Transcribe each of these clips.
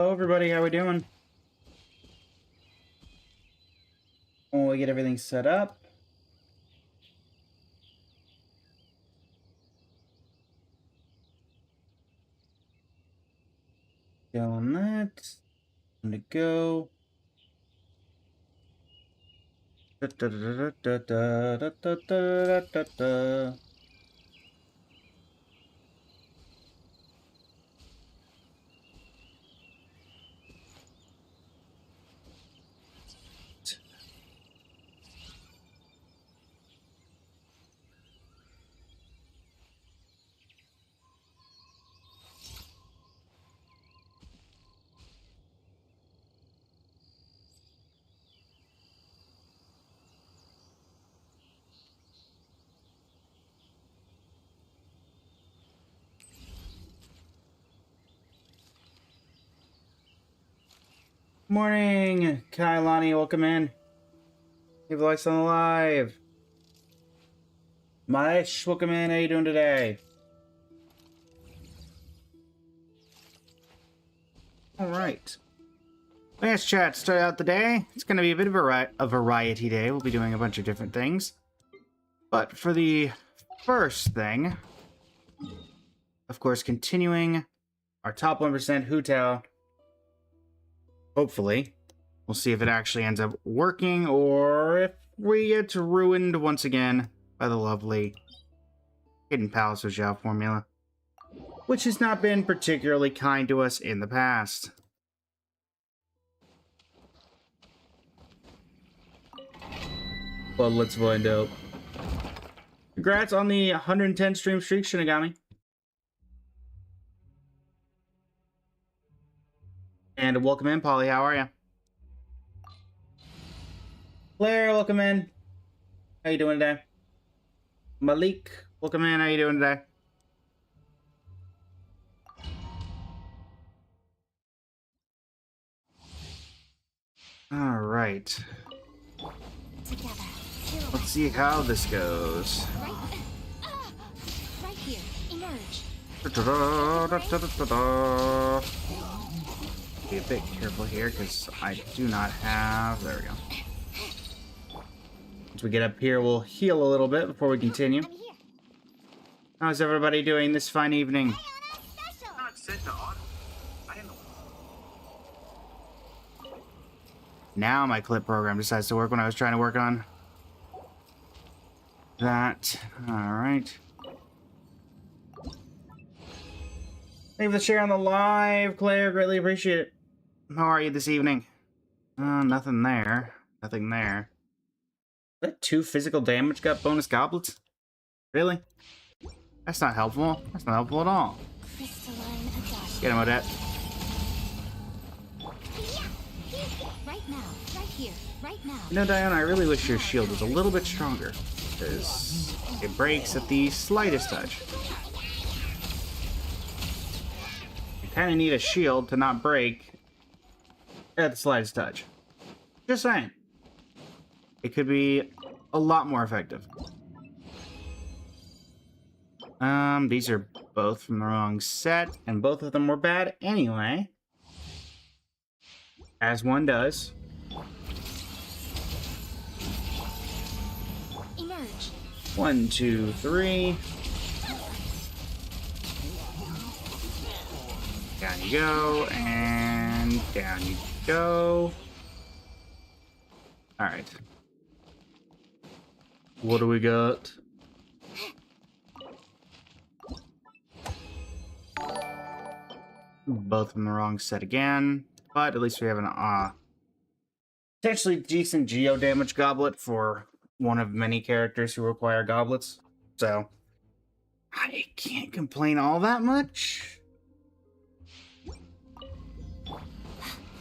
Hello everybody, how we doing? When we get everything set up. Doing that. Time to go. Da, da, da, da, da, da, da, da, da, da. Morning, Kailani, welcome in. Leave a like on the live. Maish, welcome in. How you doing today? All right. Let's chat. Start out the day. It's going to be a bit of a variety day. We'll be doing a bunch of different things. But for the first thing, of course, continuing our top 1% Hu Tao. Hopefully. We'll see if it actually ends up working or if we get ruined once again by the lovely Hidden Palace of Zhao formula, which has not been particularly kind to us in the past. Well, let's find out. Congrats on the 110 stream streak, Shinigami. And welcome in, Polly. How are you? Claire, welcome in. How you doing today? Malik, welcome in. How you doing today? All right. Together. Let's see how this goes. Right here. Emerge. Be a bit careful here because I do not have. There we go. Once we get up here, we'll heal a little bit before we continue. I'm here. How's everybody doing this fine evening? Now my clip program decides to work when I was trying to work on that. Alright. Thank you for the share on the live, Claire. Greatly appreciate it. How are you this evening? Nothing there. Nothing there. Is that 2 physical damage got bonus goblets? Really? That's not helpful. That's not helpful at all. Crystalline Adagio. Get him, Odette. Right now. Right here. Right now. You know, Diana, I really wish your shield was a little bit stronger, because it breaks at the slightest touch. You kind of need a shield to not break at the slightest touch. Just saying. It could be a lot more effective. These are both from the wrong set, and both of them were bad anyway. As one does. Emerge. 1, 2, 3. Down you go, and down you go. Alright. What do we got? Both in the wrong set again, but at least we have an potentially decent geo damage goblet for one of many characters who require goblets. So I can't complain all that much.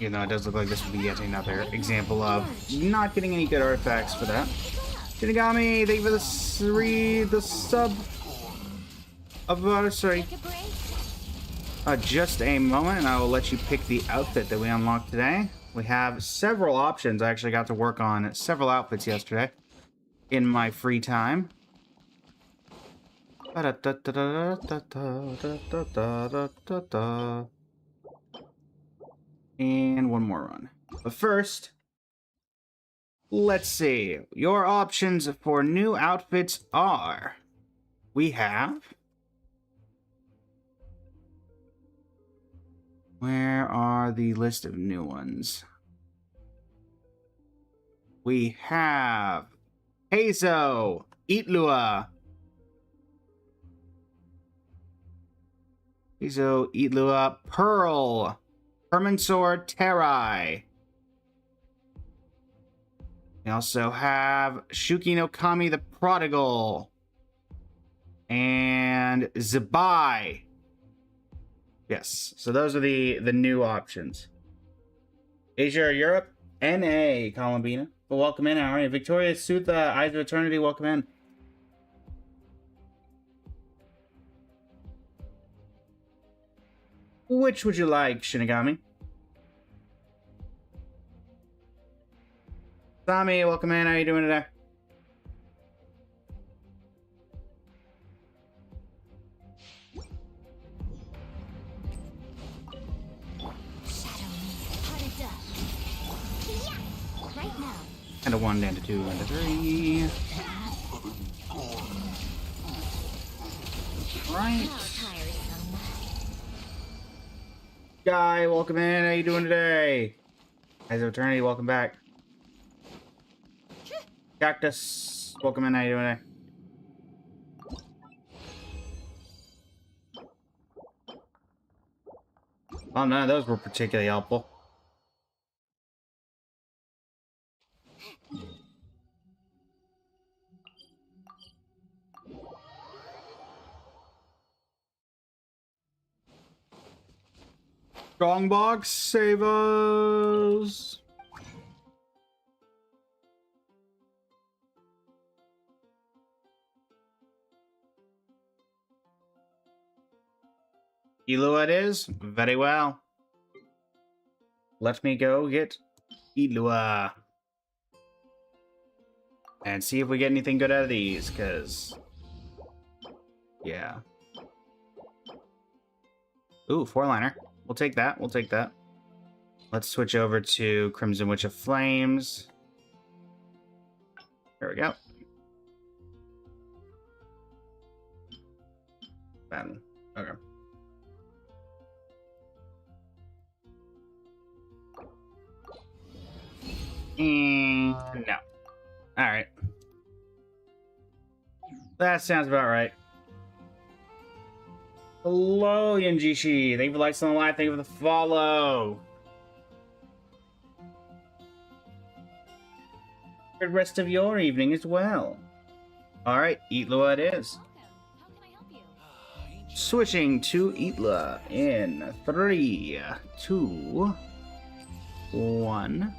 Even though it does look like this would be yet another example of not getting any good artifacts for that. Shinigami, thank you for the sub of sorry. Take a break. Just a moment, and I will let you pick the outfit that we unlocked today. We have several options. I actually got to work on several outfits yesterday in my free time. And one more run. But first, let's see. Your options for new outfits are... We have... Where are the list of new ones? We have... Peso, Itlua. Peso, Itlua, Pearl, Permansor, Terai. We also have Shuki no Kami the Prodigal. And Zabai. Yes, so those are the new options. Asia or Europe? NA, Columbina. Well, welcome in, how are you? Victoria, Sutha, Eyes of Eternity, welcome in. Which would you like, Shinigami? Sami, welcome in, how are you doing today? And a 1, and a 2, and a 3. Right. Guy, welcome in. How you doing today? Eyes of Eternity, welcome back. Cactus, welcome in. How you doing today? Oh, none of those were particularly helpful. Strongbox, save us. Ilua it is? Very well. Let me go get Ilua. And see if we get anything good out of these, because... Yeah. Ooh, 4-liner. We'll take that. We'll take that. Let's switch over to Crimson Witch of Flames. There we go. Battle. Okay. No. Alright. That sounds about right. Hello, Yanjishi. Thank you for liking on the live. Thank you for the follow. Good rest of your evening as well. Alright, Itlua it is. Switching to Itlua in 3, 2, 1.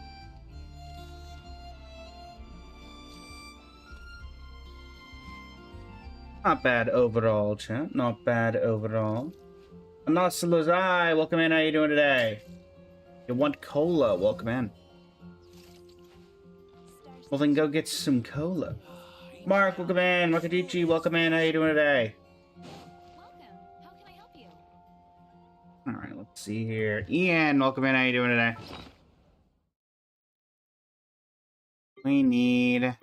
Not bad overall, chat. Not bad overall. Anasalazai, welcome in. How you doing today? You want cola? Welcome in. Well, then go get some cola. Mark, welcome in. Makadichi, welcome in. How you doing today? How can I help you? All right, let's see here. Ian, welcome in. How you doing today? We need...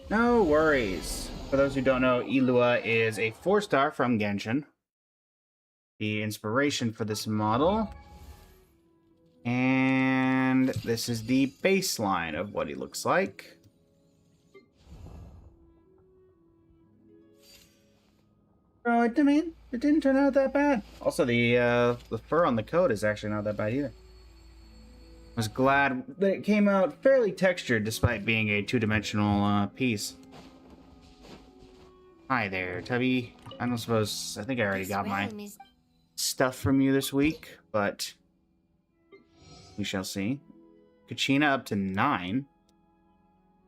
No worries. For those who don't know, Ilua is a 4-star from Genshin. The inspiration for this model. And this is the baseline of what he looks like. Oh, I mean, it didn't turn out that bad. Also, the fur on the coat is actually not that bad either. I was glad that it came out fairly textured despite being a 2-dimensional piece. Hi there, Tubby. I think I already got my stuff from you this week, but we shall see. Kachina up to 9.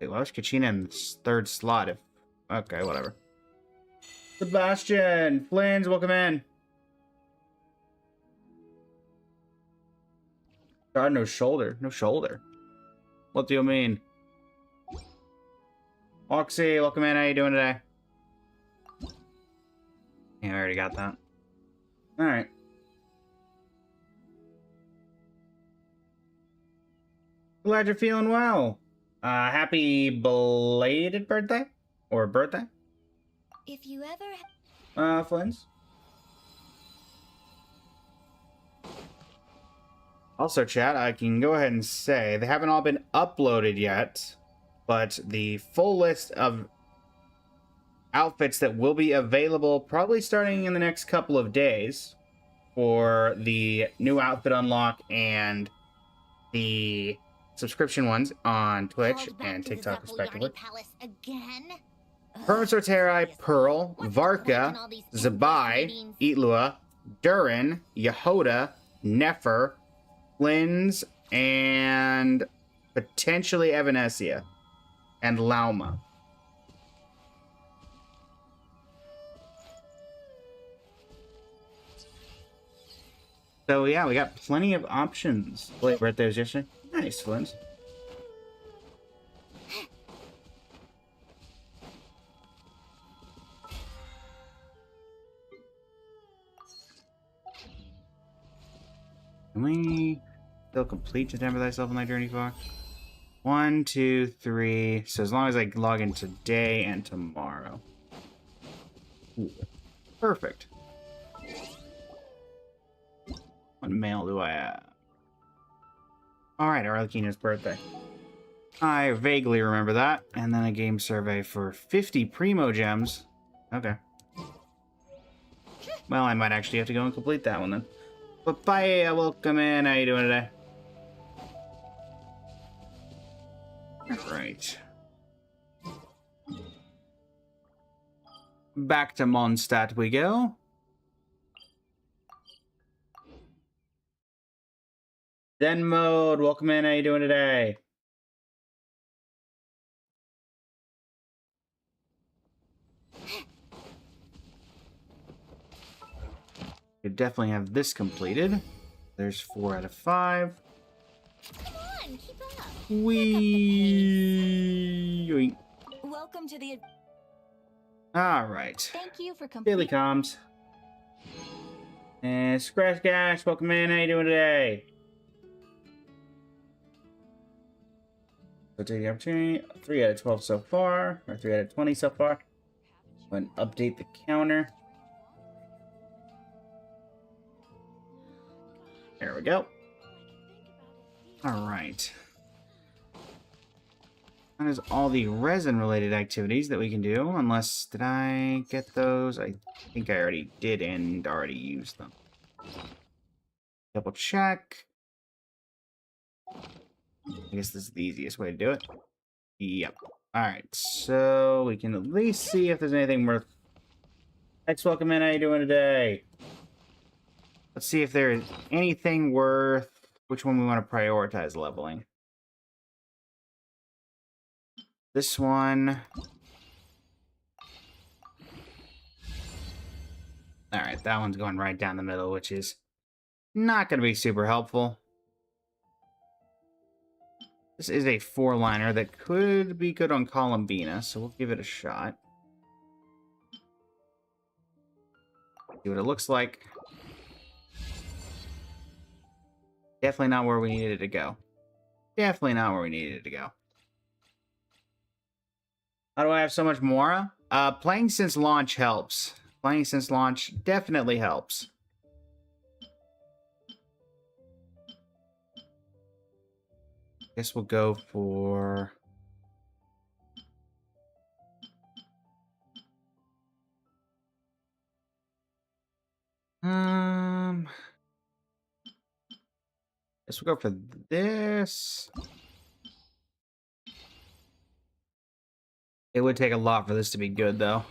Wait, why was Kachina in the 3rd slot? Okay, whatever. Sebastian, Flins, welcome in. God, no shoulder. No shoulder. What do you mean? Oxy, welcome in. How you doing today? Yeah, I already got that. Alright. Glad you're feeling well. Happy belated birthday? Or birthday? If you ever... Flins? Also, chat, I can go ahead and say they haven't all been uploaded yet, but the full list of outfits that will be available probably starting in the next couple of days for the new outfit unlock and the subscription ones on Twitch Called back and to the TikTok, respectively. Zapolyarny Palace again? Permasorteri, Seriously, Pearl, what's the point in Varka, all these endless Zabai, meetings? Etlua, Durin, Yehoda, Nefer, Flins, and potentially Evanesia and Lauma. So yeah, we got plenty of options. Late birthday was yesterday. Nice, Flins. Can we still complete to temper thyself on thy journey far? 1, 2, 3. So as long as I log in today and tomorrow. Ooh, perfect. What mail do I have? Alright, Arlecchino's birthday. I vaguely remember that. And then a game survey for 50 Primo Gems. Okay. Well, I might actually have to go and complete that one then. Papaya, welcome in. How you doing today? Alright. Back to Mondstadt we go. Den mode, welcome in. How you doing today? You definitely have this completed. There's 4 out of 5. Come on, keep up. Wee. Welcome to the... All right. Thank you for Daily completing... comms. And Scratch Gash, welcome in. How you doing today? So take the opportunity. 3 out of 12 so far, or 3 out of 20 so far. Go ahead and update the counter. There we go. All right. That is all the resin-related activities that we can do, unless, did I get those? I think I already did and already used them. Double check. I guess this is the easiest way to do it. Yep. Alright, so we can at least see if there's anything worth... X, welcome in. How you doing today? Let's see if there is anything worth... Which one we want to prioritize leveling. This one... Alright, that one's going right down the middle, which is not going to be super helpful. This is a 4-liner that could be good on Columbina, so we'll give it a shot. See what it looks like. Definitely not where we needed it to go. Definitely not where we needed it to go. How do I have so much Mora? Playing since launch helps. Playing since launch definitely helps. Guess we'll go for... Guess we'll go for this. It would take a lot for this to be good, though.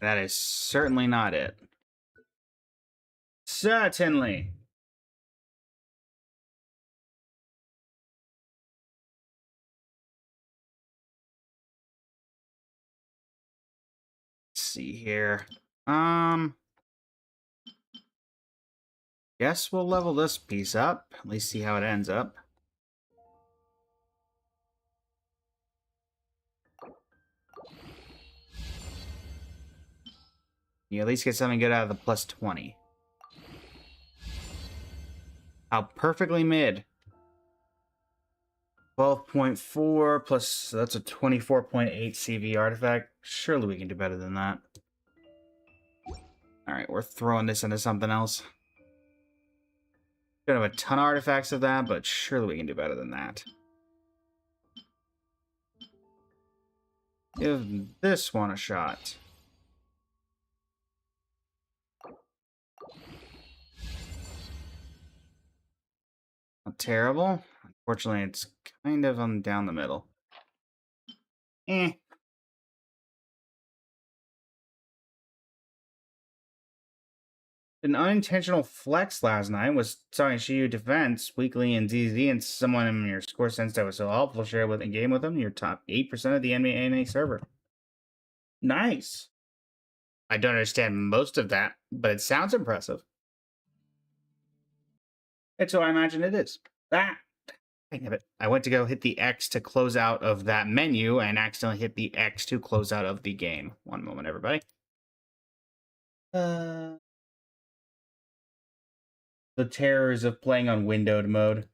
That is certainly not it. Certainly. Let's see here. Guess we'll level this piece up. At least see how it ends up. You at least get something good out of the plus 20. How perfectly mid. 12.4 plus, that's a 24.8 CV artifact. Surely we can do better than that. Alright, we're throwing this into something else. Don't have a ton of artifacts of that, but surely we can do better than that. Give this one a shot. Not terrible. Unfortunately, it's kind of on down the middle. Eh. An unintentional flex last night was talking Shiyu defense weekly in ZZ, and someone in your score sense that was so helpful. Share with a game with them. Your top 8% of the NA server. Nice. I don't understand most of that, but it sounds impressive. And so I imagine it is. Ah, dang it. I went to go hit the X to close out of that menu and accidentally hit the X to close out of the game. One moment, everybody. The terrors of playing on windowed mode.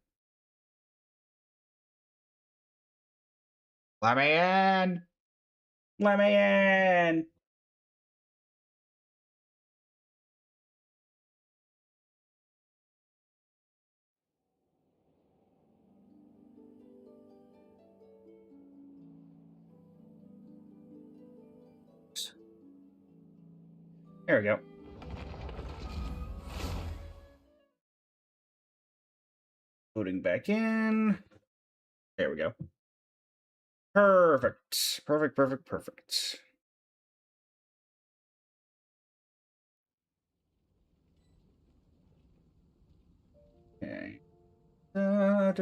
Let me in! Let me in! There we go. Loading back in. There we go. Perfect. Perfect, perfect, perfect. Okay. Da.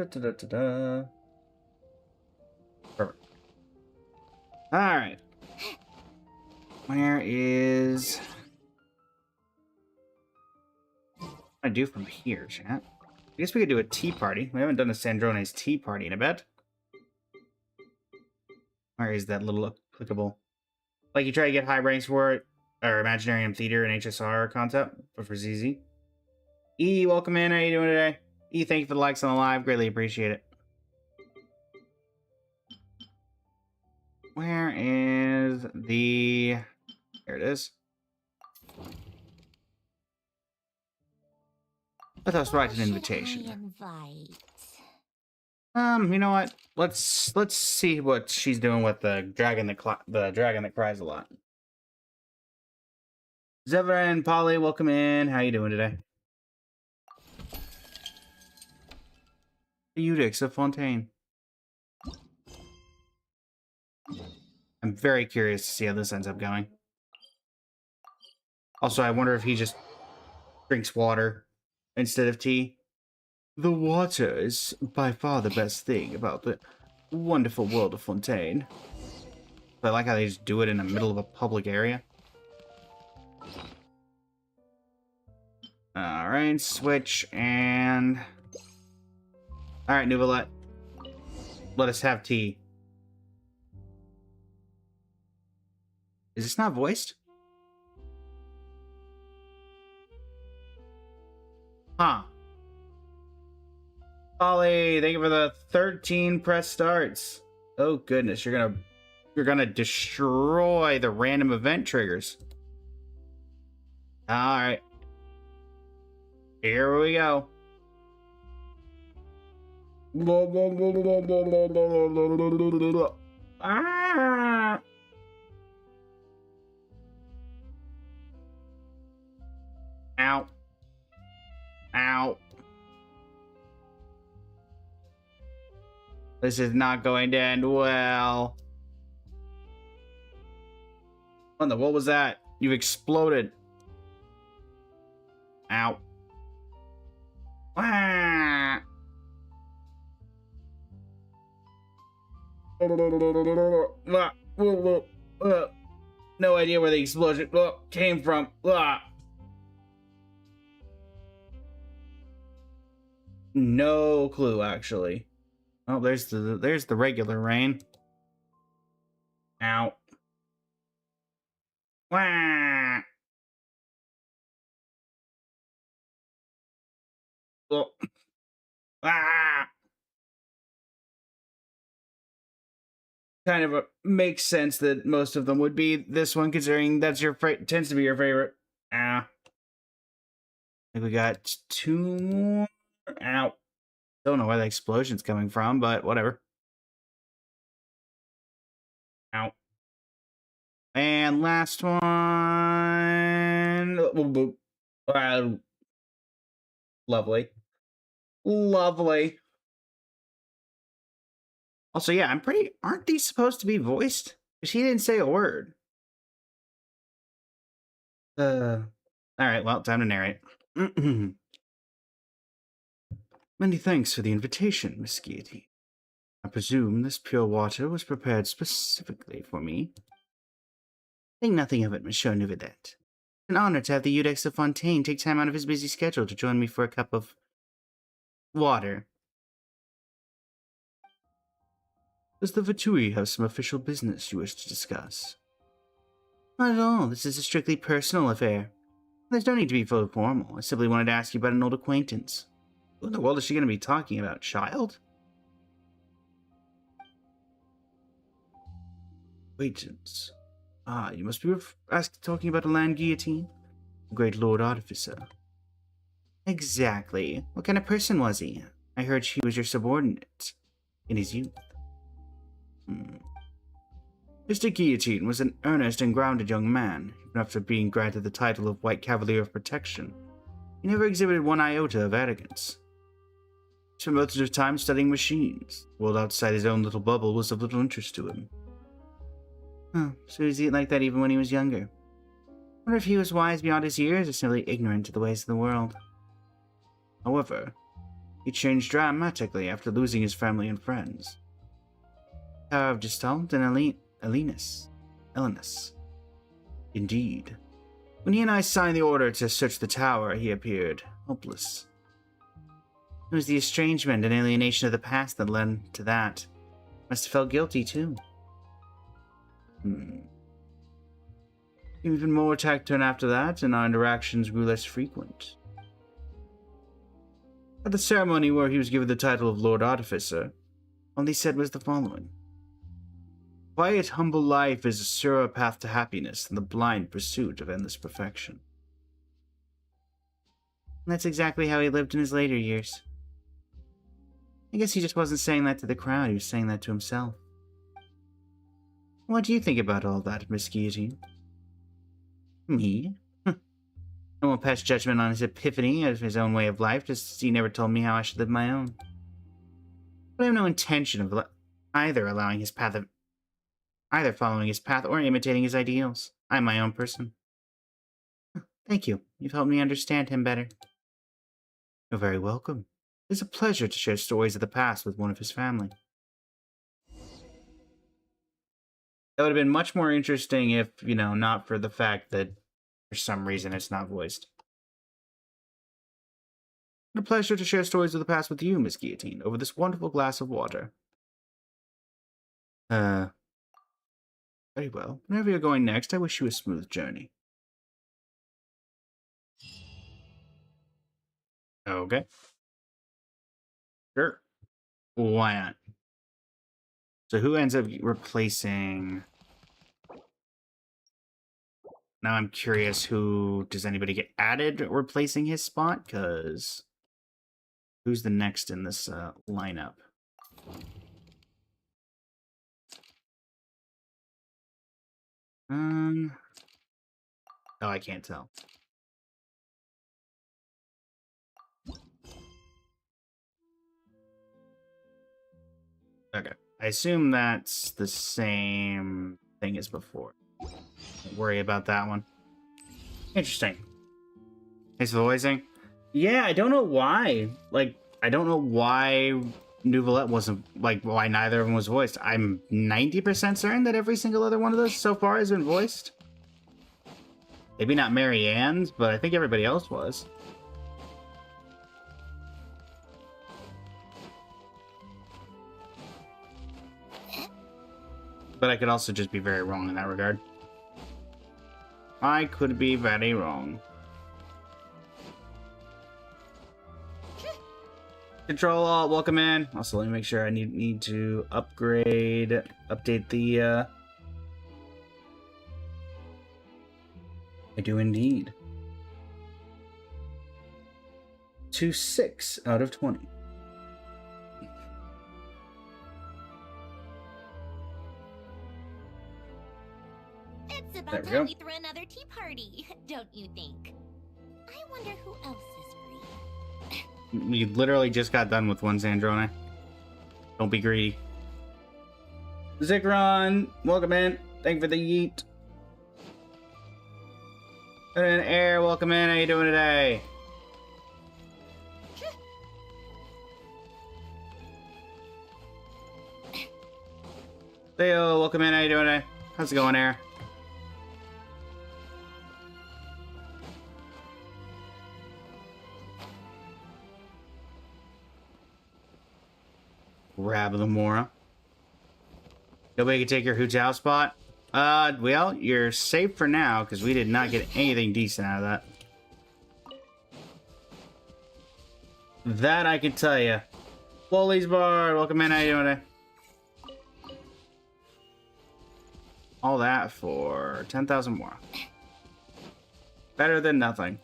Perfect. Alright. Where is... what do I do from here, chat? I guess we could do a tea party. We haven't done a Sandrone's tea party in a bit. Where is that little applicable? Like, you try to get high ranks for it, or Imaginarium Theater and HSR concept, but for ZZ. E, welcome in. How you doing today? E, thank you for the likes on the live. Greatly appreciate it. Where is the... there it is. Let us write an invitation. You know what? Let's see what she's doing with the dragon that cries a lot. Zevra and Polly, welcome in. How you doing today? Eudix of Fontaine. I'm very curious to see how this ends up going. Also, I wonder if he just drinks water instead of tea. The water is by far the best thing about the wonderful world of Fontaine. I like how they just do it in the middle of a public area. Alright, switch, and... alright, Nuvalet. Let us have tea. Is this not voiced? Huh. Ollie, thank you for the 13 press starts. Oh goodness, you're gonna destroy the random event triggers. Alright. Here we go. Ah! Ow. Ow. This is not going to end well. What was that? You exploded. Ow. Ah. No idea where the explosion came from. No clue, actually. Oh, there's the regular rain. Ow. Wah. Oh. Ah! Kind of makes sense that most of them would be this one, considering that's your tends to be your favorite. Ah. I think we got two more. Ow. Don't know where the explosion's coming from, but whatever. Ow. And last one. Uh, lovely. Lovely. Also, yeah, I'm pretty... Aren't these supposed to be voiced? Because he didn't say a word. Alright, well, time to narrate. Many thanks for the invitation, Miss Guillotine. I presume this pure water was prepared specifically for me. Think nothing of it, Monsieur Neuvillette. It's an honor to have the Eudex of Fontaine take time out of his busy schedule to join me for a cup of... water. Does the Vitui have some official business you wish to discuss? Not at all. This is a strictly personal affair. There's no need to be fully formal. I simply wanted to ask you about an old acquaintance. Who in the world is she going to be talking about? Child? Acquaintance. Ah, you must be talking about a land guillotine? The great Lord Artificer. Exactly. What kind of person was he? I heard she was your subordinate in his youth. Mr. Guillotine was an earnest and grounded young man, even after being granted the title of White Cavalier of Protection. He never exhibited one iota of arrogance. He spent most of his time studying machines. The world outside his own little bubble was of little interest to him. Huh, so was he like that even when he was younger? I wonder if he was wise beyond his years or simply ignorant to the ways of the world. However, he changed dramatically after losing his family and friends. Power of Gestalt and Elinus. Indeed. When he and I signed the order to search the tower, he appeared hopeless. It was the estrangement and alienation of the past that led to that. Must have felt guilty, too. Even more taciturn after that, and our interactions grew less frequent. At the ceremony where he was given the title of Lord Artificer, all he said was the following. Quiet, humble life is a surer path to happiness than the blind pursuit of endless perfection. And that's exactly how he lived in his later years. I guess he just wasn't saying that to the crowd, he was saying that to himself. What do you think about all that, Miss Guillotine? Me? I won't pass judgment on his epiphany of his own way of life, just as he never told me how I should live my own. But I have no intention of either following his path or imitating his ideals. I'm my own person. Thank you. You've helped me understand him better. You're very welcome. It's a pleasure to share stories of the past with one of his family. That would have been much more interesting if, not for the fact that for some reason it's not voiced. What a pleasure to share stories of the past with you, Miss Guillotine, over this wonderful glass of water. Very well. Wherever you're going next, I wish you a smooth journey. Okay. Sure. Why not? So who ends up replacing... Now I'm curious does anybody get added replacing his spot? Because who's the next in this lineup? Oh, I can't tell. Okay. I assume that's the same thing as before. Don't worry about that one. Interesting. Thanks for the voicing. Yeah, I don't know why. I don't know why Neuvillette wasn't, why neither of them was voiced. I'm 90% certain that every single other one of those so far has been voiced. Maybe not Mary Ann's, but I think everybody else was. But I could also just be very wrong in that regard. I could be very wrong. Control Alt, welcome in. Also, let me make sure I need to update the. I do indeed. To 6 out of 20. It's There about we time go. we throw another tea party, don't you think? I wonder who else is free. We literally just got done with one, Sandrone. Don't be greedy. Zikron, welcome in. Thank you for the yeet. And Air, welcome in. How you doing today? Theo, welcome in. How you doing today? How's it going, Air? Grab the Mora. Nobody can take your Hutao spot. Well, you're safe for now, because we did not get anything decent out of that. That I can tell you. Woolies Bar, welcome in. How you doing today? All that for 10,000 more. Better than nothing.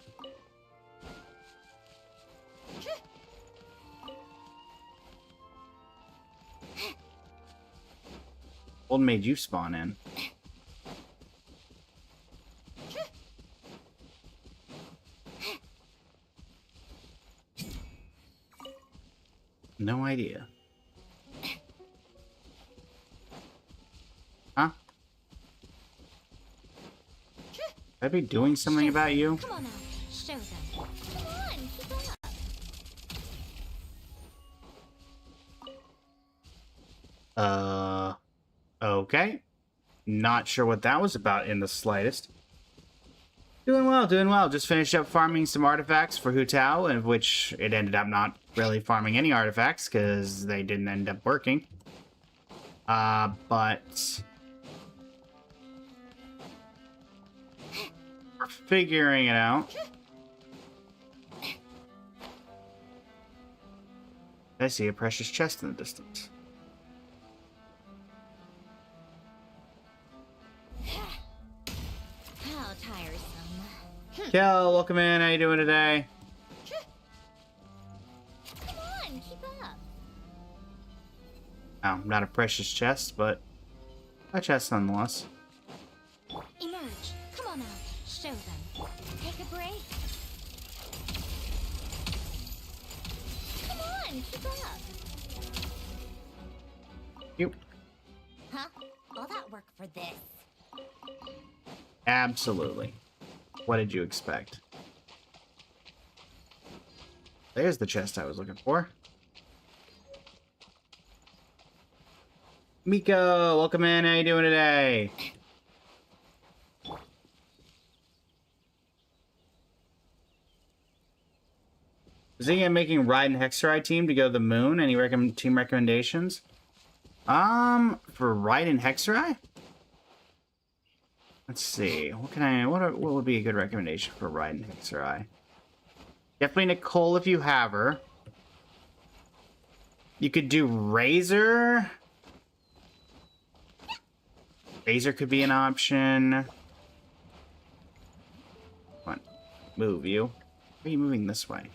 What made you spawn in? No idea. Huh? Should I be doing something about you? Come on now, show them. Come on, keep up. Okay. Not sure what that was about in the slightest. Doing well, doing well. Just finished up farming some artifacts for Hutao, in which it ended up not really farming any artifacts, because they didn't end up working. But we're figuring it out. I see a precious chest in the distance. How tiresome. Kel, welcome in. How you doing today? Come on, keep up. Oh, not a precious chest, but a chest nonetheless. Emerge. Come on now, show them. Take a break. Come on, keep up. You. Huh? All that work for this. Absolutely. What did you expect? There's the chest I was looking for. Miko, welcome in. How you doing today? Is he making Ride and Hexeride team to go to the moon? Any team recommendations? For Ride and Hexeride? Let's see. What would be a good recommendation for Ride and Hexeride? Definitely Nicole if you have her. You could do Razor. Razor could be an option. Come on. Move you. Why are you moving this way?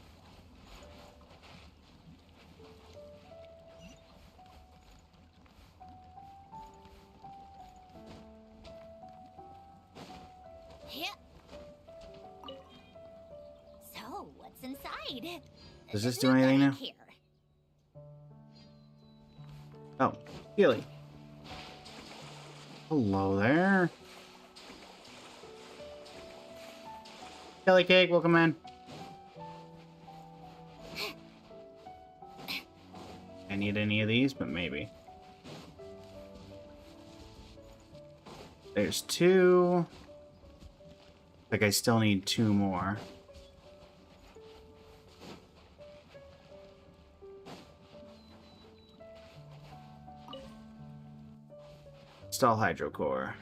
Yeah. So, what's inside? Does this do anything now? Here. Oh, Healy. Hello there. Kelly Cake, welcome in. I need any of these, but maybe. There's 2. Like I still need 2 more. Stall Hydrocore.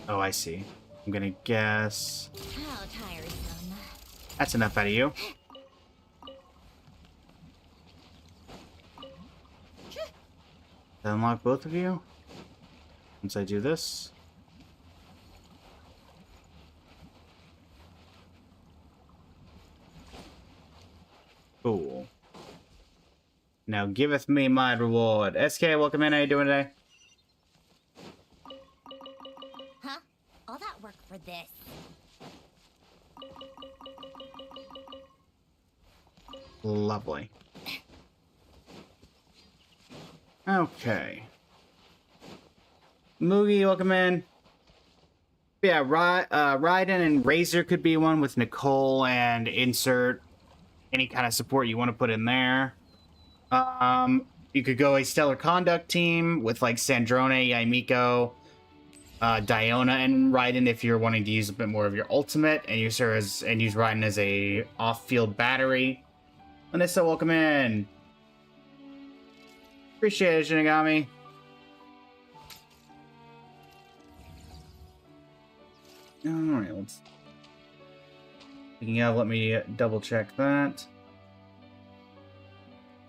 Oh, I see. I'm gonna guess... How tiresome. That's enough out of you. Unlock both of you? Once I do this. Cool. Now giveth me my reward. SK, welcome in. How you doing today? Huh? All that work for this. Lovely. Okay. Moogie, welcome in. Yeah, Raiden and Razor could be one with Nicole, and insert any kind of support you want to put in there. You could go a Stellar Conduct team with like Sandrone, Yaimiko, Diona, and Raiden if you're wanting to use a bit more of your ultimate, and use Raiden as a off-field battery. Anissa, welcome in. Appreciate it, Shinigami. Alright, let's... Speaking of, let me double check that.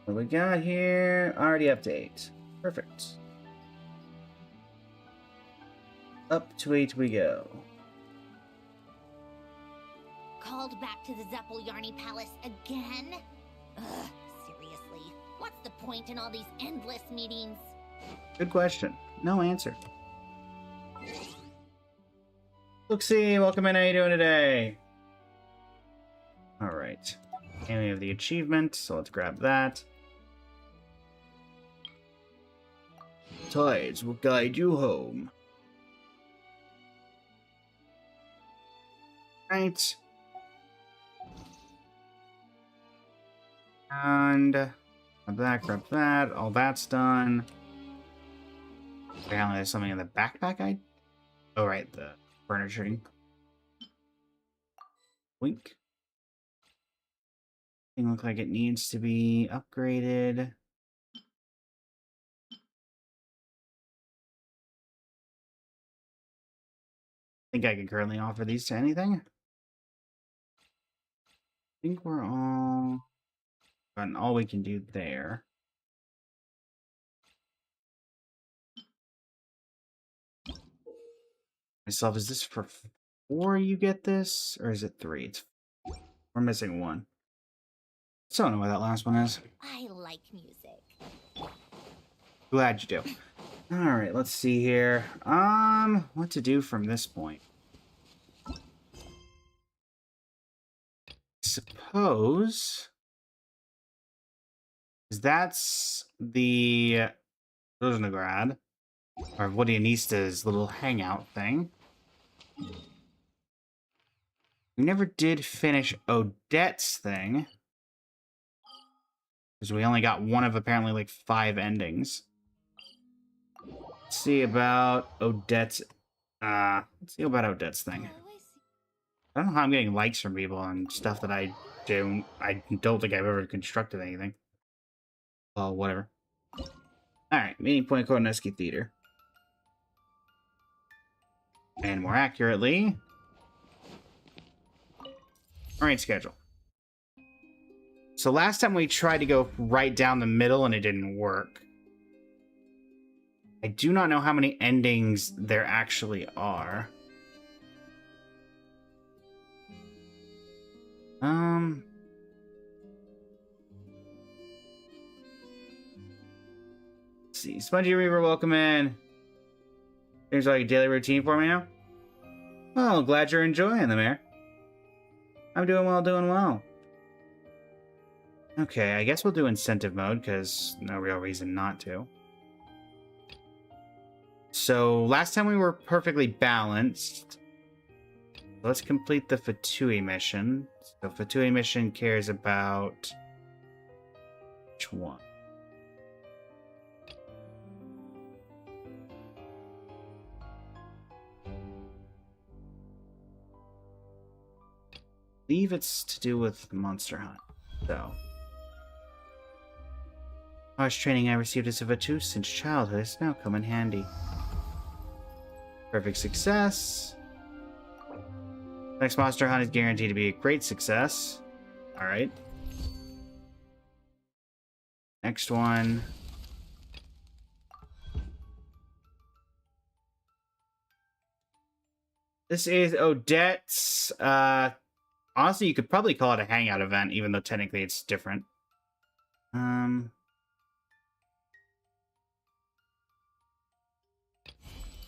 What we got here? Already update. Perfect. Up to 8 we go. Called back to the Zeppel-Yarny Palace again? Ugh, seriously. What's the point in all these endless meetings? Good question. No answer. Luxie, welcome in. How you doing today? Alright. And we have the achievement, so let's grab that. Tides will guide you home. Right. And grab that. All that's done. Apparently there's something in the backpack Oh, right, the furniture. Wink. Thing look like it needs to be upgraded. Think I can currently offer these to anything? I think we're all... Gotten all we can do there. Myself, is this for 4 you get this? Or is it 3? We're missing 1. So I don't know why that last one is. I like music. Glad you do. Alright, let's see here. What to do from this point? Suppose... That's the Rosnograd, or Vodianista's little hangout thing. We never did finish Odette's thing. Because we only got one of apparently like 5 endings. Let's see about Odette's... let's see about Odette's thing. I don't know how I'm getting likes from people on stuff that I don't think I've ever constructed anything. Well, whatever. Alright, meeting point Koroneski Theater. And more accurately... Alright, schedule. So last time we tried to go right down the middle and it didn't work. I do not know how many endings there actually are. Let's see. Spongy Reaver, welcome in. Seems like a daily routine for me now. Well, glad you're enjoying them, Mayor. I'm doing well, doing well. Okay, I guess we'll do incentive mode, because no real reason not to. So, last time we were perfectly balanced. Let's complete the Fatui mission. So, Fatui mission cares about... Which one? I believe it's to do with Monster Hunt, so... Harsh training I received as a Vatu since childhood has now come in handy. Perfect success. Next monster hunt is guaranteed to be a great success. Alright. Next one. This is Odette's. Honestly, you could probably call it a hangout event, even though technically it's different.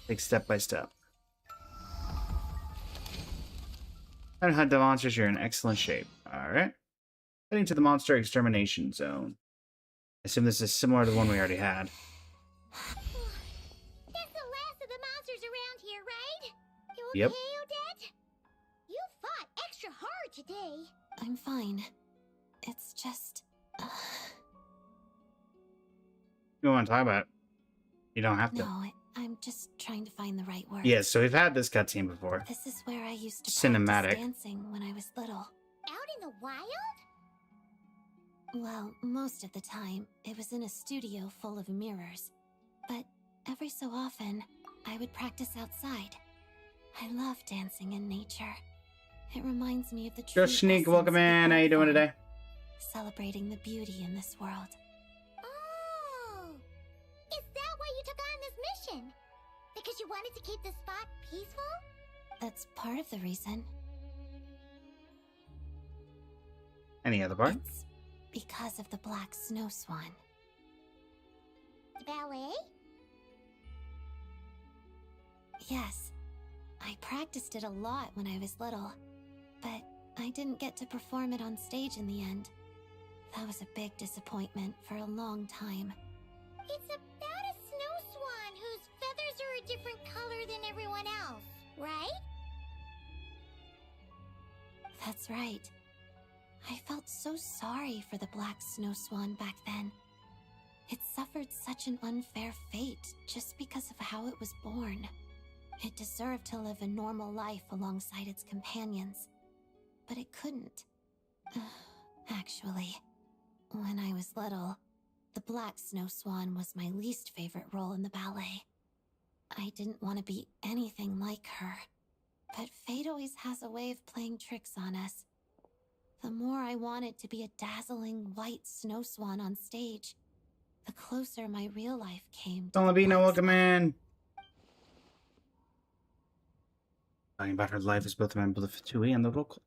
Take step by step. Trying to hunt the monsters, you're in excellent shape. Alright. Heading to the monster extermination zone. I assume this is similar to the one we already had. That's the last of the monsters around here, right? You okay, Yep. Odette? You fought extra hard today. I'm fine. It's just... You want to talk about it? You don't have to. No, I'm just trying to find the right words. Yeah, so we've had this cutscene before. This is where I used to Cinematic. practice dancing when I was little. Out in the wild? Well, most of the time, it was in a studio full of mirrors. But every so often, I would practice outside. I love dancing in nature. It reminds me of the true Just Sneak, essence welcome of the in. How you doing art today? form, celebrating the beauty in this world. Oh! Is that why you took on this mission? Because you wanted to keep the spot peaceful? That's part of the reason. Any other part? It's because of the black snow swan. The ballet? Yes, I practiced it a lot when I was little, but I didn't get to perform it on stage in the end. That was a big disappointment for a long time. It's about a snow swan whose feathers are a different color than everyone else, right? That's right. I felt so sorry for the black snow swan back then. It suffered such an unfair fate just because of how it was born. It deserved to live a normal life alongside its companions, but it couldn't. Actually, when I was little, the black snow swan was my least favorite role in the ballet. I didn't want to be anything like her, but fate always has a way of playing tricks on us. The more I wanted to be a dazzling white snow swan on stage, the closer my real life came to Don't the be no black welcome snow. in. Talking about her life as both a member of the Fatui and the local.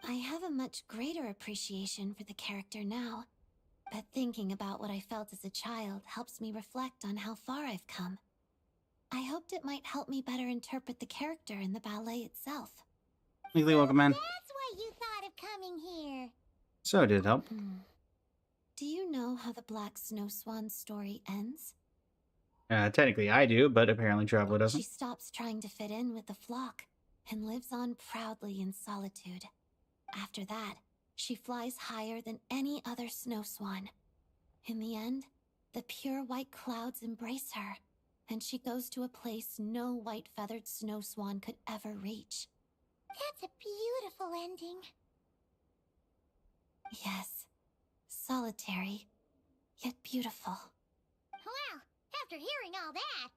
I have a much greater appreciation for the character now, but thinking about what I felt as a child helps me reflect on how far I've come. I hoped it might help me better interpret the character in the ballet itself. Legally welcome in. That's why you thought of coming here. So did it help? Do you know how the Black Snow Swan story ends? Technically I do, but apparently Traveler She doesn't. stops trying to fit in with the flock and lives on proudly in solitude. After that, she flies higher than any other snow swan. In the end, the pure white clouds embrace her, and she goes to a place no white-feathered snow swan could ever reach. That's a beautiful ending. Yes, solitary, yet beautiful. Well, after hearing all that,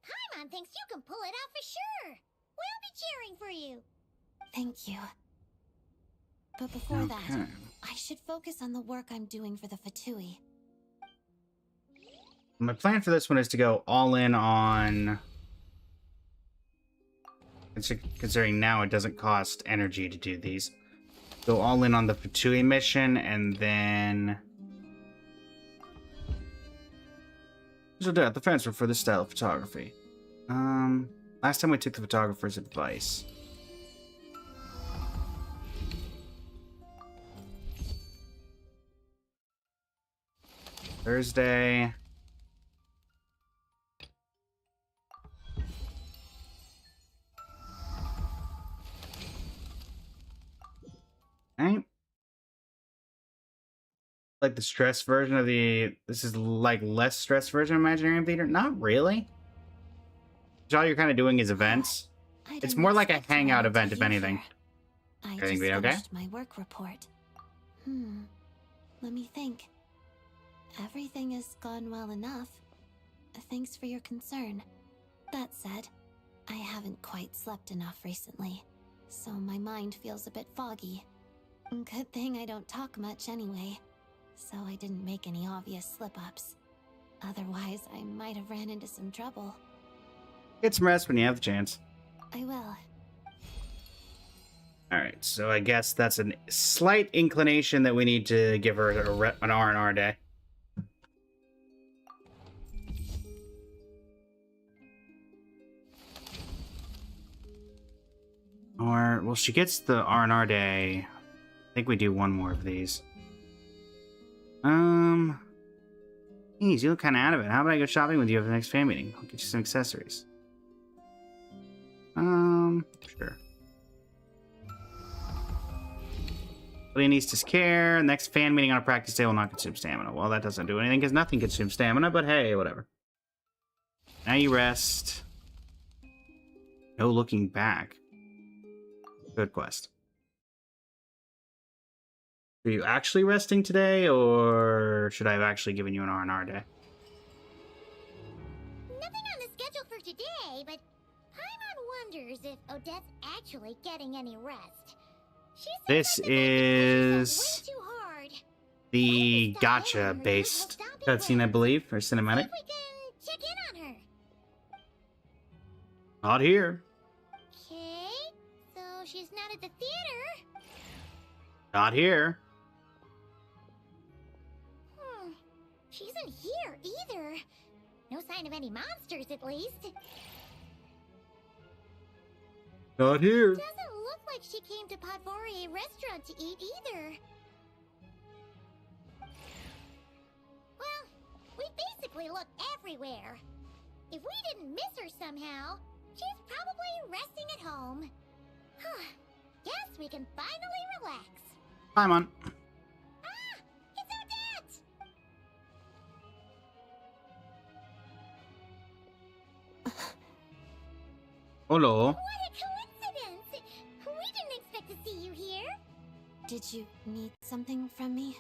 Paimon thinks you can pull it off for sure. We'll be cheering for you. Thank you. But before that, Okay. I should focus on the work I'm doing for the Fatui. My plan for this one is to go all in on... Considering now it doesn't cost energy to do these. Go all in on the Fatui mission, and then... So the transfer for the style of photography. Last time we took the photographer's advice. Thursday. Right? Like the stress version of the... This is like less stress version of Imaginarium Theater? Not really. All you're kind of doing is events. I It's didn't more like a expect to hangout run into event, if you anything. here. I Everything just be okay? finished my work report. Let me think. Everything has gone well enough. Thanks for your concern. That said, I haven't quite slept enough recently, so my mind feels a bit foggy. Good thing I don't talk much anyway, so I didn't make any obvious slip-ups. Otherwise, I might have ran into some trouble. Get some rest when you have the chance. I will. Alright, so I guess that's a slight inclination that we need to give her an R&R day. Or, well, she gets the R&R day. I think we do one more of these. Geez, you look kind of out of it. How about I go shopping with you at the next fan meeting? I'll get you some accessories. Sure. Willie needs to care. Next fan meeting on a practice day will not consume stamina. Well, that doesn't do anything because nothing consumes stamina, but hey, whatever. Now you rest. No looking back. Good quest. Are you actually resting today, or should I have actually given you an R&R day? Nothing on the schedule for today, but Paimon wonders if Odette's actually getting any rest. She This is way too hard. the gacha-based cutscene, I believe, or cinematic. See if we can check in on her. Not here. Okay, so she's not at the theater. Not here. She isn't here either. No sign of any monsters, at least. Not here. Doesn't look like she came to Podvore restaurant to eat either. Well, we basically looked everywhere. If we didn't miss her somehow, she's probably resting at home. Guess we can finally relax. Paimon. Ah! It's Odette! Hello. What a coincidence! We didn't expect to see you here. Did you need something from me?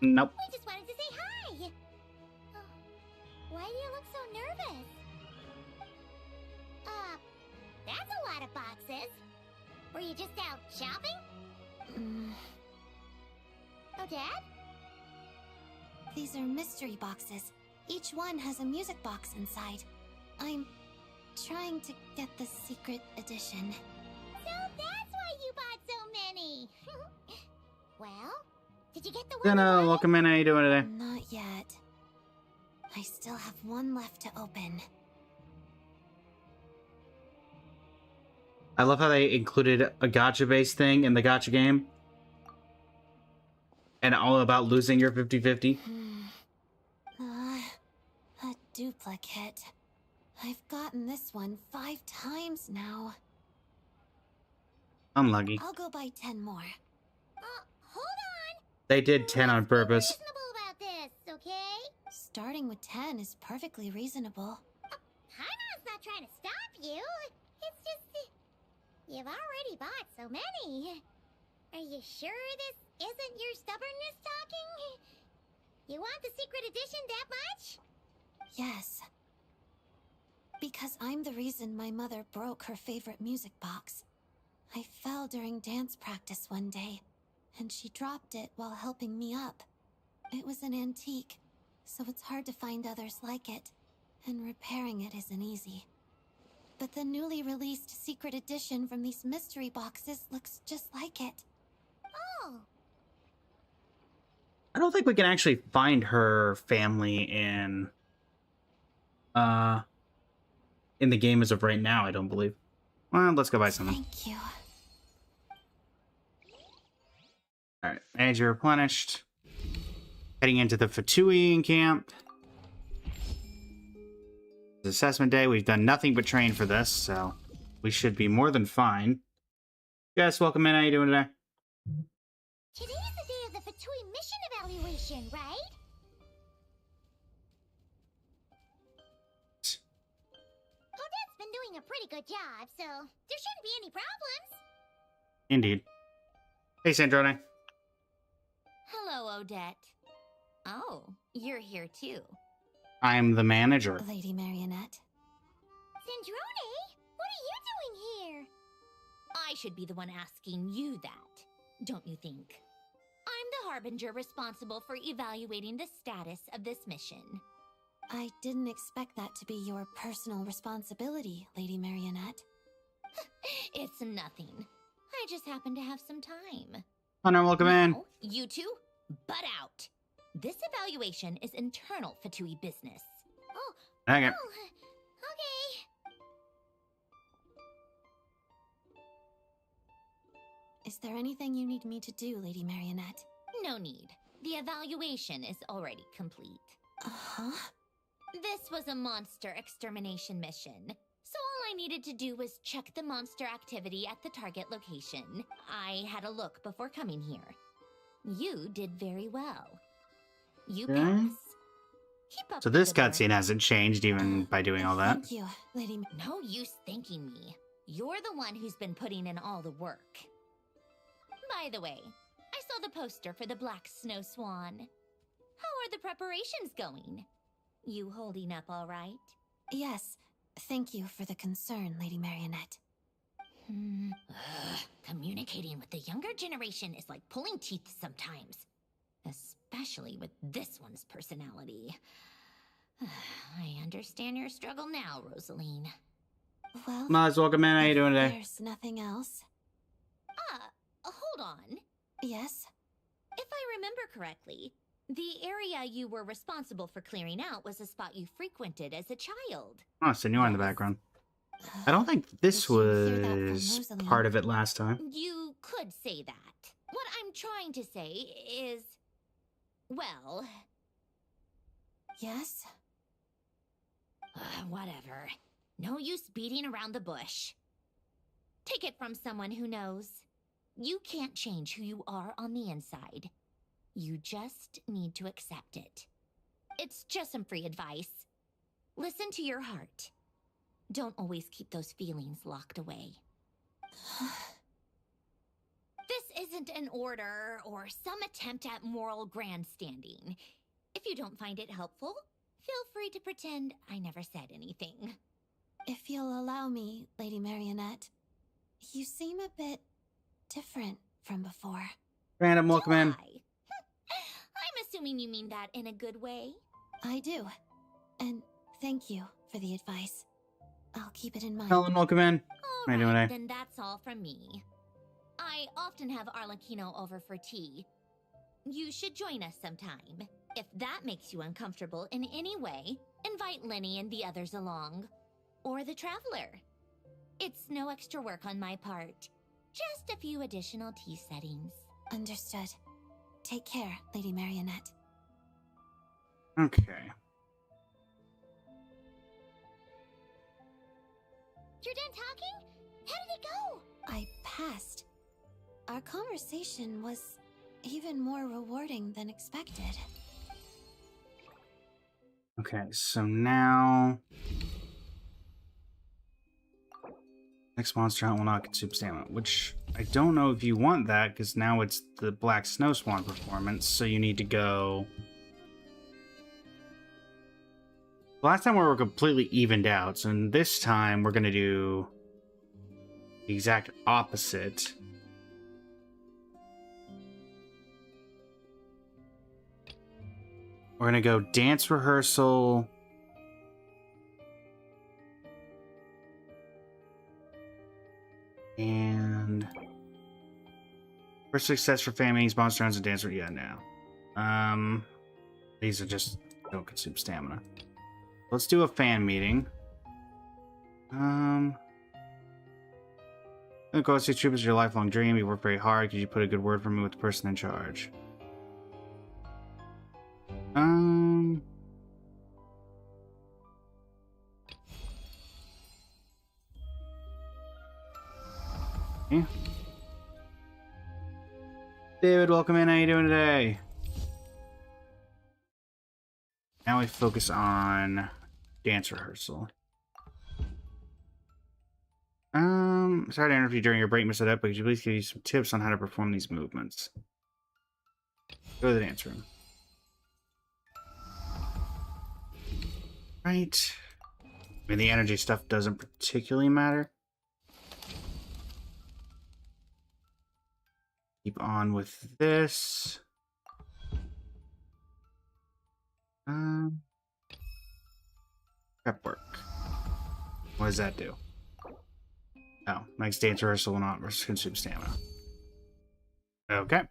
No. Nope. We just wanted to say hi. Oh, why do you look so nervous? That's a lot of boxes. Were you just out shopping? Odette? These are mystery boxes. Each one has a music box inside. I'm trying to get the secret edition. So that's why you bought so many. Well, did you get the one? Jenna, welcome in. How you doing today? Not yet. I still have one left to open. I love how they included a gacha-based thing in the gacha game. And all about losing your 50-50. A duplicate. I've gotten this one 5 times now. Unlucky. I'll go buy 10 more. Hold on. They did 10 on purpose. Be reasonable about this, okay? Starting with 10 is perfectly reasonable. Paimon's not trying to stop you. It's just you've already bought so many. Are you sure this isn't your stubbornness talking? You want the secret edition that much? Yes. Because I'm the reason my mother broke her favorite music box. I fell during dance practice one day, and she dropped it while helping me up. It was an antique, so it's hard to find others like it, and repairing it isn't easy. But the newly released secret edition from these mystery boxes looks just like it. Oh. I don't think we can actually find her family in the game as of right now, I don't believe. Well, let's go buy something. Thank you. Alright, energy replenished. Heading into the Fatui camp. It's assessment day. We've done nothing but train for this, so we should be more than fine. Yes, welcome in. How you doing today? Today is the day of the Fatui mission evaluation, right? Odette's been doing a pretty good job, so there shouldn't be any problems. Indeed. Hey, Sandrone. Hello, Odette. Oh, you're here too. I'm the manager. Lady Marionette. Cendrone, what are you doing here? I should be the one asking you that, don't you think? I'm the Harbinger responsible for evaluating the status of this mission. I didn't expect that to be your personal responsibility, Lady Marionette. It's nothing. I just happen to have some time. Hunter, welcome in. Now, you two, butt out. This evaluation is internal Fatui business. Oh, Okay. okay. Is there anything you need me to do, Lady Marionette? No need. The evaluation is already complete. Uh-huh. This was a monster extermination mission, so all I needed to do was check the monster activity at the target location. I had a look before coming here. You did very well. You Okay. pass. Keep up So the this good work. cutscene hasn't changed even by doing all that. Thank you, Lady No use thanking me. You're the one who's been putting in all the work. By the way, I saw the poster for the Black Snow Swan. How are the preparations going? You holding up all right? Yes, thank you for the concern, Lady Marionette. Communicating with the younger generation is like pulling teeth sometimes. Especially with this one's personality. I understand your struggle now, Rosaline. Well, Maz, welcome in. How you if doing today? there's nothing else. Hold on. Yes? If I remember correctly, the area you were responsible for clearing out was a spot you frequented as a child. Oh, Senor in the background. I don't think this Did you hear that from was Rosaline? part of it last time. You could say that. What I'm trying to say is... Well, Yes? whatever. No use beating around the bush. Take it from someone who knows. You can't change who you are on the inside. You just need to accept it. It's just some free advice. Listen to your heart. Don't always keep those feelings locked away. This isn't an order or some attempt at moral grandstanding. If you don't find it helpful, feel free to pretend I never said anything. If you'll allow me, Lady Marionette, you seem a bit different from before. Random, welcome in. Do I? I'm assuming you mean that in a good way. I do. And thank you for the advice. I'll keep it in mind. Helen, welcome in. All How you doing right, today? then that's all from me. I often have Arlecchino over for tea. You should join us sometime. If that makes you uncomfortable in any way, invite Lenny and the others along. Or the Traveler. It's no extra work on my part. Just a few additional tea settings. Understood. Take care, Lady Marionette. Okay. You're done talking? How did it go? I passed. Our conversation was even more rewarding than expected. Okay, so now... Next monster hunt will not consume stamina, which I don't know if you want that, because now it's the Black Snow Swan performance, so you need to go... Last time we were completely evened out, so this time we're going to do the exact opposite. We're going to go dance rehearsal... And for success for fan meetings, monster hunts, and dancer. Yeah, now. These are just don't consume stamina. Let's do a fan meeting. Ghost State Troop is your lifelong dream. You work very hard. Could you put a good word for me with the person in charge? Yeah. David, welcome in. How you doing today? Now we focus on dance rehearsal. Sorry to interrupt you during your break, Mr. Up, but could you please give you some tips on how to perform these movements? Go to the dance room. Right. I mean, the energy stuff doesn't particularly matter. Keep on with this. Prep work. What does that do? Oh, makes dance rehearsal will not consume stamina. Okay.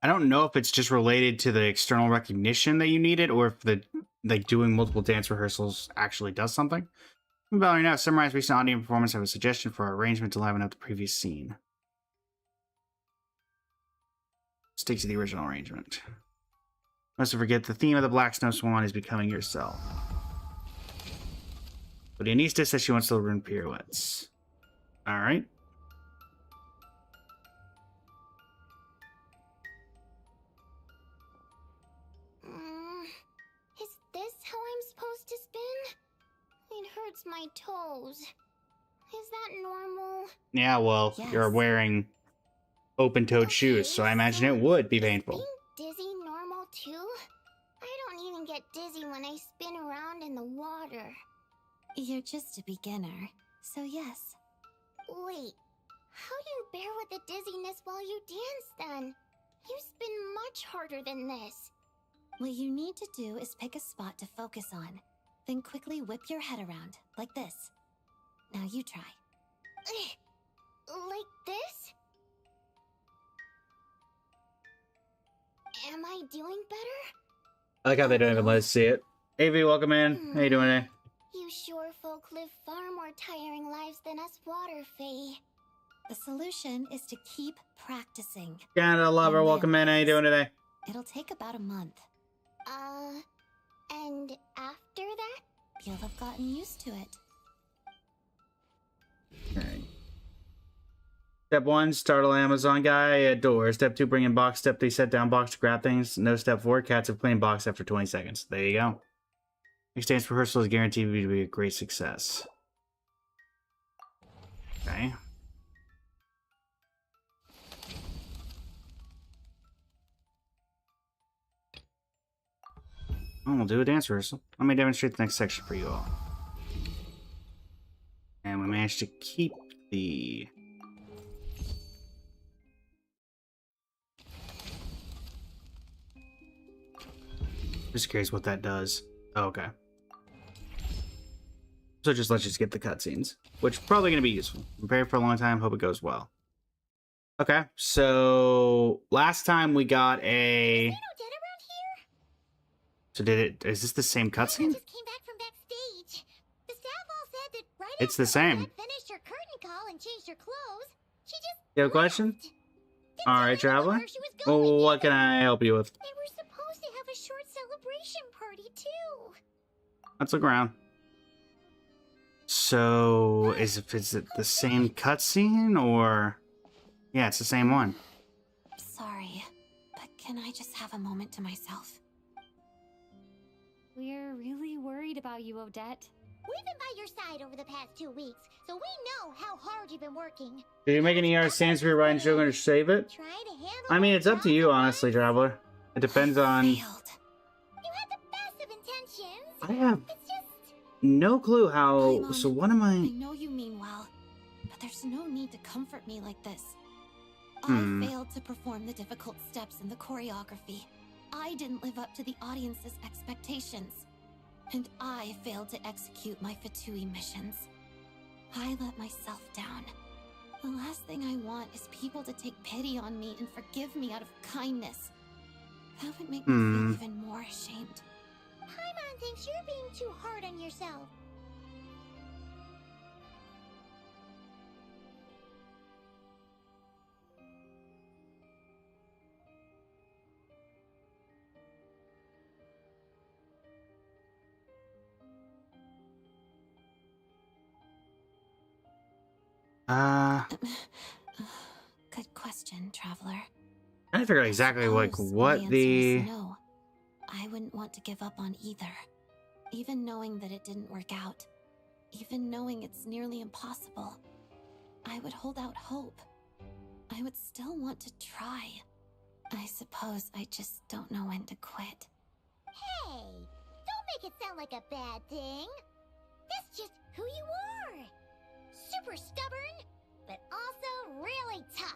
I don't know if it's just related to the external recognition that you needed, or if the doing multiple dance rehearsals actually does something. Valerie, now summarize recent audio performance. I have a suggestion for our arrangement to liven up the previous scene. Stick to the original arrangement. Must forget the theme of the Black Snow Swan is becoming yourself. But Anista says she wants to learn pirouettes. Alright. Is this how I'm supposed to spin? It hurts my toes. Is that normal? Yeah, well, Yes. You're wearing open-toed shoes, so I imagine it would be painful. Is being dizzy normal too? I don't even get dizzy when I spin around in the water. You're just a beginner, so yes. Wait, how do you bear with the dizziness while you dance then? You spin much harder than this. What you need to do is pick a spot to focus on, then quickly whip your head around, like this. Now you try. Like this? Am I doing better? I like how they don't even let us see it. AV, welcome in. How you doing today? You shore folk live far more tiring lives than us water fae. The solution is to keep practicing. Canada Lover, welcome in. How you doing today? It'll take about a month. And after that, you'll have gotten used to it. Okay. Step 1, startle Amazon guy at door. Step 2, bring in box. Step 3, set down box to grab things. No step 4, cats have cleaned box after 20 seconds. There you go. Next dance rehearsal is guaranteed to be a great success. Okay. We'll do a dance rehearsal. Let me demonstrate the next section for you all. And we managed to keep the... Just curious what that does. Oh, okay. So just let's just get the cutscenes, which are probably going to be useful. Prepared for a long time. Hope it goes well. Okay, so last time we got a... So did it... Is this the same cutscene? Just came back from backstage. The staff all said that right It's after the same. Odette finished her curtain call and changed her clothes, she just You have a question? left. All Didn't right, tell anyone traveler. where she was going Well, what can either. I help you with? They were supposed to have a short celebration party too. Let's look around. So, is it the same cutscene, or... Yeah, it's the same one. Sorry, but can I just have a moment to myself? We're really worried about you, Odette. We've been by your side over the past 2 weeks, so we know how hard you've been working. Did you make any sans for your ride and you're going to save it? Try to handle I mean, it it's up to you, honestly, traveler. It depends on... You had the best of intentions. I have It's just no clue how... Hi, So Mom. what am I I... know you mean well, but there's no need to comfort me like this. Hmm. I failed to perform the difficult steps in the choreography. I didn't live up to the audience's expectations. And I failed to execute my Fatui missions. I let myself down. The last thing I want is people to take pity on me and forgive me out of kindness. That would make me feel even more ashamed. Paimon thinks you're being too hard on yourself. Good question, traveler. I figure out exactly, like, Suppose my what answer the... is no. I wouldn't want to give up on either. Even knowing that it didn't work out. Even knowing it's nearly impossible. I would hold out hope. I would still want to try. I suppose I just don't know when to quit. Hey, don't make it sound like a bad thing. That's just who you are. Super stubborn, but also really tough.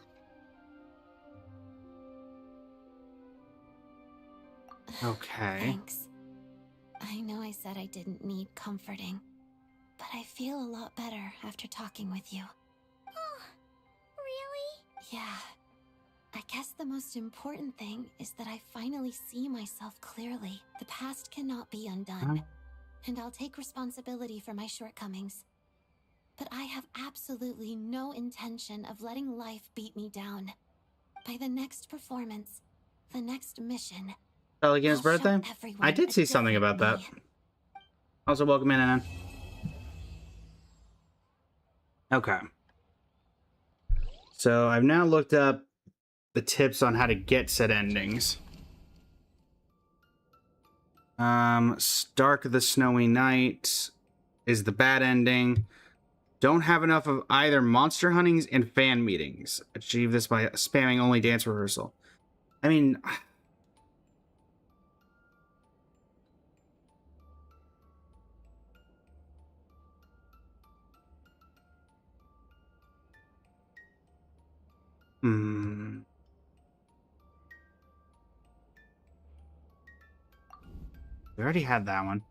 Okay. Thanks. I know I said I didn't need comforting, but I feel a lot better after talking with you. Oh, really? Yeah. I guess the most important thing is that I finally see myself clearly. The past cannot be undone, and I'll take responsibility for my shortcomings. But I have absolutely no intention of letting life beat me down. By the next performance, the next mission, Pelican's I'll show birthday? everyone I did a see something about that. different me. Also, welcome in, Anna. Okay. So I've now looked up the tips on how to get said endings. Stark the Snowy Night is the bad ending. Don't have enough of either monster huntings and fan meetings. Achieve this by spamming only dance rehearsal. I mean... Hmm... We already had that one.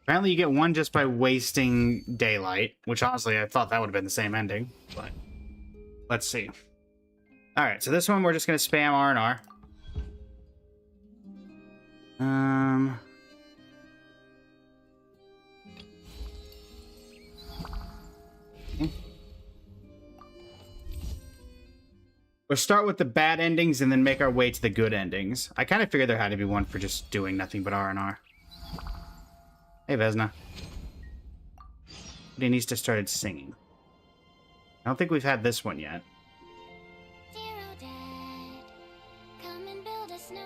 Apparently you get one just by wasting daylight, which honestly I thought that would have been the same ending, but let's see. Alright, so this one we're just gonna spam R&R. We'll start with the bad endings and then make our way to the good endings. I kind of figured there had to be one for just doing nothing but R&R. Hey, Vesna. But he needs to start singing. I don't think we've had this one yet. Dear Odette, come and build a snowman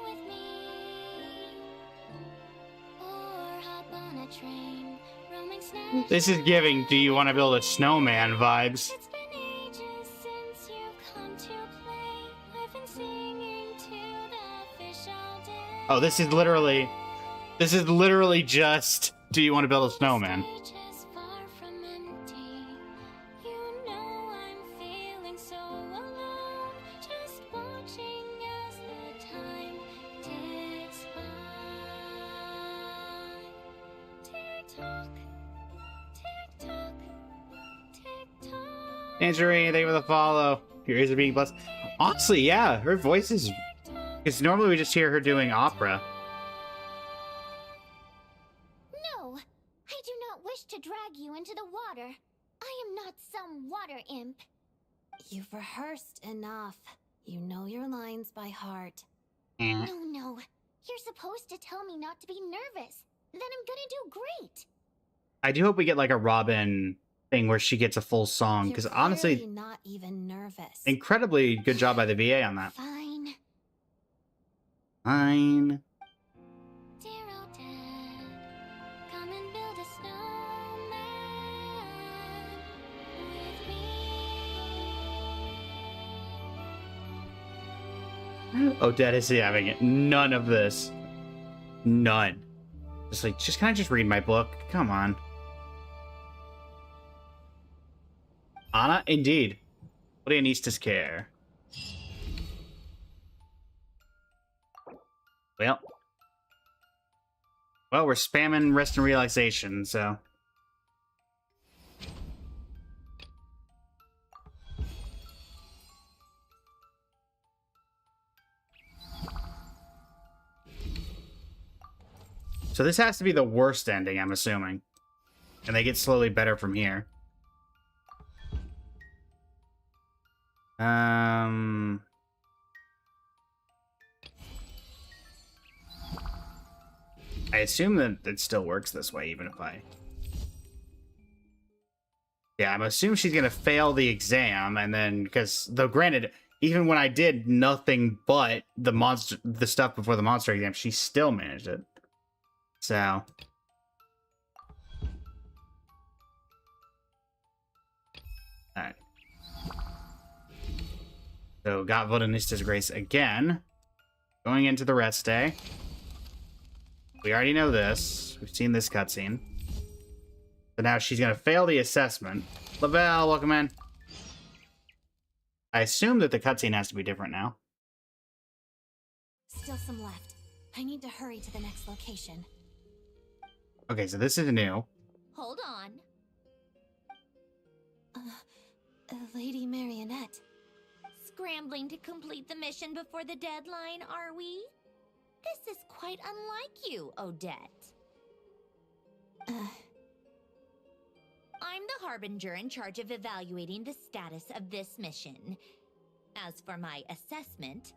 with me. Or hop on a train, roaming snatch. This is giving "Do you want to build a snowman" vibes. It's been ages since you've come to play. I've been singing to the fish all day. Oh, this is literally just "Do you want to build a snowman?" Stage is far from empty. You know I'm feeling so alone. Just watching as the time ticks by. Tick tock, tick tock, tick tock. Tangerine, thank you for the follow. Your ears are being blessed. Honestly, yeah, her voice is... Because normally we just hear her doing opera. No, I do not wish to drag you into the water. I am not some water imp. You've rehearsed enough. You know your lines by heart. Eh. No. You're supposed to tell me not to be nervous. Then I'm gonna do great. I do hope we get like a Robin thing where she gets a full song. You're Because honestly, clearly not even nervous. incredibly good job by the VA on that. Fine. Fine. Dear Odette, come and build a snowman with me. Odette is having it. None of this. None. Just like, can I just read my book? Come on. Anna, indeed. What needs to care? Well, we're spamming rest and relaxation, so... So this has to be the worst ending, I'm assuming. And they get slowly better from here. I assume that it still works this way, even if I... Yeah, I'm assuming she's gonna fail the exam, and then, because, though granted, even when I did nothing but the stuff before the monster exam, she still managed it. So... Alright. So, got Vodanista's Grace again. Going into the rest day. We already know this. We've seen this cutscene. But now she's going to fail the assessment. Lavelle, welcome in. I assume that the cutscene has to be different now. Still some left. I need to hurry to the next location. Okay, so this is new. Hold on. Lady Marionette. Scrambling to complete the mission before the deadline, are we? This is quite unlike you, Odette. I'm the Harbinger in charge of evaluating the status of this mission. As for my assessment,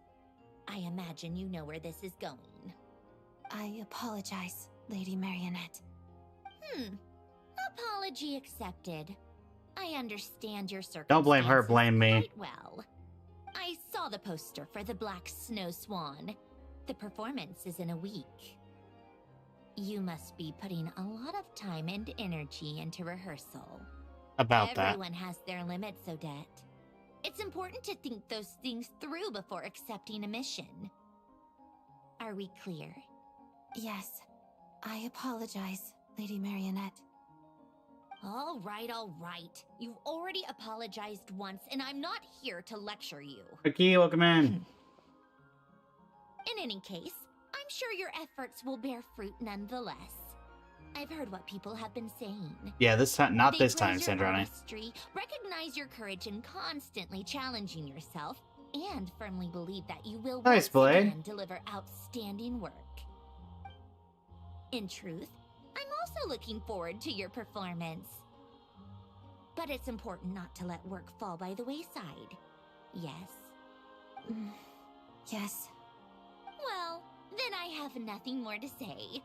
I imagine you know where this is going. I apologize, Lady Marionette. Apology accepted. I understand your circumstances Don't blame her, blame me. quite well. I saw the poster for the Black Snow Swan. The performance is in a week. You must be putting a lot of time and energy into rehearsal. About that. Everyone has their limits, Odette. It's important to think those things through before accepting a mission. Are we clear? Yes, I apologize, Lady Marionette. All right, all right. You've already apologized once, and I'm not here to lecture you. Vicky, welcome in. In any case, I'm sure your efforts will bear fruit nonetheless. I've heard what people have been saying. Yeah, this time, not They this time, praise your Sandrani. artistry, recognize your courage in constantly challenging yourself, and firmly believe that you will Nice, once Blade. again deliver outstanding work. In truth, I'm also looking forward to your performance. But it's important not to let work fall by the wayside. Yes? Yes. Well, then I have nothing more to say.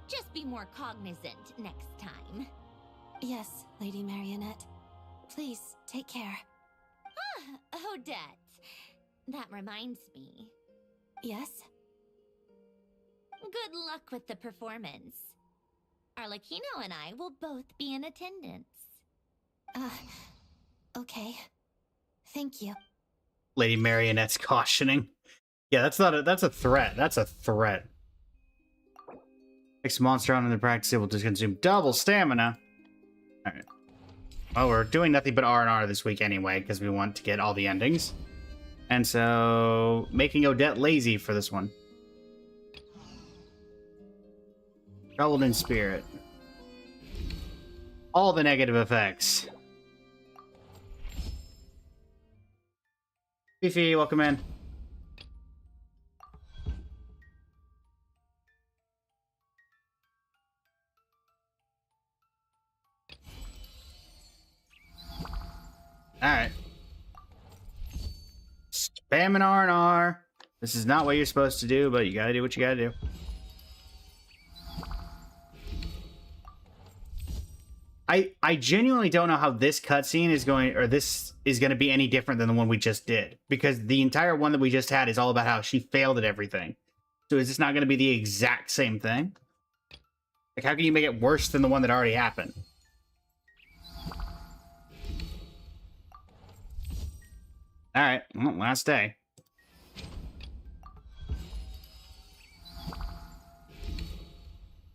Just be more cognizant next time. Yes, Lady Marionette. Please, take care. Odette, that reminds me. Yes? Good luck with the performance. Arlecchino and I will both be in attendance. Okay. Thank you. Lady Marionette's cautioning. Yeah, that's a threat. That's a threat. Next monster on in the practice will just consume double stamina. Alright. Well, we're doing nothing but R&R this week anyway, because we want to get all the endings. And so, making Odette lazy for this one. Troubled in spirit. All the negative effects. Fifi, welcome in. Alright. Spamming R&R. This is not what you're supposed to do, but you gotta do what you gotta do. I genuinely don't know how this cutscene is going, or this is going to be any different than the one we just did. Because the entire one that we just had is all about how she failed at everything. So is this not going to be the exact same thing? Like, how can you make it worse than the one that already happened? Alright, well, last day.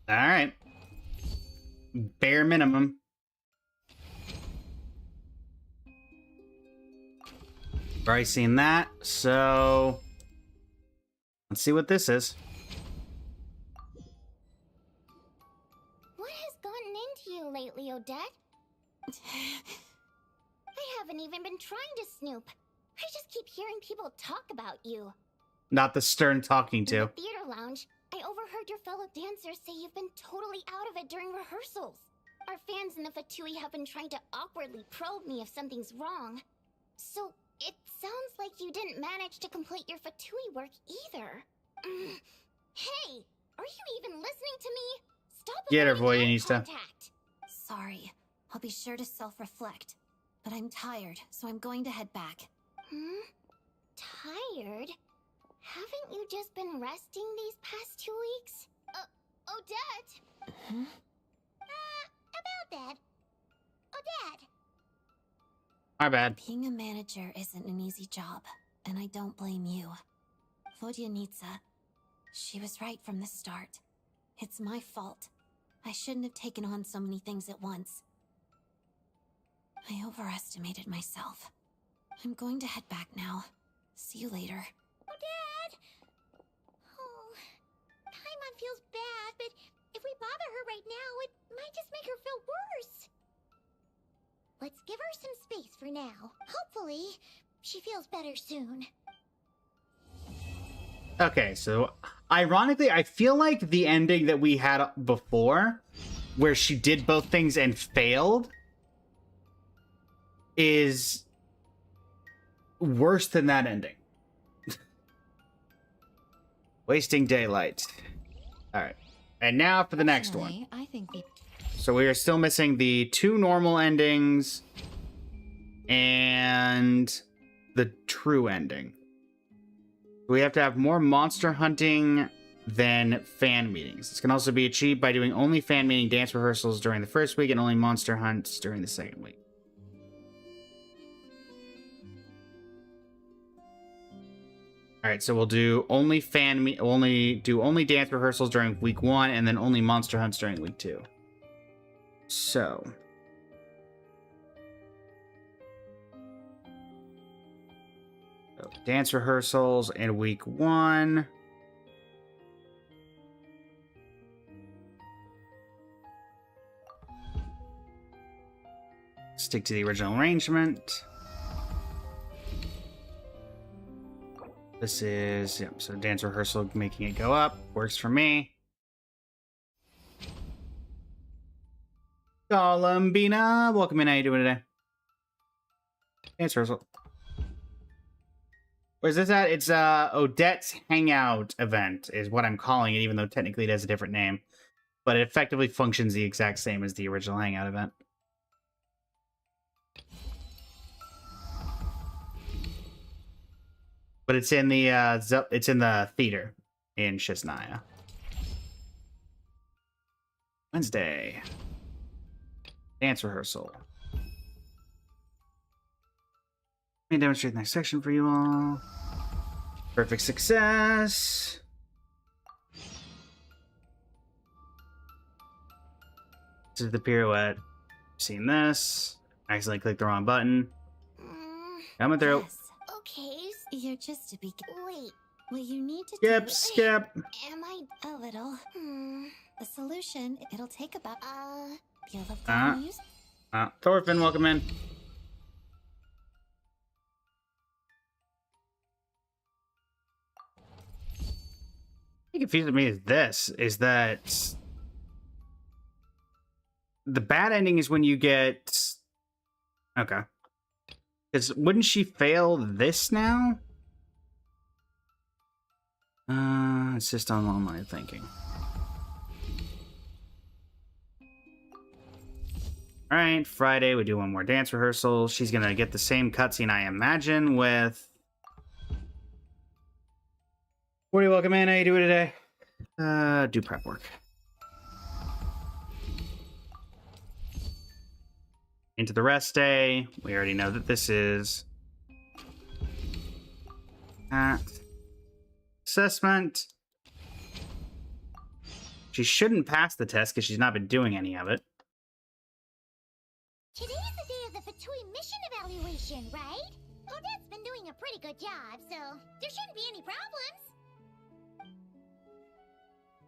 Alright. Bare minimum. Already seen that, so let's see what this is. What has gotten into you lately, Odette? I haven't even been trying to snoop. I just keep hearing people talk about you. Not the stern talking In to. the theater lounge, I overheard your fellow dancers say you've been totally out of it during rehearsals. Our fans in the Fatui have been trying to awkwardly probe me if something's wrong. So, it sounds like you didn't manage to complete your Fatui work either. Hey, are you even listening to me? Stop Get her, avoiding eye Voyinista. contact. Sorry. I'll be sure to self-reflect. But I'm tired, so I'm going to head back. Tired? Haven't you just been resting these past 2 weeks? Odette? About that. Odette? My bad. Being a manager isn't an easy job, and I don't blame you. Vodyanitsa, she was right from the start. It's my fault. I shouldn't have taken on so many things at once. I overestimated myself. I'm going to head back now. See you later. Oh, Dad! Oh, Paimon feels bad, but if we bother her right now, it might just make her feel worse. Let's give her some space for now. Hopefully, she feels better soon. Okay, so ironically, I feel like the ending that we had before, where she did both things and failed, is worse than that ending. Wasting daylight. All right, and now for the next one. I think we... So we are still missing the 2 normal endings and the true ending. We have to have more monster hunting than fan meetings. This can also be achieved by doing only fan meeting dance rehearsals during the first week and only monster hunts during the second week. All right, so we'll do only only dance rehearsals during week 1 and then only monster hunts during week 2. So, dance rehearsals in week 1. Stick to the original arrangement. This is, yep, so dance rehearsal, making it go up. Works for me. Columbina, welcome in. How you doing today? Dance rehearsal. Where's this at? It's Odette's Hangout event is what I'm calling it, even though technically it has a different name. But it effectively functions the exact same as the original Hangout event. But it's in the theater in Shisnaya. Wednesday. Dance rehearsal. Let me demonstrate the next section for you all. Perfect success. This is the pirouette. Seen this. Accidentally clicked the wrong button. Coming through. Yes. Okay. You're just a Wait. What you need to Skip. Am I... a little. The solution, it'll take about... You'll have Uh. to use... Thorfinn, welcome in. What confuses me is that the bad ending is when you get... Okay. Because wouldn't she fail this now? It's just on my thinking. Alright, Friday we do one more dance rehearsal. She's gonna get the same cutscene, I imagine, with... Woody, welcome in. How you doing today? Do prep work. Into the rest day. We already know that this is... assessment. She shouldn't pass the test because she's not been doing any of it. Today's the day of the Fatui mission evaluation, right? Odette's been doing a pretty good job, so there shouldn't be any problems.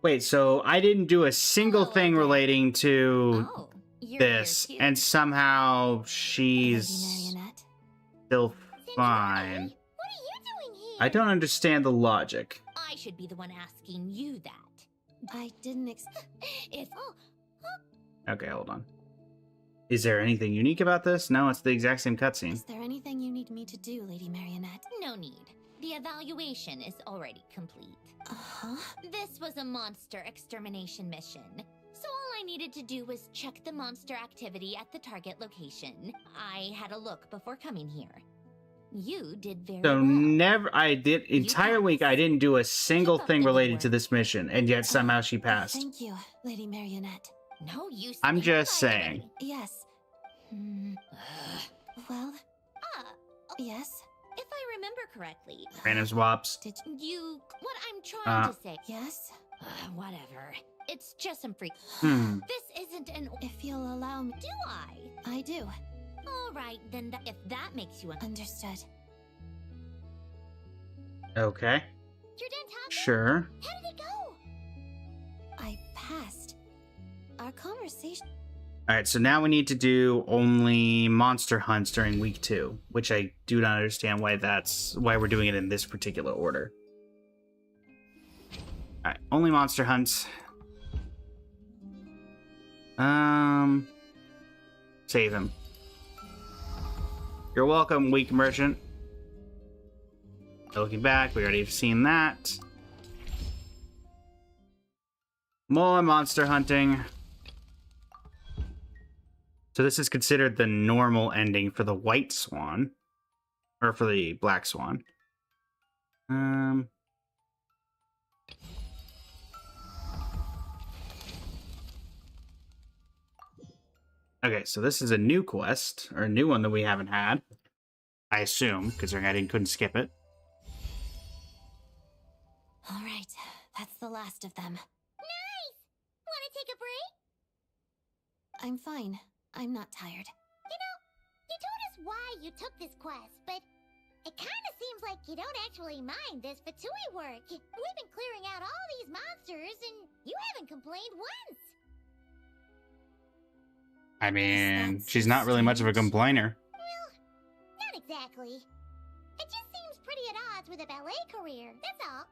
Wait, so I didn't do a single thing relating to Oh, you're this, here too. and somehow Lady she's Marionette. still Cinderella, fine. what are you doing here? I don't understand the logic. I should be the one asking you that. I didn't If Okay, hold on. Is there anything unique about this? No, it's the exact same cutscene. Is there anything you need me to do, Lady Marionette? no need. The evaluation is already complete. Uh-huh. This was a monster extermination mission. So all I needed to do was check the monster activity at the target location. I had a look before coming here. You did very So well. I did, entire week I didn't do a single Keep up thing the good related to work. this mission, and yet somehow she passed. Thank you, Lady Marionette. No use. I'm thinking just about saying. anybody. Yes. Hmm. Well, Ah, yes. If I remember correctly, Random swaps. Did what I'm trying to say. Yes? Whatever. It's just some freak. Hmm. This isn't an. If you'll allow me. Do I? I do. All right, then. If that makes you. Understood. Okay. You're done talking? Sure. How did it go? I passed. Our conversation. Alright, so now we need to do only monster hunts during week 2, which I do not understand why we're doing it in this particular order. Alright, only monster hunts. Save him. You're welcome, weak merchant. Looking back, we already have seen that. More monster hunting. So this is considered the normal ending for the white swan. Or for the black swan. Okay, so this is a new quest, or a new one that we haven't had. I assume, considering I couldn't skip it. All right, that's the last of them. Nice! Want to take a break? I'm fine. I'm not tired. You told us why you took this quest, but it kind of seems like you don't actually mind this Fatui work. We've been clearing out all these monsters, and you haven't complained once. I mean, That's she's not really much of a strange. complainer. Not exactly. It just seems pretty at odds with a ballet career, that's all.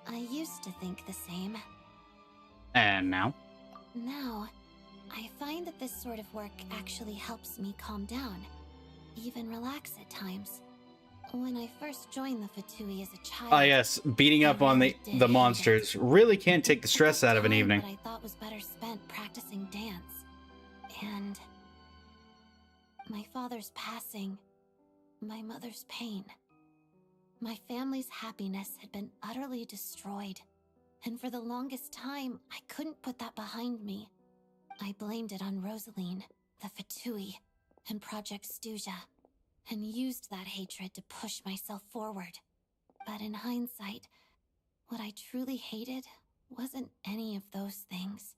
I used to think the same. And now? Now, I find that this sort of work actually helps me calm down, even relax at times. When I first joined the Fatui as a child, Ah, yes, beating up on the monsters really can't take the stress out of an evening. What I thought was better spent practicing dance. And my father's passing, my mother's pain. My family's happiness had been utterly destroyed, and for the longest time, I couldn't put that behind me. I blamed it on Rosaline, the Fatui, and Project Stuja, and used that hatred to push myself forward. But in hindsight, what I truly hated wasn't any of those things.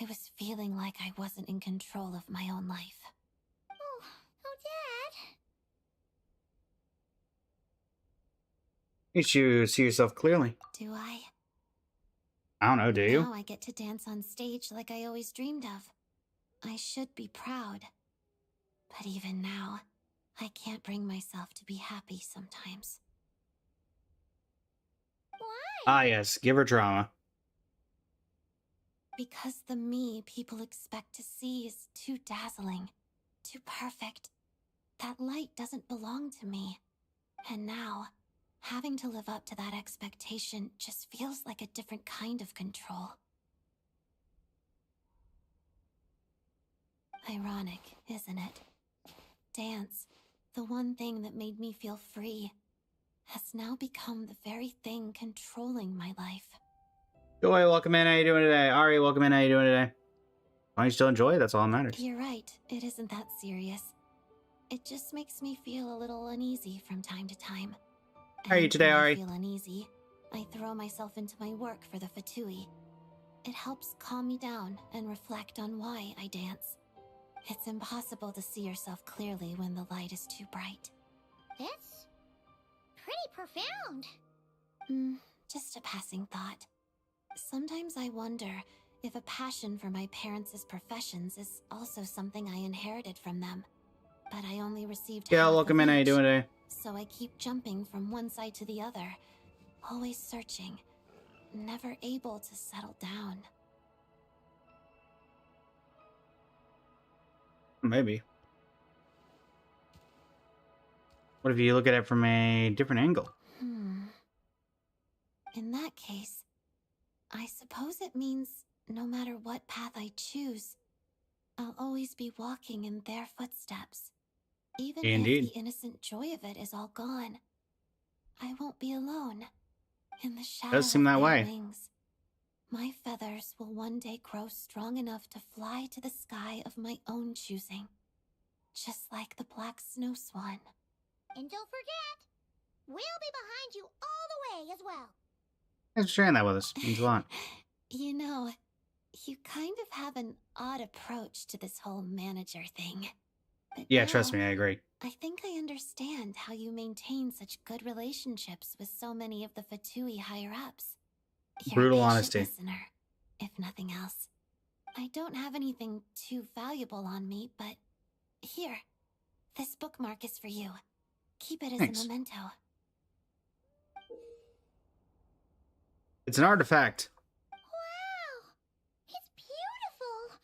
It was feeling like I wasn't in control of my own life. Oh, Dad. You see yourself clearly. Do I? I don't know, do you? Now I get to dance on stage like I always dreamed of. I should be proud. But even now, I can't bring myself to be happy sometimes. Why? Ah, yes, give her drama. Because the me people expect to see is too dazzling, too perfect. That light doesn't belong to me. And now, having to live up to that expectation just feels like a different kind of control. Ironic, isn't it? Dance, the one thing that made me feel free, has now become the very thing controlling my life. Joy, welcome in. How you doing today? Ari, welcome in. How you doing today? Why don't you still enjoy it? That's all that matters. You're right, it isn't that serious. It just makes me feel a little uneasy from time to time. How are you And today, when Ari? I feel uneasy, I throw myself into my work for the Fatui. It helps calm me down and reflect on why I dance. It's impossible to see yourself clearly when the light is too bright. That's pretty profound. Just a passing thought. Sometimes I wonder if a passion for my parents' professions is also something I inherited from them. But I only received Yeah, half welcome of in. How you each, doing today? so I keep jumping from one side to the other, always searching, never able to settle down. Maybe. What if you look at it from a different angle? In that case, I suppose it means no matter what path I choose, I'll always be walking in their footsteps. Even Indeed. if the innocent joy of it is all gone, I won't be alone. In the shadow Does seem of that their way. wings, my feathers will one day grow strong enough to fly to the sky of my own choosing. just like the black snow swan. And don't forget, we'll be behind you all the way as well. Thanks for sharing that with us. Means a lot. You know, you kind of have an odd approach to this whole manager thing. But Yeah, trust now, me, I agree. I think I understand how you maintain such good relationships with so many of the Fatui higher-ups. You're Brutal a patient honesty. listener, if nothing else. I don't have anything too valuable on me, but here, this bookmark is for you. Keep it as Thanks. a memento. It's an artifact. Wow! It's beautiful!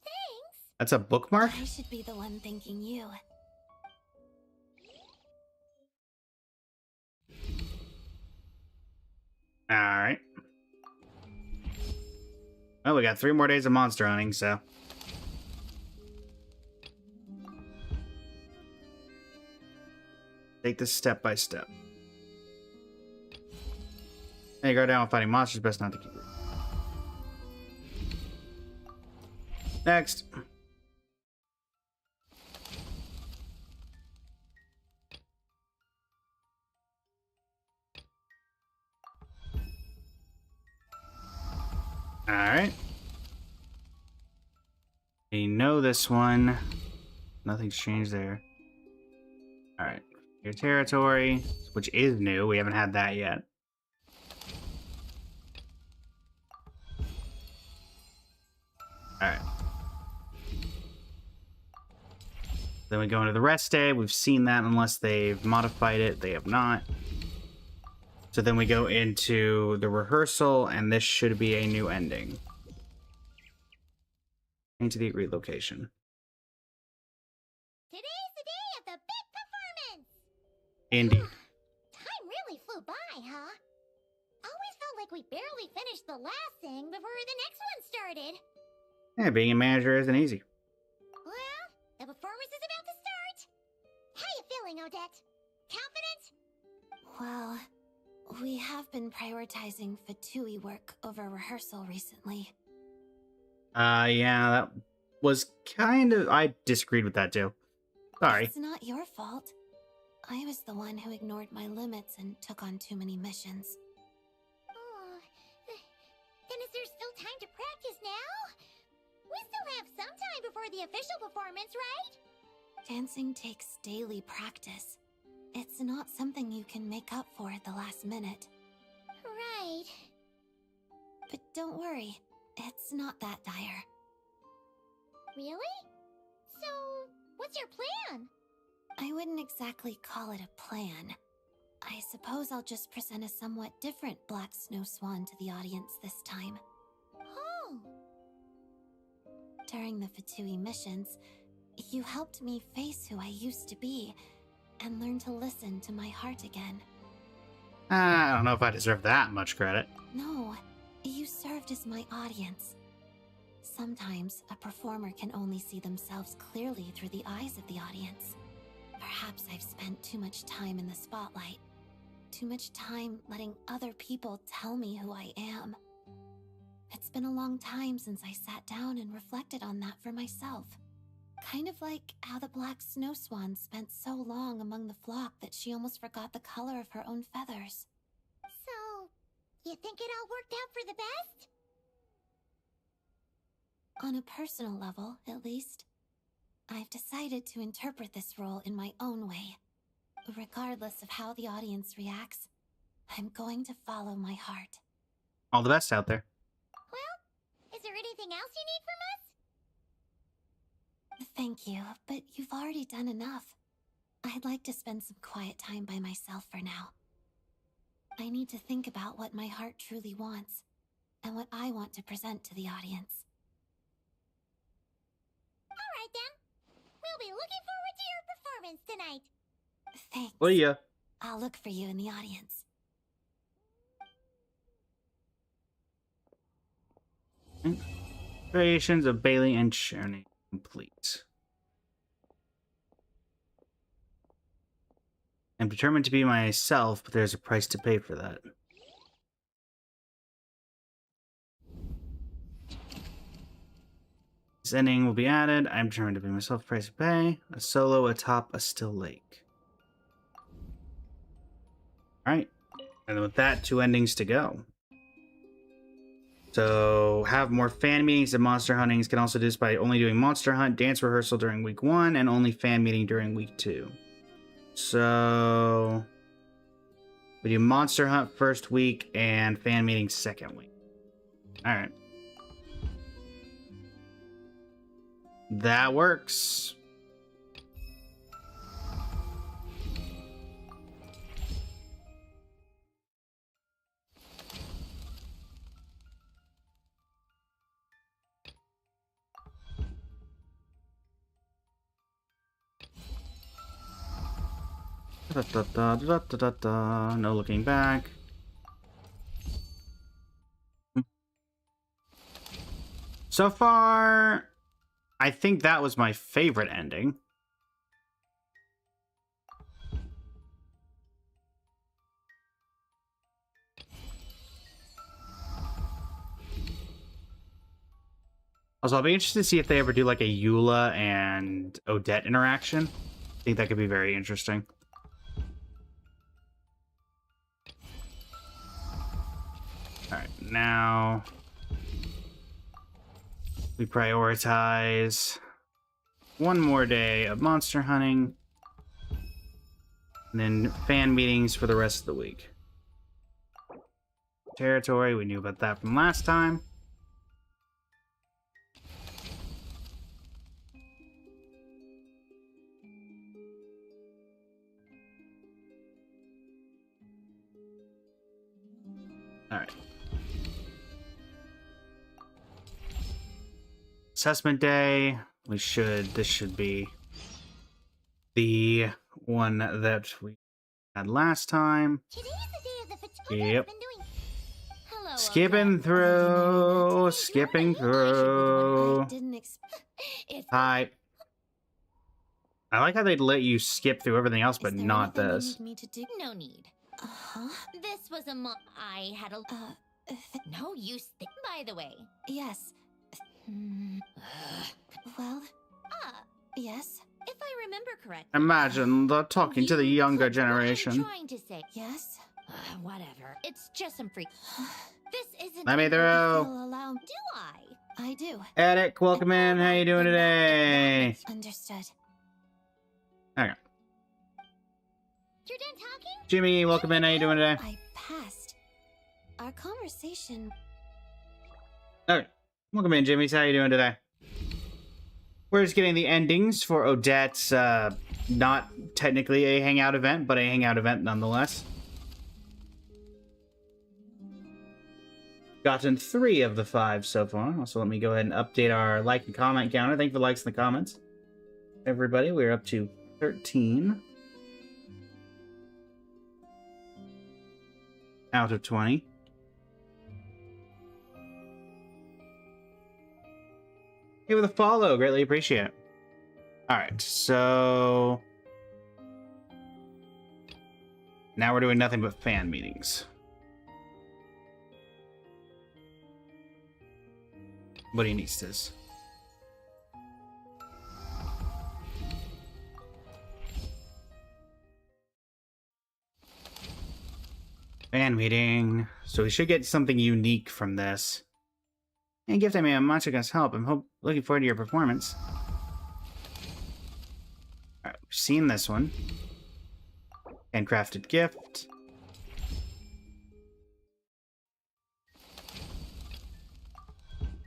Thanks! That's a bookmark? I should be the one thanking you. Alright. Well, we got 3 more days of monster hunting, so. Take this step by step. Hey, go down with fighting monsters, best not to keep it. Next. Alright. We know this one. Nothing's changed there. Alright. Your territory, which is new. We haven't had that yet. Alright. Then we go into the rest day. We've seen that unless they've modified it. They have not. So then we go into the rehearsal, and this should be a new ending. Into the agreed location. Today's the day of the big performance! Indeed. Time really flew by, huh? Always felt like we barely finished the last thing before the next one started. Yeah, being a manager isn't easy. Well, the performance is about to start. How you feeling, Odette? Confident? Well, we have been prioritizing Fatui work over rehearsal recently. Yeah, that was kind of... I disagreed with that, too. Sorry. It's not your fault. I was the one who ignored my limits and took on too many missions. Oh, then is there still time to practice now? We still have some time before the official performance, right? Dancing takes daily practice. It's not something you can make up for at the last minute. Right. But don't worry, it's not that dire. Really? So, what's your plan? I wouldn't exactly call it a plan. I suppose I'll just present a somewhat different Black Snow Swan to the audience this time. Oh, During the Fatui missions, you helped me face who I used to be and learn to listen to my heart again. I don't know if I deserve that much credit. No, you served as my audience. Sometimes a performer can only see themselves clearly through the eyes of the audience. Perhaps I've spent too much time in the spotlight. Too much time letting other people tell me who I am. It's been a long time since I sat down and reflected on that for myself. Kind of like how the black snow swan spent so long among the flock that she almost forgot the color of her own feathers. so you think it all worked out for the best? On a personal level, at least. I've decided to interpret this role in my own way. Regardless of how the audience reacts, I'm going to follow my heart. All the best out there. Well, is there anything else you need from us? Thank you, but you've already done enough. I'd like to spend some quiet time by myself for now. I need to think about what my heart truly wants, and what I want to present to the audience. Alright then. We'll be looking forward to your performance tonight. Thanks. Well, yeah. I'll look for you in the audience. Variations of Bailey and Cherny complete. I'm determined to be myself, but there's a price to pay for that. This ending will be added. I'm determined to be myself, price to pay. A solo atop a still lake. Alright. And with that, 2 endings to go. So, have more fan meetings and monster huntings. Can also do this by only doing monster hunt, dance rehearsal during week 1, and only fan meeting during week 2. So, we do monster hunt first week and fan meeting second week. Alright. That works. No looking back. So far, I think that was my favorite ending. Also, I'll be interested to see if they ever do like a Eula and Odette interaction. I think that could be very interesting. Alright, now we prioritize one more day of monster hunting, and then fan meetings for the rest of the week. Territory, we knew about that from last time. Alright. Assessment day. This should be the one that we had last time. Today's the day of the photographer. Yep. Been doing... Hello, Skipping Odette. through, skipping through. Didn't expect. It's Hi. I like how they'd let you skip through everything else, but not this. Me to do? no need. Uh-huh. This was I had a... No use by the way. Yes. Well, yes. If I remember correctly... Imagine the talking to the you younger clicked what I'm generation. trying to say. Yes. Whatever. It's just some freak. This isn't... Let me If through. you'll allow me. Do I? I do. Eric, welcome in. How you doing today? Understood. Okay. You're done talking? Jimmy, welcome in. How you doing today? I passed. Our conversation. Okay. Welcome in, Jimmy. How you doing today? We're just getting the endings for Odette's, not technically a hangout event, but a hangout event nonetheless. Gotten 3 of the 5 so far. Also, let me go ahead and update our like and comment counter. Thank you for the likes in the comments. Everybody, we're up to 13 out of 20. Hey, with a follow, greatly appreciate it. Alright, so now we're doing nothing but fan meetings. Buddynistas. Fan meeting. So we should get something unique from this. And gift me a Machiga's help. I'm looking forward to your performance. Alright, we've seen this one. Handcrafted gift.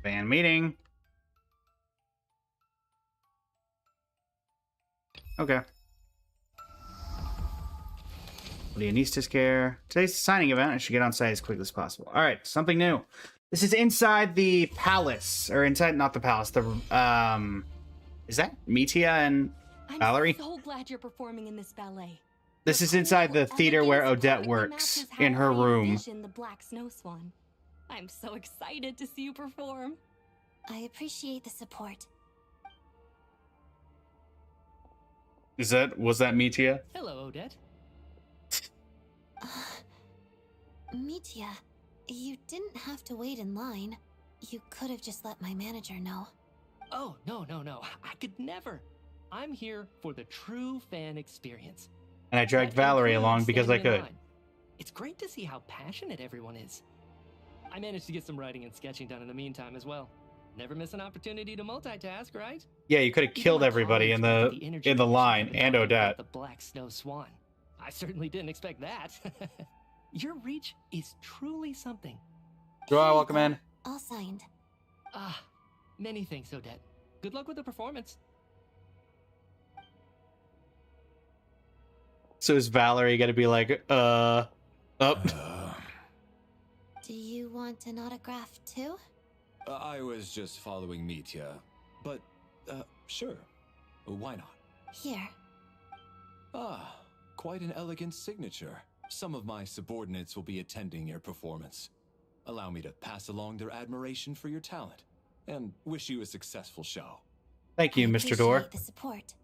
Fan meeting. Okay. Leonistas care. Today's the signing event. I should get on site as quickly as possible. Alright, something new. This is inside the palace. Or inside, not the palace. The, is that Metia and Valerie? I'm so glad you're performing in this ballet. This You're is inside cool, the and theater it where is Odette perfectly works, matches how in her I room. envision the Black Snow Swan. I'm so excited to see you perform. I appreciate the support. Was that Metia? Hello, Odette. Mitya, you didn't have to wait in line. You could have just let my manager know. Oh, no. I could never. I'm here for the true fan experience. And I dragged That Valerie includes along because I standing in could. line. It's great to see how passionate everyone is. I managed to get some writing and sketching done in the meantime as well. Never miss an opportunity to multitask, right? Yeah, you could have Even killed my everybody in colleagues the went to the energy line commission and talking about Odette. The Black Snow Swan. I certainly didn't expect that. Your reach is truly something. Joy, Here you welcome go. in. All signed. Ah, many thanks, Odette. Good luck with the performance. So is Valerie gonna be like, up? Do you want an autograph too? I was just following Mitya, but, sure. Why not? Here. Ah, quite an elegant signature. Some of my subordinates will be attending your performance. Allow me to pass along their admiration for your talent, and wish you a successful show. Thank you, I Mr. Door. appreciate the support.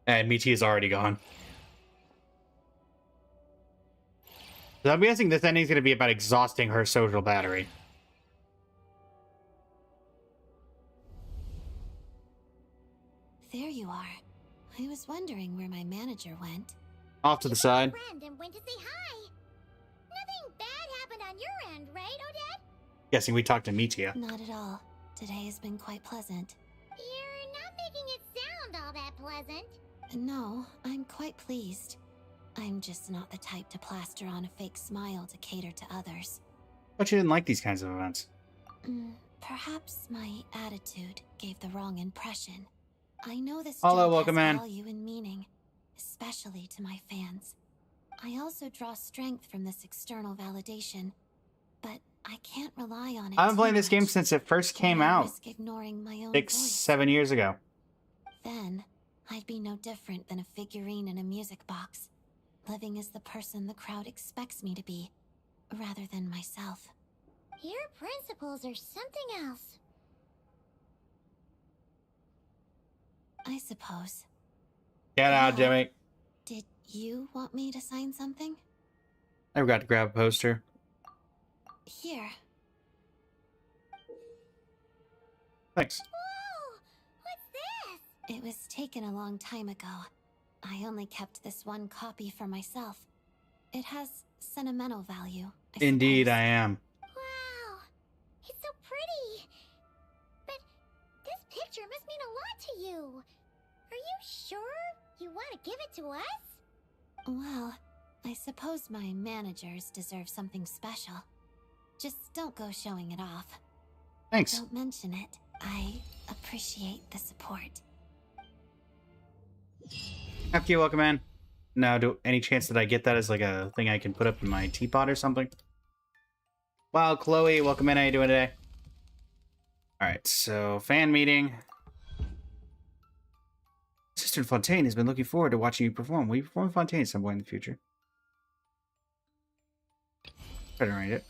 And Michi is already gone. So I'm guessing this ending is going to be about exhausting her social battery. There you are. I was wondering where my manager went. Off to the side. Friend and went to say hi. Nothing bad happened on your end, right, Odette? Guessing we talked to Mitia. Not at all. Today has been quite pleasant. You're not making it sound all that pleasant. No, I'm quite pleased. I'm just not the type to plaster on a fake smile to cater to others. But you didn't like these kinds of events. Perhaps my attitude gave the wrong impression. I know this Hello, job welcome has in. value and meaning, especially to my fans. I also draw strength from this external validation, but I can't rely on it. I've been playing too this game much, since it first or came I out. risk ignoring my own 6, voice. 7 years ago. Then I'd be no different than a figurine in a music box, living as the person the crowd expects me to be, rather than myself. Your principles are something else. I suppose. Get out, Well, Jimmy. Did you want me to sign something? I forgot to grab a poster. Here. Thanks. Whoa! What's this? It was taken a long time ago. I only kept this one copy for myself. It has sentimental value, I Indeed, suppose. I am. Wow! It's so pretty! But this picture must mean a lot to you. Are you sure you want to give it to us? Well, I suppose my managers deserve something special. Just don't go showing it off. Thanks. Don't mention it. I appreciate the support. After you, welcome in. Now, any chance that I get that as like a thing I can put up in my teapot or something? Wow, Chloe, welcome in. How you doing today? Alright, so fan meeting. Sister Fontaine has been looking forward to watching you perform. Will you perform Fontaine at some point in the future? Try to read it.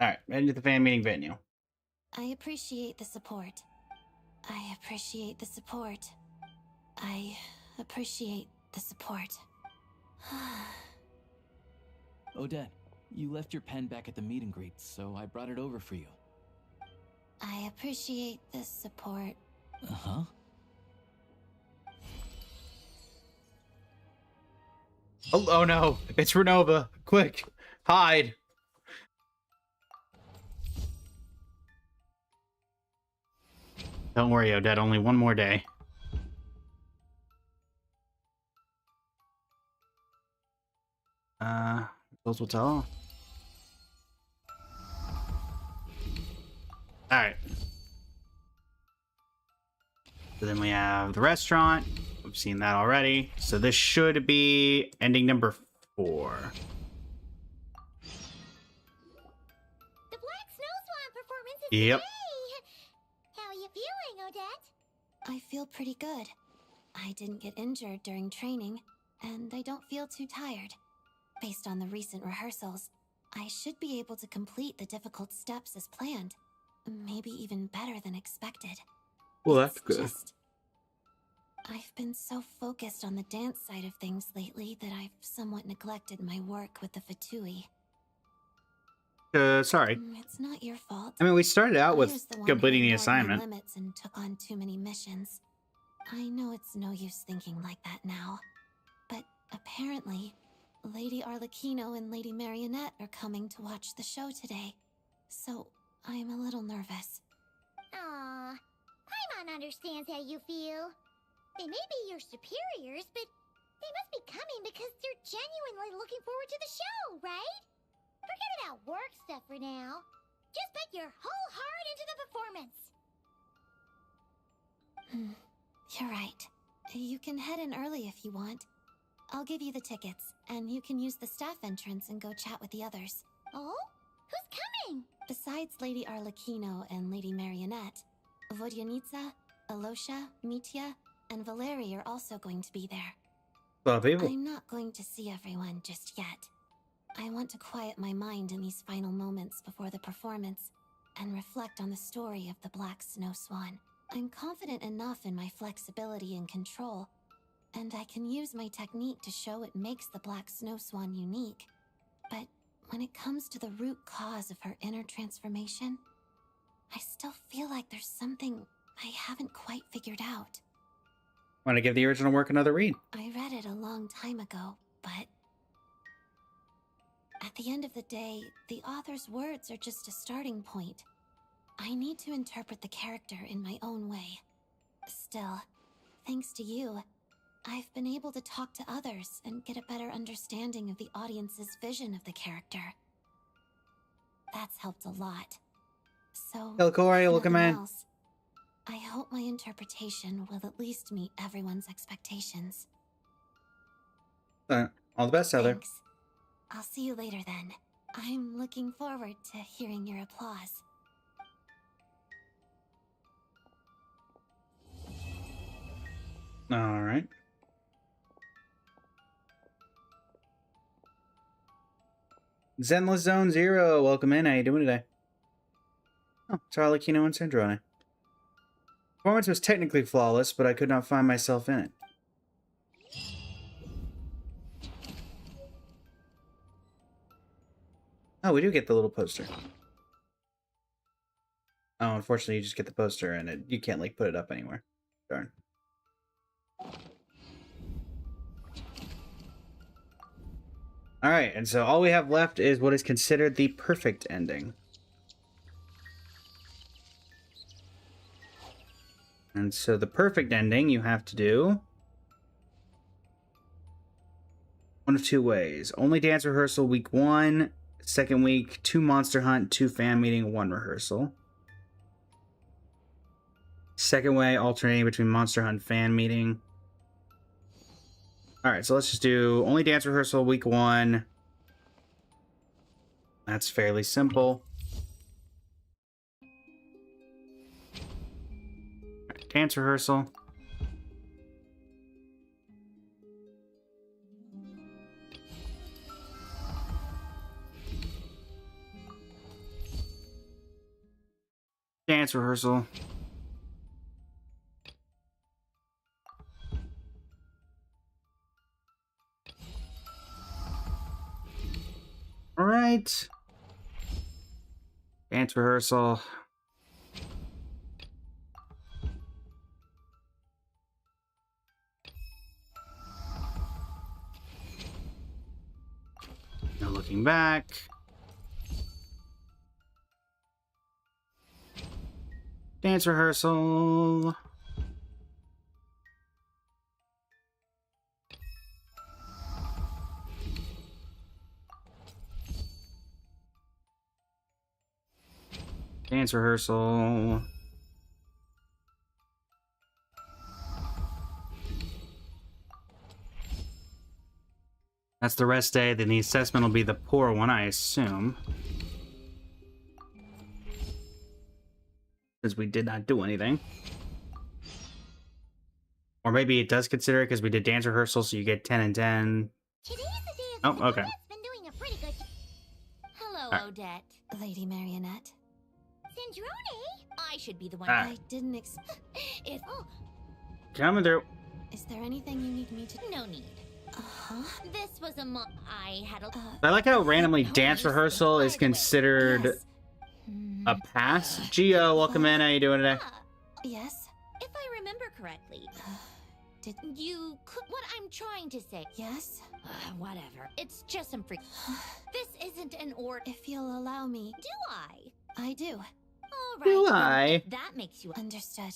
Alright, into the fan meeting venue. I appreciate the support. I appreciate the support. I appreciate the support. Odette, you left your pen back at the meet and greet, so I brought it over for you. I appreciate the support. Uh-huh. Oh no, it's Renova. Quick, hide. Don't worry, Odette, only one more day. Those will tell all. Alright. So then we have the restaurant. We've seen that already. So this should be ending number 4. The Black Snow Swan performance is Yep. today! How are you feeling, Odette? I feel pretty good. I didn't get injured during training, and I don't feel too tired. Based on the recent rehearsals, I should be able to complete the difficult steps as planned. Maybe even better than expected. Well, that's It's good. just, I've been so focused on the dance side of things lately that I've somewhat neglected my work with the Fatui. Sorry. It's not your fault. I mean, we started out I with was the one completing who the ignored my assignment. limits and took on too many missions. I know it's no use thinking like that now, but apparently, Lady Arlecchino and Lady Marionette are coming to watch the show today, so I'm a little nervous. Aw, Paimon understands how you feel. They may be your superiors, but they must be coming because they're genuinely looking forward to the show, right? Forget about work stuff for now. Just put your whole heart into the performance. You're right. You can head in early if you want. I'll give you the tickets, and you can use the staff entrance and go chat with the others. Oh? Who's coming? Besides Lady Arlecchino and Lady Marionette, Vodyanica, Alosha, Mitya, and Valeri are also going to be there. Well, people. I'm not going to see everyone just yet. I want to quiet my mind in these final moments before the performance and reflect on the story of the Black Snow Swan. I'm confident enough in my flexibility and control, and I can use my technique to show what makes the Black Snow Swan unique. But when it comes to the root cause of her inner transformation, I still feel like there's something I haven't quite figured out. Want to give the original work another read? I read it a long time ago, but at the end of the day, the author's words are just a starting point. I need to interpret the character in my own way. Still, thanks to you, I've been able to talk to others and get a better understanding of the audience's vision of the character. That's helped a lot. So, Elcori, if welcome nothing in. else, I hope my interpretation will at least meet everyone's expectations. All the best, Heather. Thanks. I'll see you later then. I'm looking forward to hearing your applause. All right. Zenless Zone Zero, welcome in. How you doing today? Oh, it's Arlecchino and Sandrone. Performance was technically flawless, but I could not find myself in it. Oh, we do get the little poster. Oh, unfortunately, you just get the poster and you can't, like, put it up anywhere. Darn. Alright, and so all we have left is what is considered the perfect ending. And so the perfect ending you have to do one of two ways. Only dance rehearsal week 1, second week, 2 monster hunt, 2 fan meeting, 1 rehearsal. Second way, alternating between monster hunt and fan meeting. Alright, so let's just do only dance rehearsal week 1. That's fairly simple. Right, dance rehearsal. Dance rehearsal. All right. Dance rehearsal. No looking back. Dance rehearsal. Dance rehearsal. That's the rest day. Then the assessment will be the poor one, I assume. Because we did not do anything. Or maybe it does consider it because we did dance rehearsal, so you get 10 and 10. Today's the day Oh, of okay. Odette's been doing a pretty good Hello, Alright. Odette. Lady Marionette, Sandrone? I should be the one. Ah. I didn't expect... If Coming through. Is there anything you need me to... no need. This was a I had a. I like how randomly No, dance you rehearsal by is the way. considered Yes. a pass. Gio, welcome in. How you doing today? Ah, Yes? if I remember correctly, Did... you could. What I'm trying to say. Yes? Whatever. It's just some freak. This isn't an order. If you'll allow me... Do I? I do. All right. Do then I? if that makes you. Understood.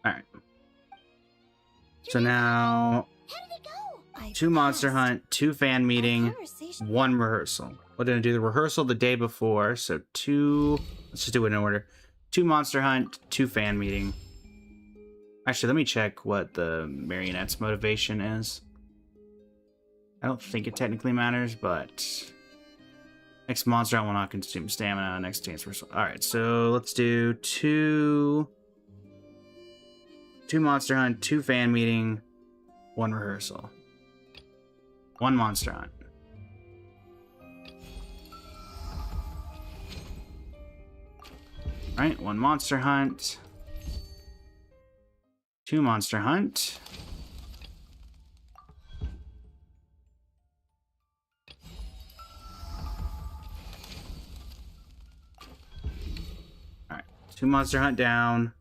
Alright. So now, How did it go? I 2 Monster passed. Hunt, 2 fan Our meeting, conversation... 1 rehearsal. We're gonna do the rehearsal the day before, so 2... Let's just do it in order. 2 Monster Hunt, 2 fan meeting. Actually, let me check what the Marionette's motivation is. I don't think it technically matters, but... Next Monster Hunt will not consume stamina. Next dance rehearsal. Alright, so let's do 2 Monster Hunt, 2 fan meeting, 1 rehearsal. 1 Monster Hunt. Alright, 1 Monster Hunt. 2 Monster Hunt. Alright, 2 Monster Hunt down.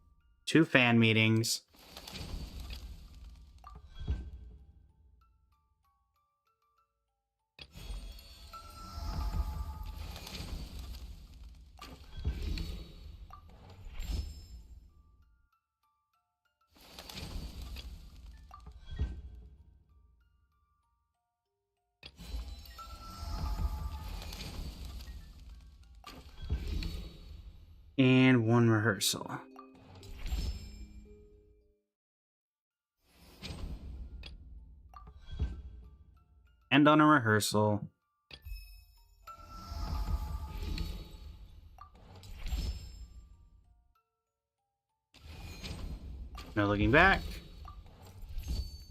2 fan meetings. And 1 rehearsal. End on a rehearsal. No looking back.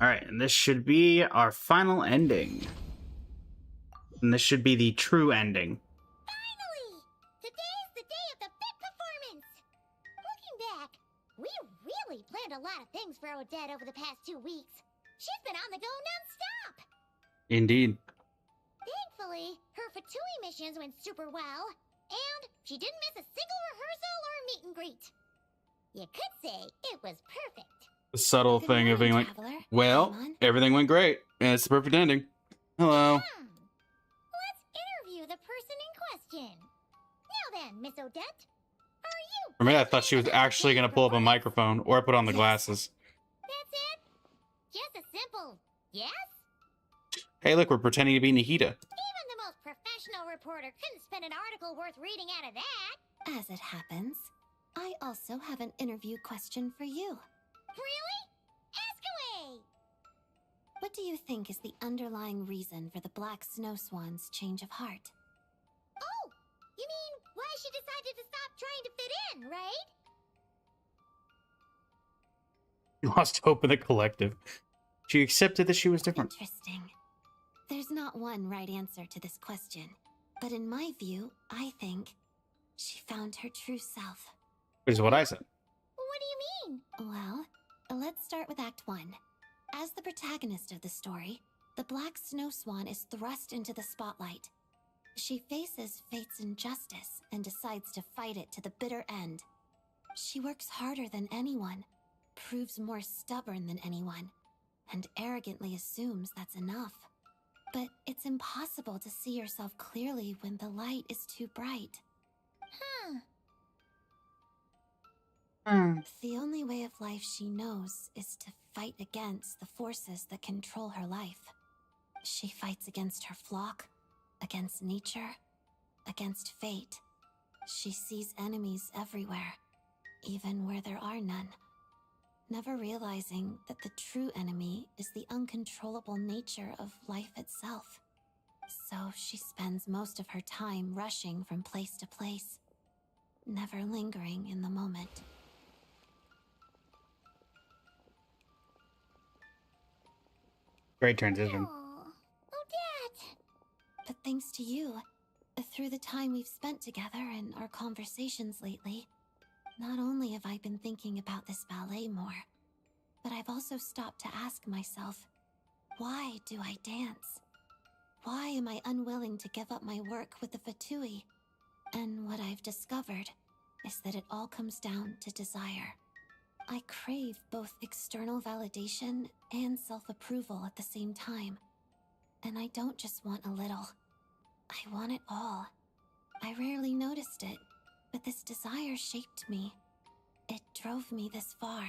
Alright, and this should be our final ending. And this should be the true ending. Finally! Today's the day of the big performance! Looking back, we really planned a lot of things for Odette over the past 2 weeks. She's been on the go non-stop! Indeed. Thankfully, her Fatui missions went super well, and she didn't miss a single rehearsal or meet and greet. You could say it was perfect. The subtle Good thing of being morning, like, traveler. well, Come on. everything went great, and it's the perfect ending. Hello. Let's interview the person in question. Now then, Miss Odette, are you... For me, I thought she was actually going to pull up a microphone or put on the Yes. glasses. That's it? Just a simple yes? Hey, look, we're pretending to be Nahida. Even the most professional reporter couldn't spin an article worth reading out of that. As it happens, I also have an interview question for you. Really? Ask away! What do you think is the underlying reason for the Black Snow Swan's change of heart? Oh, you mean why she decided to stop trying to fit in, right? She lost hope in the collective. She accepted that she was different. Interesting. There's not one right answer to this question, but in my view, I think she found her true self. Which is what I said. What do you mean? Well, let's start with Act 1. As the protagonist of the story, the Black Snow Swan is thrust into the spotlight. She faces fate's injustice and decides to fight it to the bitter end. She works harder than anyone, proves more stubborn than anyone, and arrogantly assumes that's enough. But it's impossible to see yourself clearly when the light is too bright. Huh. The only way of life she knows is to fight against the forces that control her life. She fights against her flock, against nature, against fate. She sees enemies everywhere, even where there are none, never realizing that the true enemy is the uncontrollable nature of life itself. So she spends most of her time rushing from place to place, never lingering in the moment. Great transition. Oh, Odette! But thanks to you, through the time we've spent together and our conversations lately, not only have I been thinking about this ballet more, but I've also stopped to ask myself, Why do I dance? Why am I unwilling to give up my work with the Fatui? And what I've discovered is that it all comes down to desire. I crave both external validation and self-approval at the same time. And I don't just want a little. I want it all. I rarely noticed it, but this desire shaped me. It drove me this far,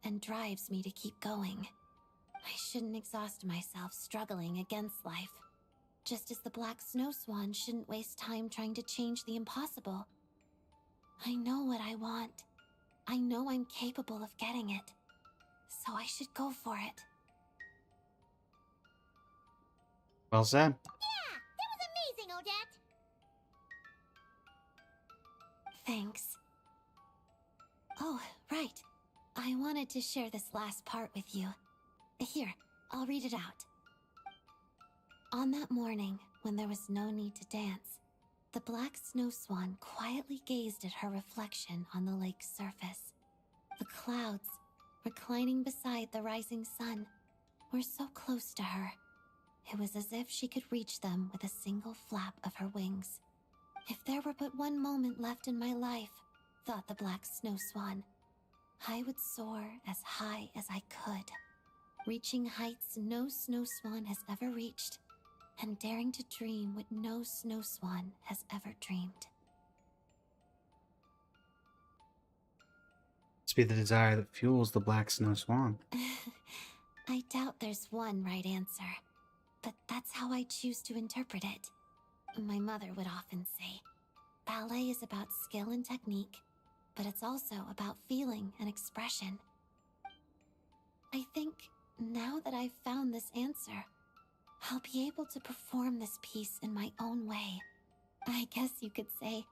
and drives me to keep going. I shouldn't exhaust myself struggling against life. Just as the black snow swan shouldn't waste time trying to change the impossible. I know what I want. I know I'm capable of getting it. So I should go for it. Well said. Yeah, that was amazing, Odette. Thanks. Oh, right. I wanted to share this last part with you. Here, I'll read it out. On that morning, when there was no need to dance, the black snow swan quietly gazed at her reflection on the lake's surface. The clouds, reclining beside the rising sun, were so close to her. It was as if she could reach them with a single flap of her wings. If there were but one moment left in my life, thought the black snow swan, I would soar as high as I could, reaching heights no snow swan has ever reached, and daring to dream what no snow swan has ever dreamed. Must be the desire that fuels the black snow swan. I doubt there's one right answer, but that's how I choose to interpret it. My mother would often say, ballet is about skill and technique, but it's also about feeling and expression. I think now that I've found this answer, I'll be able to perform this piece in my own way. I guess you could say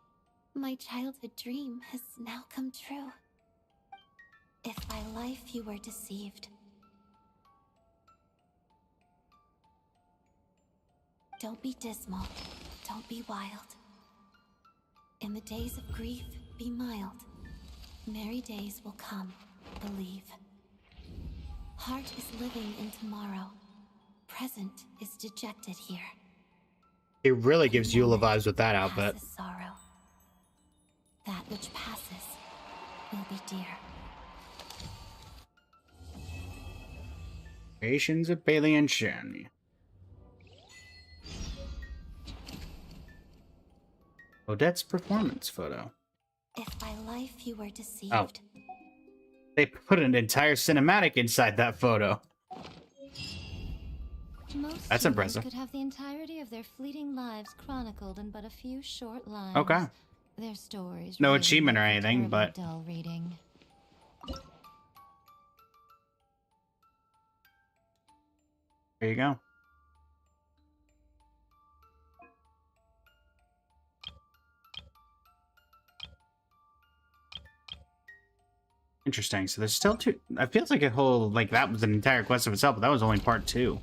my childhood dream has now come true. If by life you were deceived, don't be dismal, don't be wild. In the days of grief, be mild. Merry days will come, believe. Heart is living in tomorrow. Present is dejected here. It really gives Eula Moment vibes with that outfit. passes sorrow. That which passes will be dear. Creations of Bailey and Shen. Odette's performance photo. If by life you were deceived, Oh. They put an entire cinematic inside that photo. Most That's humans impressive. could have the entirety of their fleeting lives chronicled in but a few short lines. Okay. Their stories. No really achievement or make for anything, terribly but- dull reading. There you go. Interesting. So there's still two. It feels like a whole, like, that was an entire quest of itself, but that was only part 2.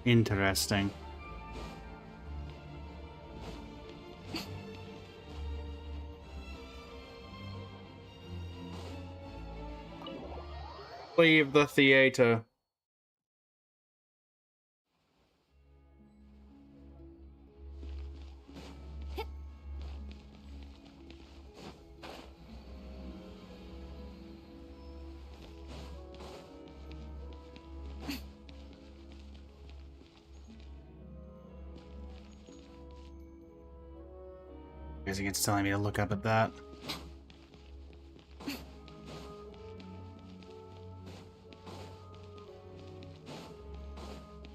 Interesting. Leave the theater. I guess it's telling me to look up at that.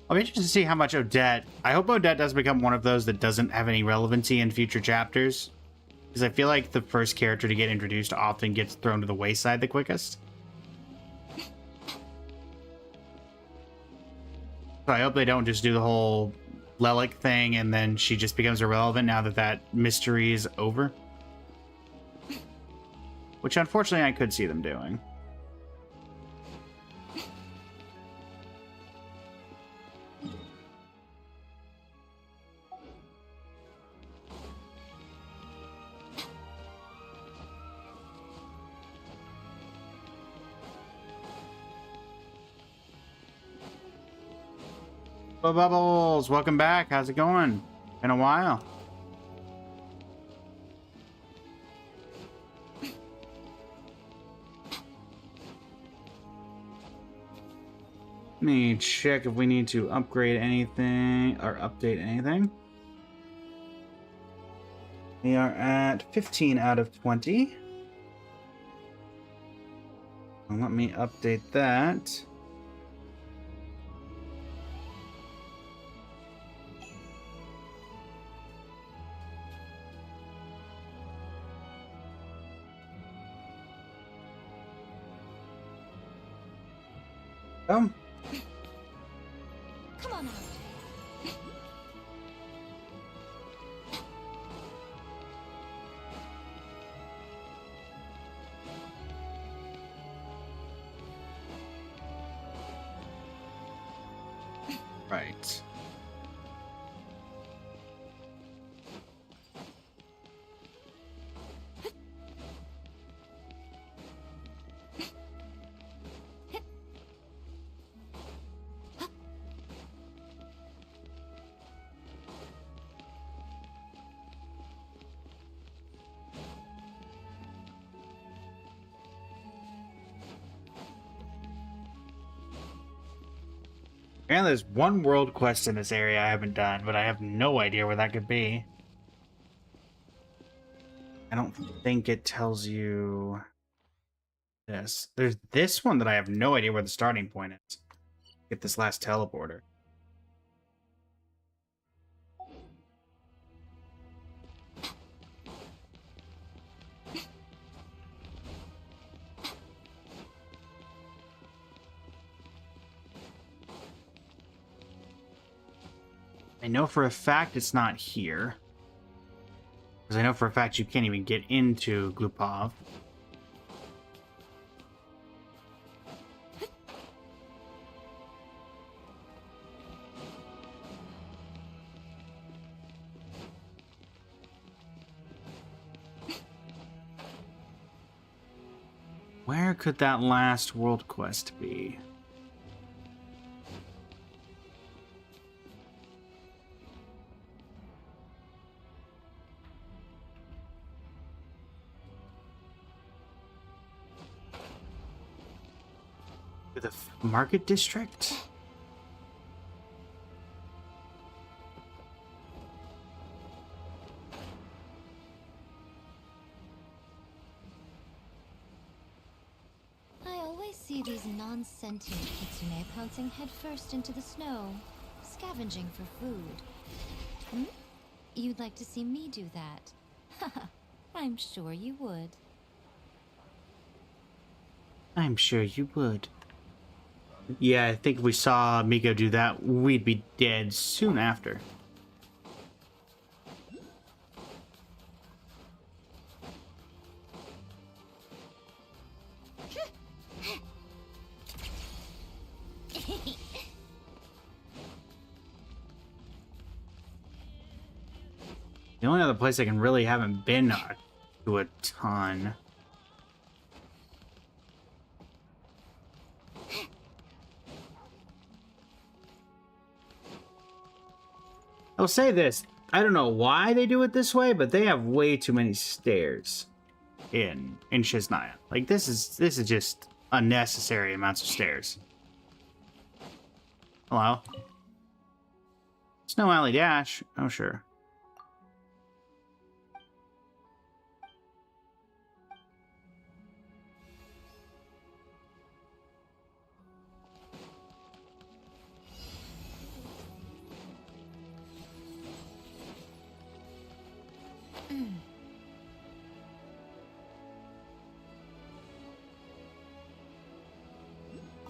I'll be interested to see how much Odette... I hope Odette does become one of those that doesn't have any relevancy in future chapters. Because I feel like the first character to get introduced often gets thrown to the wayside the quickest. So I hope they don't just do the whole Lelic thing and then she just becomes irrelevant now that that mystery is over. Which unfortunately I could see them doing. Bubbles, welcome back. How's it going? Been a while. Let me check if we need to upgrade anything or update anything. We are at 15 out of 20. Well, let me update that. Oh. Come on out. Right. And there's one world quest in this area I haven't done, but I have no idea where that could be. I don't think it tells you this. There's this one that I have no idea where the starting point is. Get this last teleporter. I know for a fact it's not here. Because I know for a fact you can't even get into Glupov. Where could that last world quest be? The market district? I always see these non-sentient kitsune pouncing headfirst into the snow, scavenging for food. Hmm? You'd like to see me do that? Haha, I'm sure you would. I'm sure you would. Yeah, I think if we saw Miko do that, we'd be dead soon after. The only other place I can really haven't been to a ton. I'll say this. I don't know why they do it this way, but they have way too many stairs in Shiznaya. Like this is just unnecessary amounts of stairs. Hello? Snow Alley Dash. Oh sure.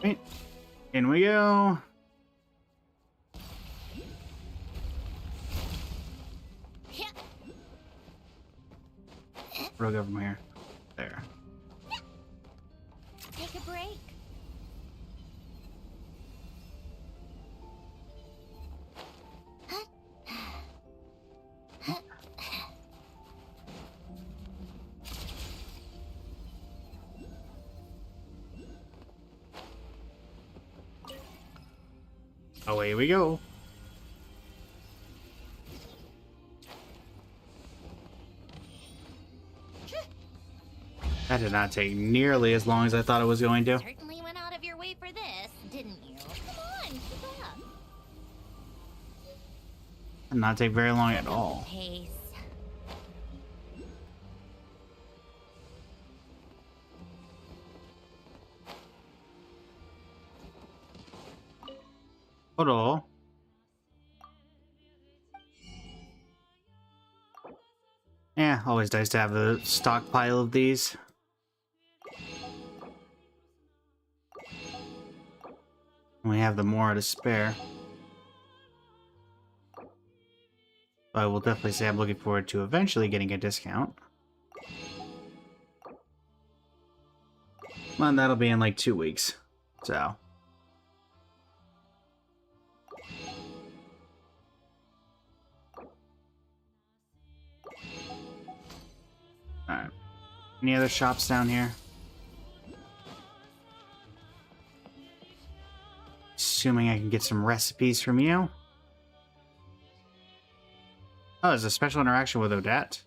Right. In we go. Where'll go from here? There. Take a break. Away we go. That did not take nearly as long as I thought it was going to. Certainly went out of your way for this, didn't you? Come on, keep up. Did not take very long at all. Pace. Hold on. Yeah, always nice to have a stockpile of these. We have the more to spare. I will definitely say I'm looking forward to eventually getting a discount. Well, that'll be in like 2 weeks. So. Alright. Any other shops down here? Assuming I can get some recipes from you. Oh, there's a special interaction with Odette.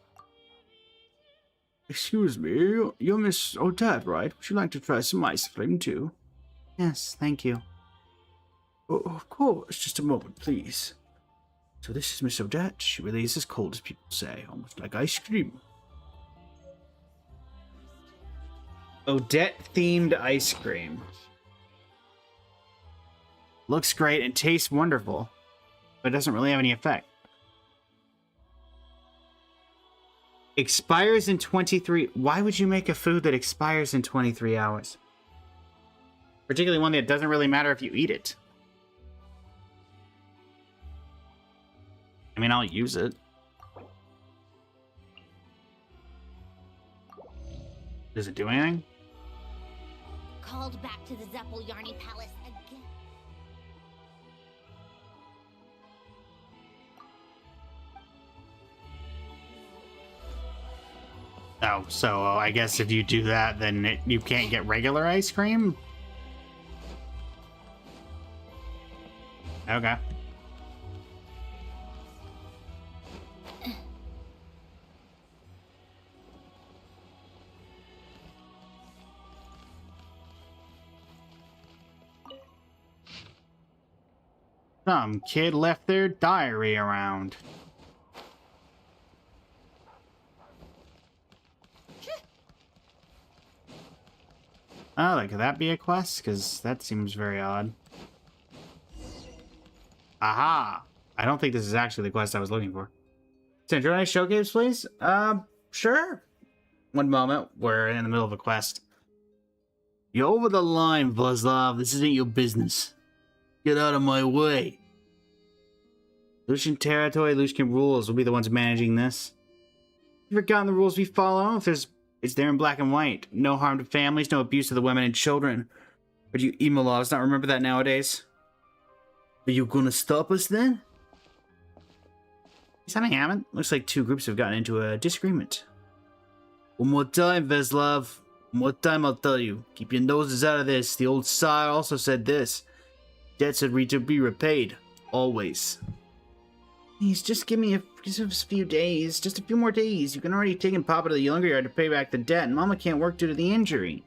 Excuse me, you're Miss Odette, right? Would you like to try some ice cream too? Yes, thank you. Oh, of course, just a moment, please. So this is Miss Odette. She really is as cold as people say, almost like ice cream. Odette-themed ice cream. Looks great and tastes wonderful, but doesn't really have any effect. Expires in 23... Why would you make a food that expires in 23 hours? Particularly one that doesn't really matter if you eat it. I mean, I'll use it. Does it do anything? Called back to the Zeppel Yarny Palace again. Oh, so I guess if you do that, then you can't get regular ice cream? Okay. Some kid left their diary around. Oh, like, could that be a quest? Because that seems very odd. Aha! I don't think this is actually the quest I was looking for. Synchronize showcase, please? Sure. One moment, we're in the middle of a quest. You're over the line, Vazlav. This isn't your business. Get out of my way. Lucian territory, Lucian rules will be the ones managing this. You've forgotten the rules we follow? It's there in black and white. No harm to families, no abuse to the women and children. Or do you Imolovs not remember that nowadays? Are you gonna stop us then? Is that a Hammond? Looks like two groups have gotten into a disagreement. One more time, Veslav. One more time, I'll tell you. Keep your noses out of this. The old sire also said this. Debts are to be repaid. Always. Please, just give me just a few days. Just a few more days. You can already take Papa to the younger yard to pay back the debt, and Mama can't work due to the injury.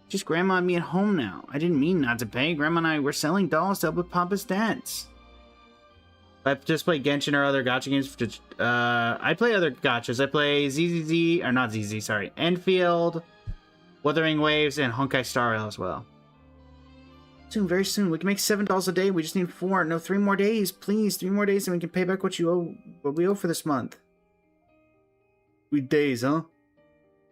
Just Grandma and me at home now. I didn't mean not to pay. Grandma and I were selling dolls to help with Papa's debts. I just play Genshin or other gacha games. I play other gachas. I play ZZZ, or not ZZ, sorry. Enfield, Wuthering Waves, and Honkai Star Rail as well. Soon, very soon. We can make $7 a day. We just need 4. No, 3 more days. Please, 3 more days and we can pay back what we owe for this month. 3 days, huh?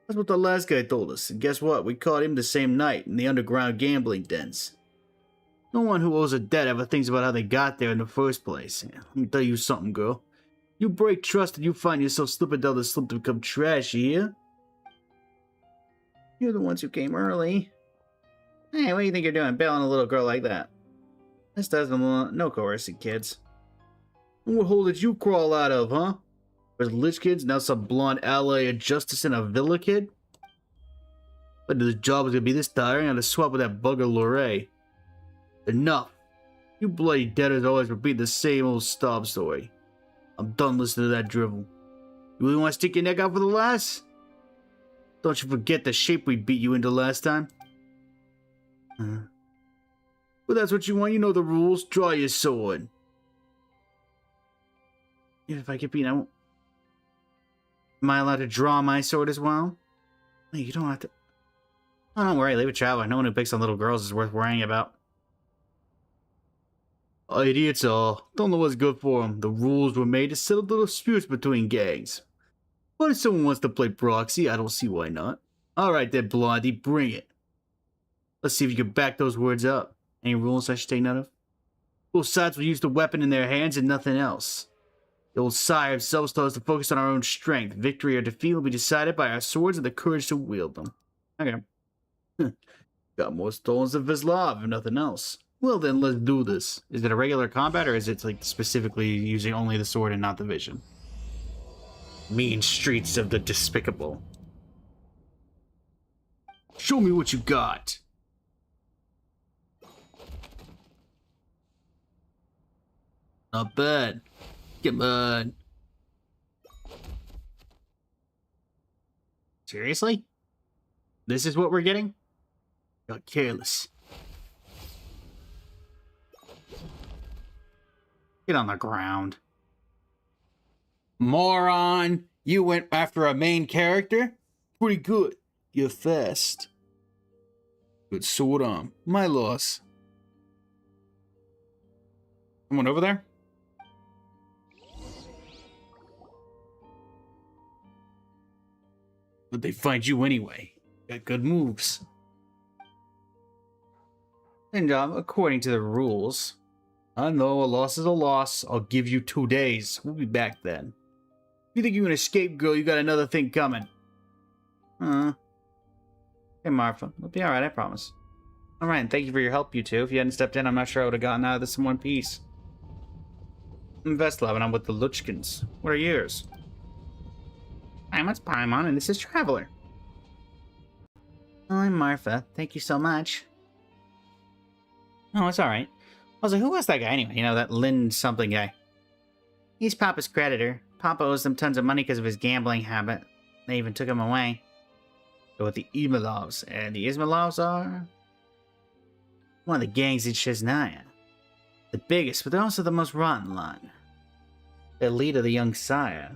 That's what the last guy told us. And guess what? We caught him the same night in the underground gambling dens. No one who owes a debt ever thinks about how they got there in the first place. Let me tell you something, girl. You break trust and you find yourself slipping down the slope to become trash, you hear? You're the ones who came early. Hey, what do you think you're doing, bailing a little girl like that? This doesn't no coercing, kids. What hole did you crawl out of, huh? There's Lich kids, now some blonde ally of justice and a villa kid? But this job is gonna be this tiring, I had to swap with that bugger Lorray. Enough. You bloody debtors always repeat the same old sob story. I'm done listening to that drivel. You really want to stick your neck out for the lass? Don't you forget the shape we beat you into last time. But that's what you want. You know the rules. Draw your sword. Yeah, if I get beaten, am I allowed to draw my sword as well? Hey, you don't have to. Oh, don't worry. Leave it, Traveler. No one who picks on little girls is worth worrying about. Idiots all. Don't know what's good for them. The rules were made to settle the disputes between gangs. But if someone wants to play proxy, I don't see why not. Alright then, Blondie, bring it. Let's see if you can back those words up. Any rules I should take note of? Both sides will use the weapon in their hands and nothing else. The old sire himself told us to focus on our own strength. Victory or defeat will be decided by our swords and the courage to wield them. Okay. Got more stones than Vizlav, if nothing else. Well then, let's do this. Is it a regular combat, or is it like specifically using only the sword and not the vision? Mean streets of the despicable. Show me what you got. Not bad. Come on. Seriously? This is what we're getting? Got careless. Get on the ground. Moron! You went after a main character? Pretty good. You're fast. Good sword arm. My loss. Someone over there? But they find you anyway. Got good moves. And according to the rules, I know a loss is a loss. I'll give you 2 days. We'll be back then. If you think you're an escape girl, you got another thing coming. Hey, Marfa. It'll be alright, I promise. Alright, and thank you for your help, you two. If you hadn't stepped in, I'm not sure I would have gotten out of this in one piece. I'm Veslav, and I'm with the Luchkins. What are yours? I'm Paimon, and this is Traveler. I'm Marfa. Thank you so much. Oh, it's alright. I was like, who was that guy anyway? You know, that Lin something guy. He's Papa's creditor. Papa owes them tons of money because of his gambling habit. They even took him away. Go with the Ismailovs. And the Ismailovs are one of the gangs in Chesnaya. The biggest, but they're also the most rotten lot. The leader, the young sire,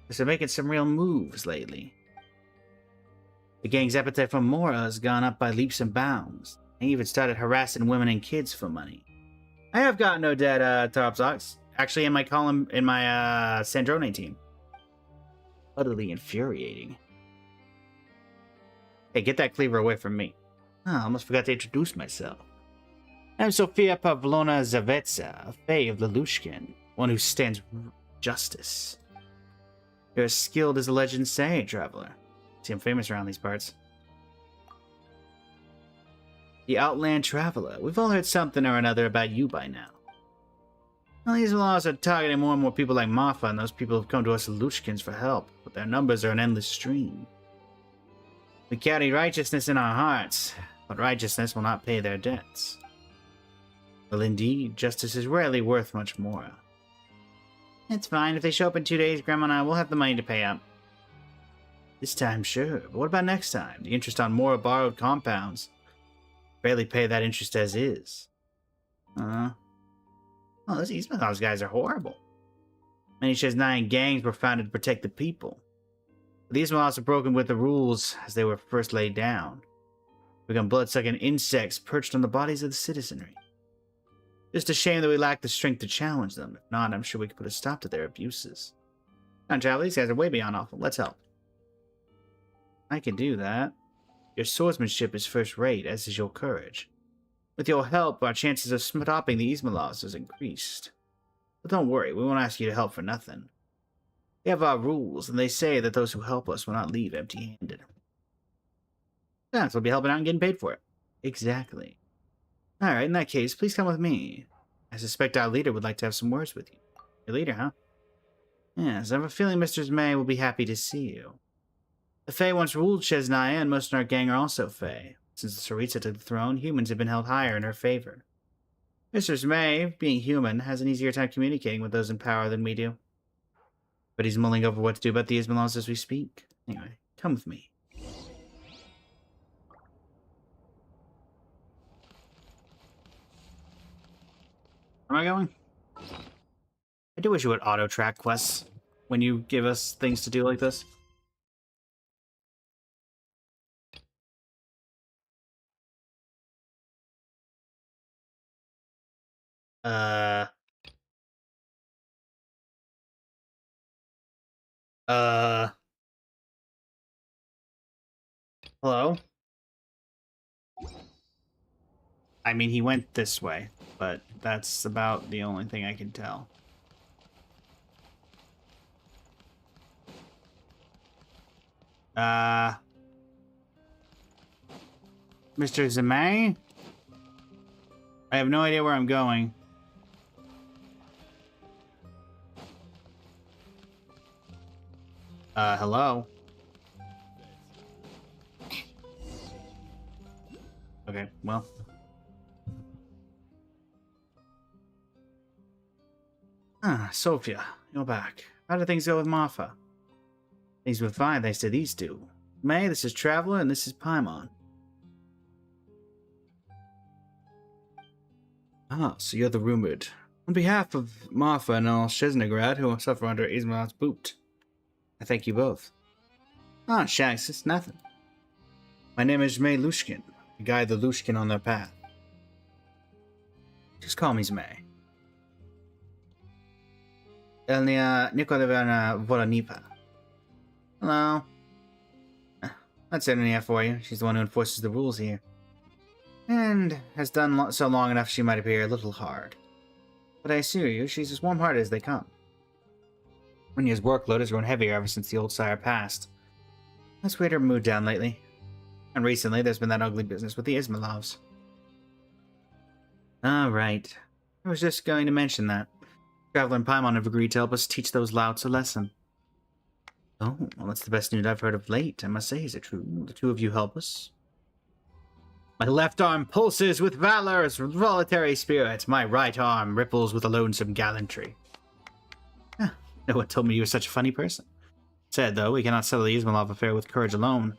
has been making some real moves lately. The gang's appetite for Mora has gone up by leaps and bounds. They even started harassing women and kids for money. I have got no dead Tarpsox. Actually, in my column, in my Sandrone team. Utterly infuriating. Hey, get that cleaver away from me. Oh, I almost forgot to introduce myself. I'm Sofia Pavlona Zavetsa, a Fae of Lelushkin, one who stands justice. You're as skilled as the legends say, Traveler. See, I'm famous around these parts. The Outland Traveler. We've all heard something or another about you by now. Well, these laws are targeting more and more people like Marfa, and those people have come to us Lelushkins for help, but their numbers are an endless stream. We carry righteousness in our hearts, but righteousness will not pay their debts. Well, indeed, justice is rarely worth much more. It's fine. If they show up in 2 days, Grandma and I will have the money to pay up. This time, sure. But what about next time? The interest on more borrowed compounds. Barely pay that interest as is. Oh, those guys are horrible. Many Chesnayan gangs were founded to protect the people. But these laws are broken with the rules as they were first laid down. Become blood-sucking insects perched on the bodies of the citizenry. Just a shame that we lack the strength to challenge them. If not, I'm sure we could put a stop to their abuses. Come on, Travel, these guys are way beyond awful. Let's help. I can do that. Your swordsmanship is first-rate, as is your courage. With your help, our chances of stopping the Ismailovs has increased. But don't worry, we won't ask you to help for nothing. We have our rules, and they say that those who help us will not leave empty-handed. Yeah, so we'll be helping out and getting paid for it. Exactly. Alright, in that case, please come with me. I suspect our leader would like to have some words with you. Your leader, huh? Yes, I have a feeling Mr. May will be happy to see you. The Fae once ruled Chesnaya, and most in our gang are also Fae. Since the Tsaritsa took the throne, humans have been held higher in her favor. Mr. May, being human, has an easier time communicating with those in power than we do. But he's mulling over what to do about the Ismailovs as we speak. Anyway, come with me. Where am I going? I do wish you would auto-track quests when you give us things to do like this. Uh... Hello? I mean, he went this way, but that's about the only thing I can tell. Mr. Zamay? I have no idea where I'm going. Hello? Okay, well. Ah, Sophia, you're back. How did things go with Marfa? Things were fine thanks to these two. May, this is Traveler, and this is Paimon. Ah, so you're the rumored. On behalf of Marfa and all Shiznegrad who suffer under Ismail's boot, I thank you both. Ah, shanks, it's nothing. My name is May Lushkin. I guide the Lushkin on their path. Just call me Zmay. Elnia Nikolevna Volonipa. Hello. That's Elnia for you. She's the one who enforces the rules here. And has done so long enough she might appear a little hard. But I assure you, she's as warm-hearted as they come. Renya's workload has grown heavier ever since the old sire passed. That's weighed her mood down lately. And recently, there's been that ugly business with the Ismailovs. Ah, right. I was just going to mention that. Traveler and Paimon have agreed to help us teach those louts a lesson. Oh, well, that's the best news I've heard of late, I must say. Is it true? Will the two of you help us? My left arm pulses with valor's voluntary spirit. My right arm ripples with a lonesome gallantry. No one told me you were such a funny person. Said, though, we cannot settle the Ismailov affair with courage alone.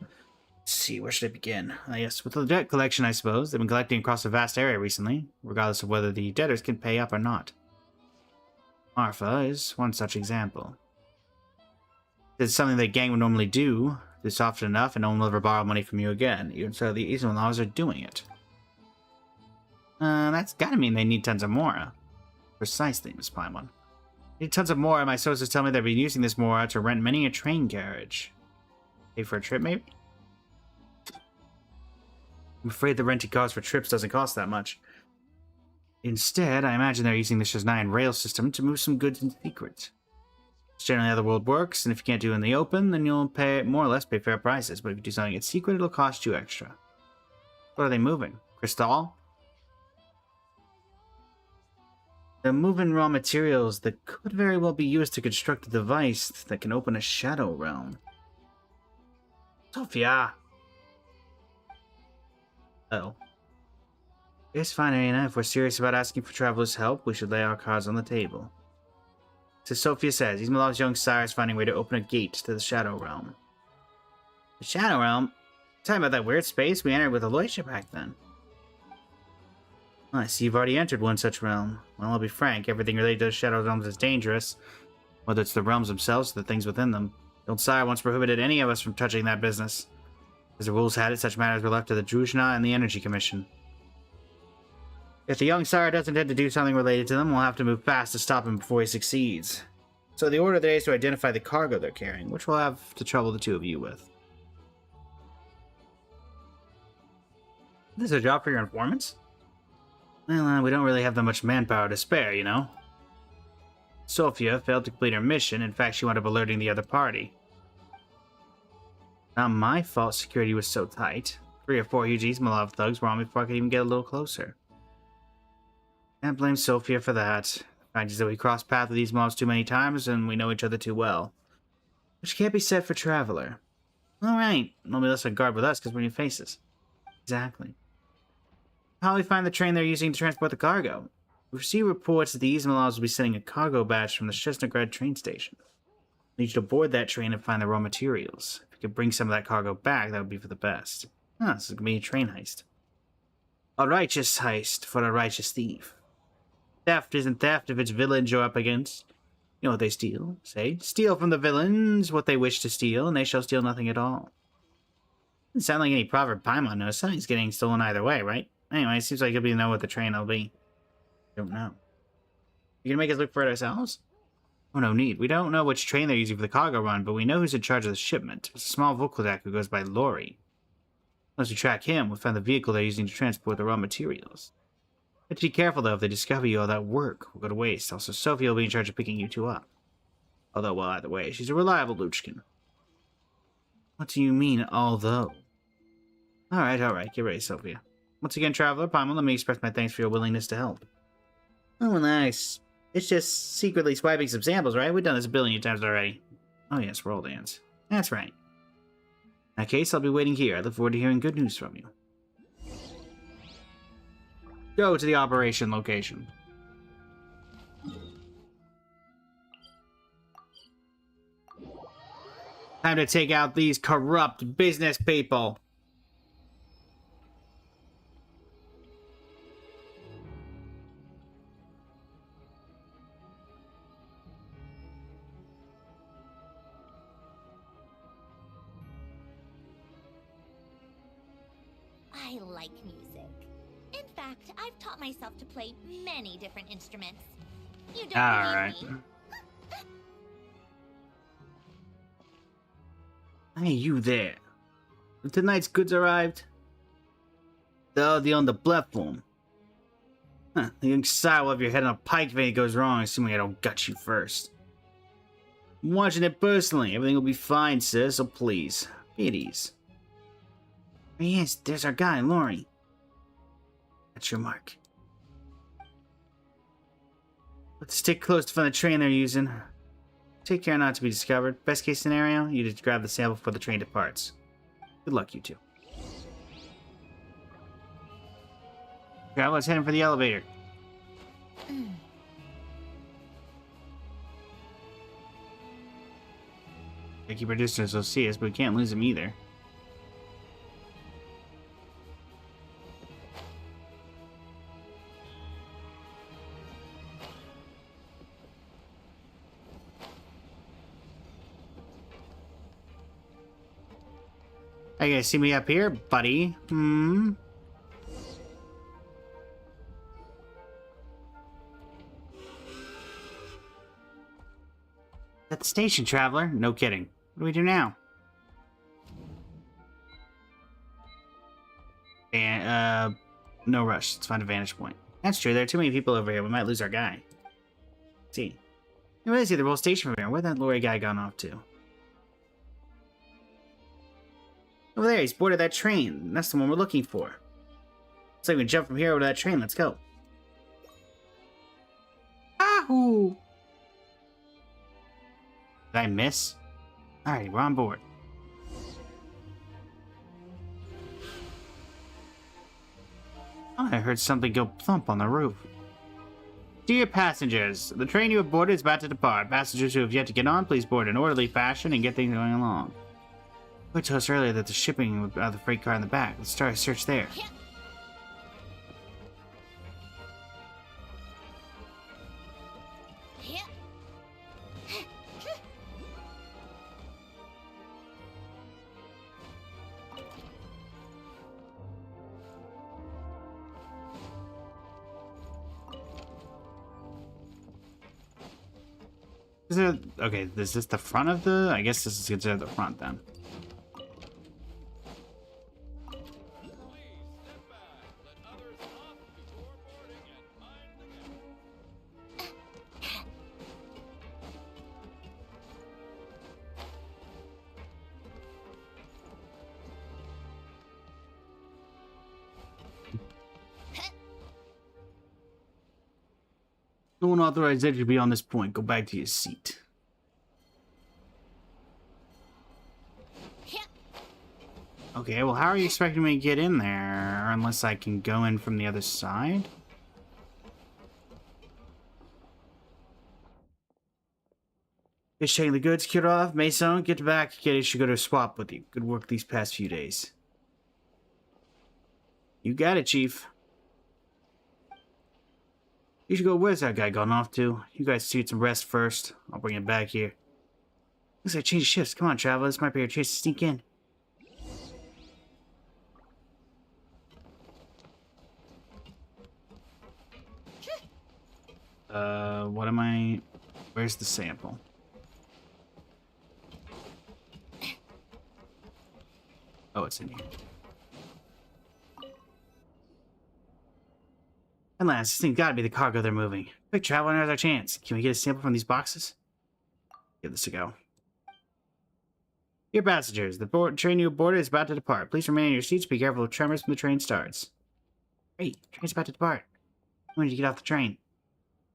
Let's see, where should I begin? Yes, with the debt collection, I suppose. They've been collecting across a vast area recently, regardless of whether the debtors can pay up or not. Marfa is one such example. It's something the gang would normally do. It's often enough, and no one will ever borrow money from you again. Even so, the Ismailovs are doing it. That's gotta mean they need tons of Mora. Precisely, Miss Paimon. Need tons of Mora. My sources tell me they've been using this Mora to rent many a train carriage. Pay for a trip, maybe? I'm afraid the renting cars for trips doesn't cost that much. Instead, I imagine they're using the Shiznayan rail system to move some goods in secret. It's generally how the world works, and if you can't do it in the open, then you'll pay more or less pay fair prices. But if you do something in secret, it'll cost you extra. What are they moving? Crystal? They're moving raw materials that could very well be used to construct a device that can open a shadow realm. Sophia! Oh. It's fine, Arena. If we're serious about asking for Traveler's help, we should lay our cards on the table. So Sophia says, Ismailov's young sire is finding a way to open a gate to the Shadow Realm. The Shadow Realm? Talking about that weird space we entered with Aloysia back then. Well, I see you've already entered one such realm. Well, I'll be frank, everything related to the Shadow Realms is dangerous. Whether it's the realms themselves or the things within them. The old sire once prohibited any of us from touching that business. As the rules had it, such matters were left to the Druzhna and the Energy Commission. If the young sire doesn't intend to do something related to them, we'll have to move fast to stop him before he succeeds. So the order today is to identify the cargo they're carrying, which we'll have to trouble the two of you with. This is a job for your informants? Well, we don't really have that much manpower to spare, you know. Sophia failed to complete her mission. In fact, she wound up alerting the other party. Not my fault security was so tight. 3 or 4 huge Ismailov thugs were on me before I could even get a little closer. Can't blame Sophia for that. The fact is that we crossed paths with these mobs too many times, and we know each other too well. Which can't be said for Traveler. Alright, won't be less on guard with us because we're new faces. Exactly. How will we find the train they're using to transport the cargo? We receive reports that the Ismailovs will be sending a cargo batch from the Shesnograd train station. I need you to board that train and find the raw materials. If you could bring some of that cargo back, that would be for the best. This is going to be a train heist. A righteous heist for a righteous thief. Theft isn't theft if it's villains you're up against. You know what they steal? Say, steal from the villains what they wish to steal, and they shall steal nothing at all. Doesn't sound like any proverb Paimon knows. Something's getting stolen either way, right? Anyway, it seems like you'll be to know what the train will be. Don't know. You gonna make us look for it ourselves? Oh, no need. We don't know which train they're using for the cargo run, but we know who's in charge of the shipment. It's a small Volkodak who goes by Lori. Once we track him, we'll find the vehicle they're using to transport the raw materials. But be careful, though. If they discover you, all that work will go to waste. Also, Sophie will be in charge of picking you two up. Although, well, either way, she's a reliable Luchkin. What do you mean, although? Alright, get ready, Sophia. Once again, Traveler, Paimon, let me express my thanks for your willingness to help. Oh, nice. It's just secretly swiping some samples, right? We've done this a billion times already. Oh yes, roll dance. That's right. In that case, I'll be waiting here. I look forward to hearing good news from you. Go to the operation location. Time to take out these corrupt business people. I like music. In fact, I've taught myself to play many different instruments. You don't Alright. believe me? Hey, you there. Tonight's goods arrived? They're already on the platform. Huh, the young sire will have your head on a pike if anything goes wrong, assuming I don't gut you first. I'm watching it personally. Everything will be fine, sir, so please, be at ease. Yes, there's our guy, Lori. That's your mark. Let's stick close to find the train they're using. Take care not to be discovered. Best case scenario, you just grab the sample before the train departs. Good luck, you two. Traveler's heading for the elevator. Gotta keep our distance so see us, but we can't lose him either. Hey, you guys see me up here, buddy? At the station, Traveler. No kidding. What do we do now? And, no rush. Let's find a vantage point. That's true. There are too many people over here. We might lose our guy. Let's see. You really see the whole station from here. Where'd that Lori guy gone off to? Over there, he's boarded that train. That's the one we're looking for. Looks like we can jump from here over to that train. Let's go. Ahoo! Did I miss? Alright, we're on board. Oh, I heard something go plump on the roof. Dear passengers, the train you have boarded is about to depart. Passengers who have yet to get on, please board in orderly fashion and get things going along. You told us earlier that the shipping would have the freight car in the back. Let's start a search there. Is there... Okay, is this the front of the... I guess this is considered the front then. No unauthorized entry beyond this point. Go back to your seat. Okay, well, how are you expecting me to get in there unless I can go in from the other side? Just checking the goods, Kirov, Mason, get back. Kitty should go to a swap with you. Good work these past few days. You got it, Chief. You should go. Where's that guy gone off to? You guys get some rest first. I'll bring it back here. Looks like I changed shifts. Come on, traveler. This might be your chance to sneak in. What am I... Where's the sample? Oh, it's in here. At last, this thing's gotta be the cargo they're moving. Quick, traveler, now's our chance. Can we get a sample from these boxes? Give this a go. Dear passengers, the train you boarded is about to depart. Please remain in your seats. Be careful of tremors when the train starts. Great, train's about to depart. When did you get off the train?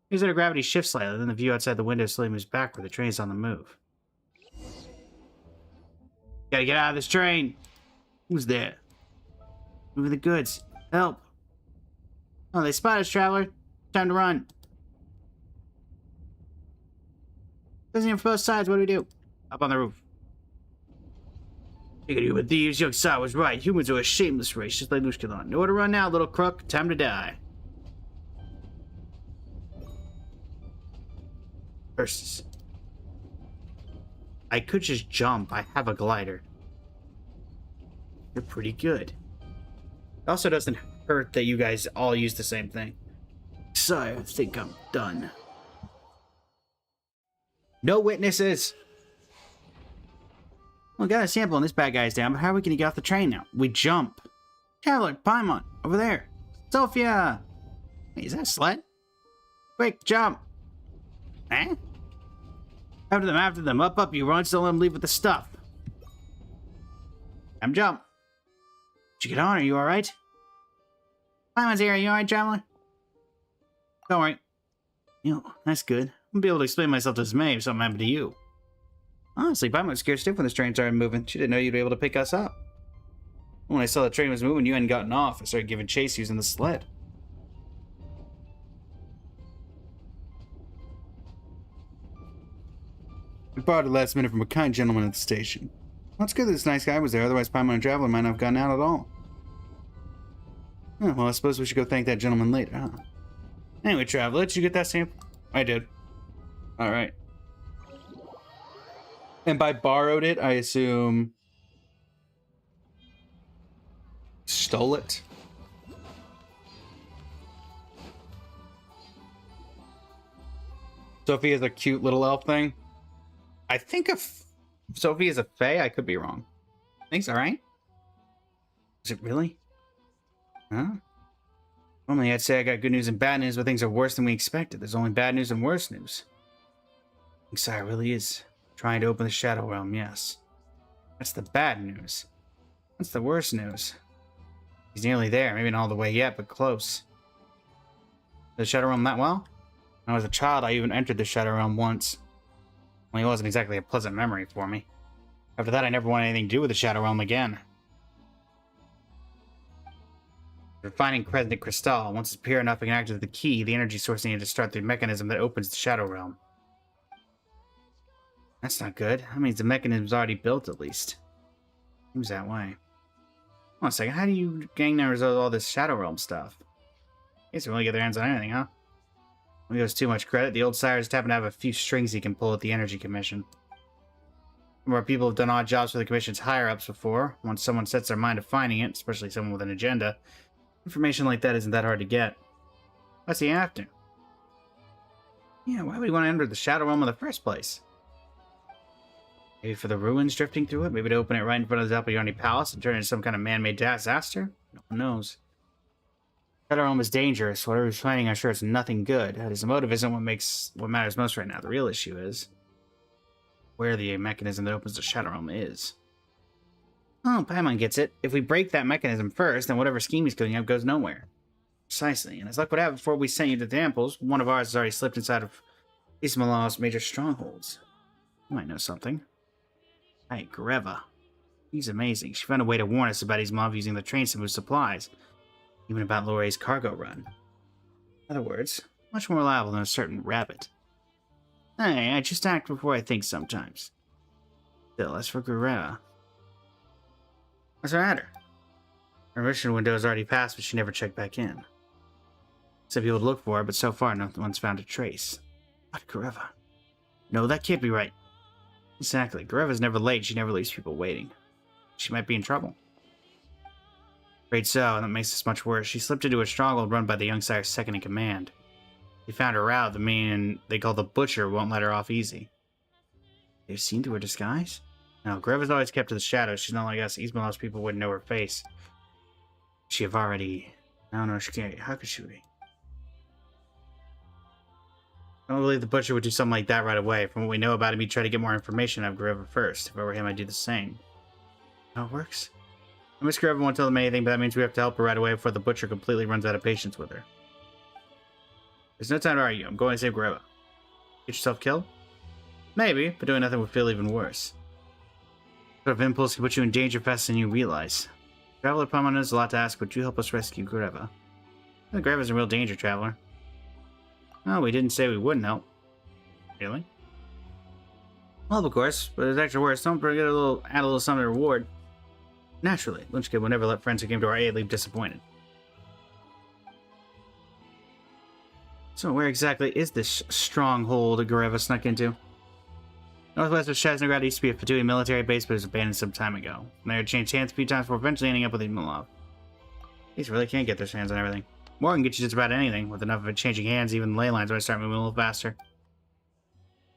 Here's that gravity shifts slightly, then the view outside the window slowly moves backward. The train's on the move. Gotta get out of this train! Who's there? Moving the goods. Help! Oh, they spotted us, traveler. Time to run. Doesn't even both sides. What do we do? Up on the roof. Taking you with thieves, young Sai was right. Humans are a shameless race, just like Lushkalon. Nowhere to run now, little crook. Time to die. Versus. I could just jump. I have a glider. You're pretty good. It also doesn't hurt that you guys all use the same thing. Sire, I think I'm done. No witnesses! Well, got a sample and this bad guy's down, but how are we gonna get off the train now? We jump. Traveler, Paimon, over there. Sophia! Wait, is that a sled? Quick, jump! Eh? After them, after them. Up, up, you run, still let them leave with the stuff. I'm jump. Did you get on? Are you alright? Paimon's here, are you alright, traveler? Don't worry. You know, that's good. I'll be able to explain myself to May if something happened to you. Honestly, Paimon was scared stiff when this train started moving. She didn't know you'd be able to pick us up. When I saw the train was moving, you hadn't gotten off. I started giving chase using the sled. We borrowed it last minute from a kind gentleman at the station. Well, it's good that this nice guy was there, otherwise Paimon and Traveler might not have gotten out at all. Oh, well, I suppose we should go thank that gentleman later, huh? Anyway, Traveler, did you get that sample? I did. Alright. And by borrowed it, I assume... stole it? Sophie is a cute little elf thing. I think if Sophie is a fae, I could be wrong. Thanks, alright? Is it really? Huh? Normally I'd say I got good news and bad news, but things are worse than we expected. There's only bad news and worse news. Xayah really is trying to open the Shadow Realm, yes. That's the bad news. What's the worst news? He's nearly there. Maybe not all the way yet, but close. The Shadow Realm that well? When I was a child, I even entered the Shadow Realm once. Well, it wasn't exactly a pleasant memory for me. After that, I never wanted anything to do with the Shadow Realm again. Refining Crescent Crystal. Once it's pure enough and connected to the key, the energy source needed to start the mechanism that opens the Shadow Realm. That's not good. That means the mechanism's already built, at least. Seems that way. Hold on a second. How do you gang members of all this Shadow Realm stuff? Guess they really get their hands on anything, huh? Don't give us too much credit. The old sire just happen to have a few strings he can pull at the Energy Commission. Where people have done odd jobs for the Commission's higher-ups before. Once someone sets their mind to finding it, especially someone with an agenda, information like that isn't that hard to get. What's he after? Yeah, why would he want to enter the Shadow Realm in the first place? Maybe for the ruins drifting through it? Maybe to open it right in front of the Zapoyarni Palace and turn it into some kind of man-made disaster? No one knows. Shadow Realm is dangerous. Whatever he's finding, I'm sure it's nothing good. His motive isn't what matters most right now. The real issue is where the mechanism that opens the Shadow Realm is. Oh, Paimon gets it. If we break that mechanism first, then whatever scheme he's cooking up goes nowhere. Precisely. And as luck would have, before we sent you to the temples, one of ours has already slipped inside of Ismailoh's major strongholds. You might know something. Hey, Greva. He's amazing. She found a way to warn us about Ismail using the trains to move supplies. Even about Lore's cargo run. In other words, much more reliable than a certain rabbit. Hey, I just act before I think sometimes. Still, as for Greva... What's the matter? Her mission window is already passed, but she never checked back in. Said people to look for her, but so far no one's found a trace. What, Gareva? No, that can't be right. Exactly. Gareva's never late. She never leaves people waiting. She might be in trouble. Afraid so, and that makes this much worse. She slipped into a stronghold run by the young sire's second in command. They found her out. The man they call the Butcher won't let her off easy. They've seen through her disguise? No, Gareva's always kept to the shadows. She's not like us. Ismailov's people wouldn't know her face. She have already... I don't know, she can't... How could she be? I don't believe the Butcher would do something like that right away. From what we know about him, he'd try to get more information out of Gareva first. If I were him, I'd do the same. How it works? Miss Gareva won't tell them anything, but that means we have to help her right away before the Butcher completely runs out of patience with her. There's no time to argue. I'm going to save Gareva. Get yourself killed? Maybe, but doing nothing would feel even worse. Sort of impulse can put you in danger faster than you realize. Traveler Paimon has a lot to ask. Would you help us rescue Gareva? Gareva's in real danger, Traveler. Oh, we didn't say we wouldn't help. Really? Well, of course, but it's extra worse. Don't forget add a little something to reward. Naturally, Lynch Kid would never let friends who came to our aid leave disappointed. So where exactly is this stronghold Gareva snuck into? Northwest of Shasnograd used to be a Fatui military base, but it was abandoned some time ago. And they had changed hands a few times before eventually ending up with Ismailov. These really can't get their hands on everything. More can get you just about anything. With enough of it changing hands, even the ley lines might start moving a little faster.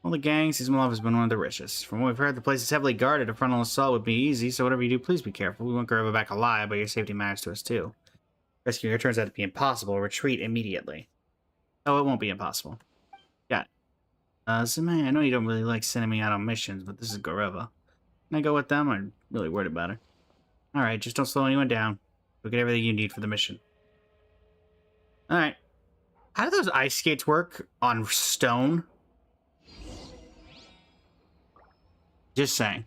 All the gangs, Ismailov has been one of the richest. From what we've heard, the place is heavily guarded. A frontal assault would be easy, so whatever you do, please be careful. We want Gareva back alive, but your safety matters to us too. Rescuing her turns out to be impossible. Retreat immediately. Oh, it won't be impossible. Got it. Zime, I know you don't really like sending me out on missions, but this is Gareva. Can I go with them? I'm really worried about her. Alright, just don't slow anyone down. You'll get everything you need for the mission. Alright. How do those ice skates work on stone? Just saying.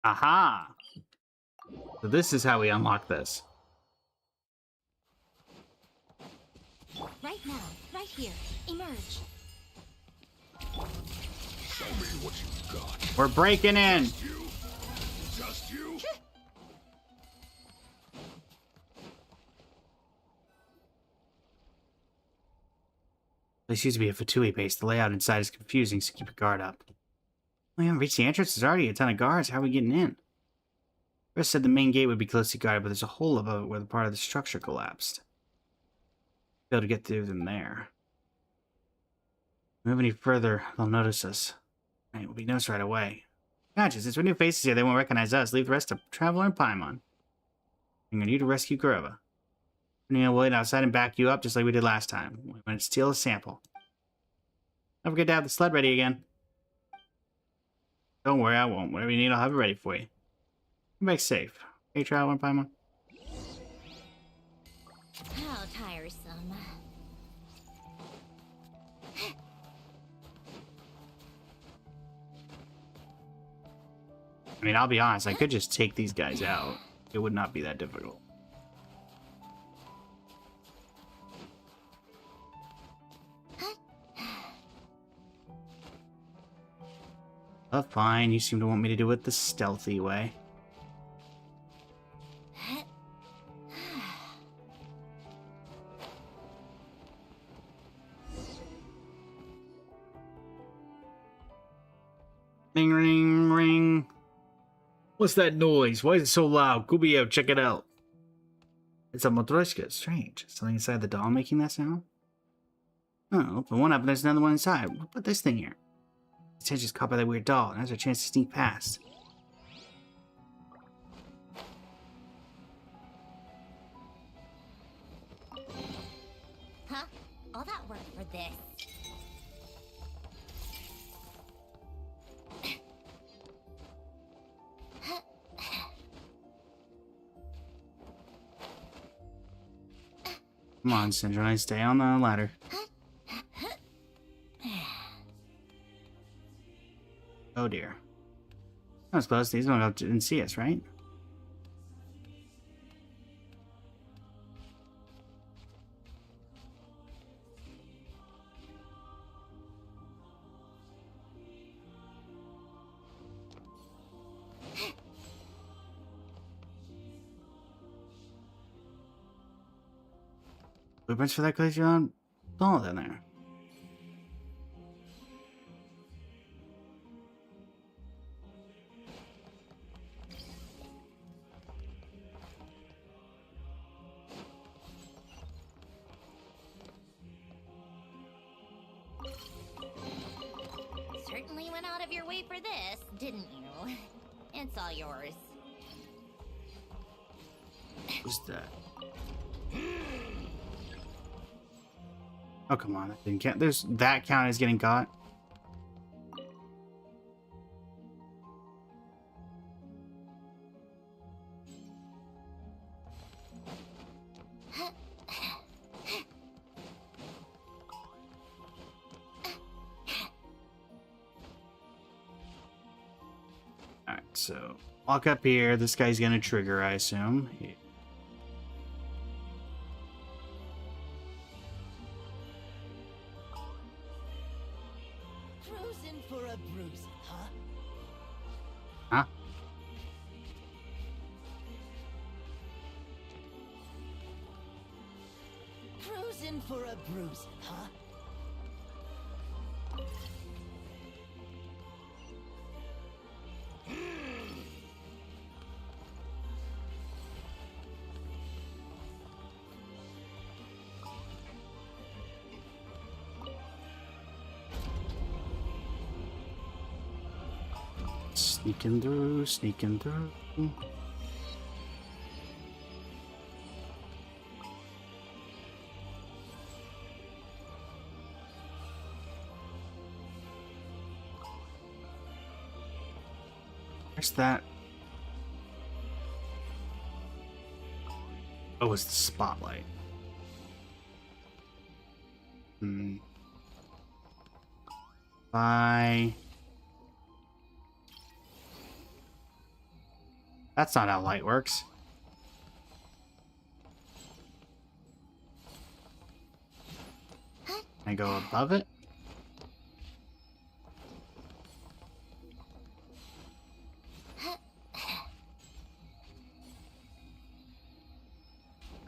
Aha! So this is how we unlock this. Right now, right here. Emerge. Show me what you've got. We're breaking in! Just you? Just you? This used to be a Fatui base. The layout inside is confusing, so keep your guard up. We haven't reached the entrance. There's already a ton of guards. How are we getting in? Chris said the main gate would be closely guarded, but there's a hole above it where the part of the structure collapsed. Be able to get through them there. If we move any further, they'll notice us. Right, we'll be noticed right away. Gotcha, since we're new faces here, they won't recognize us. Leave the rest to Traveler and Paimon. I'm on you to rescue Gareva. We'll wait outside and back you up just like we did last time. We went to steal a sample. Don't forget to have the sled ready again. Don't worry, I won't. Whatever you need, I'll have it ready for you. Come back safe. Hey, Traveler and Paimon. How tiresome. I mean, I'll be honest, I could just take these guys out. It would not be that difficult. Oh, fine. You seem to want me to do it the stealthy way. Ring, ring, ring. What's that noise? Why is it so loud? Kubiev, check it out. It's a Matryoshka. Strange. Something inside the doll making that sound? Oh, open one up and there's another one inside. We'll put this thing here. His attention's caught by that weird doll, and has a chance to sneak past. Huh? All that work for this? Come on, Syndrome, stay on the ladder. Oh dear. That was close. These one didn't see us, right? Blueprints for that glacier bullet in there. Certainly went out of your way for this, didn't you? It's all yours. Who's that? Oh, come on. That didn't count. There's that count as getting caught. Alright, so walk up here. This guy's gonna trigger, I assume. Cruising for a bruising, huh? Huh? Cruising for a bruising, huh? Sneaking through, sneaking through. Where's that? Oh, it's the spotlight. Bye. That's not how light works. Can I go above it?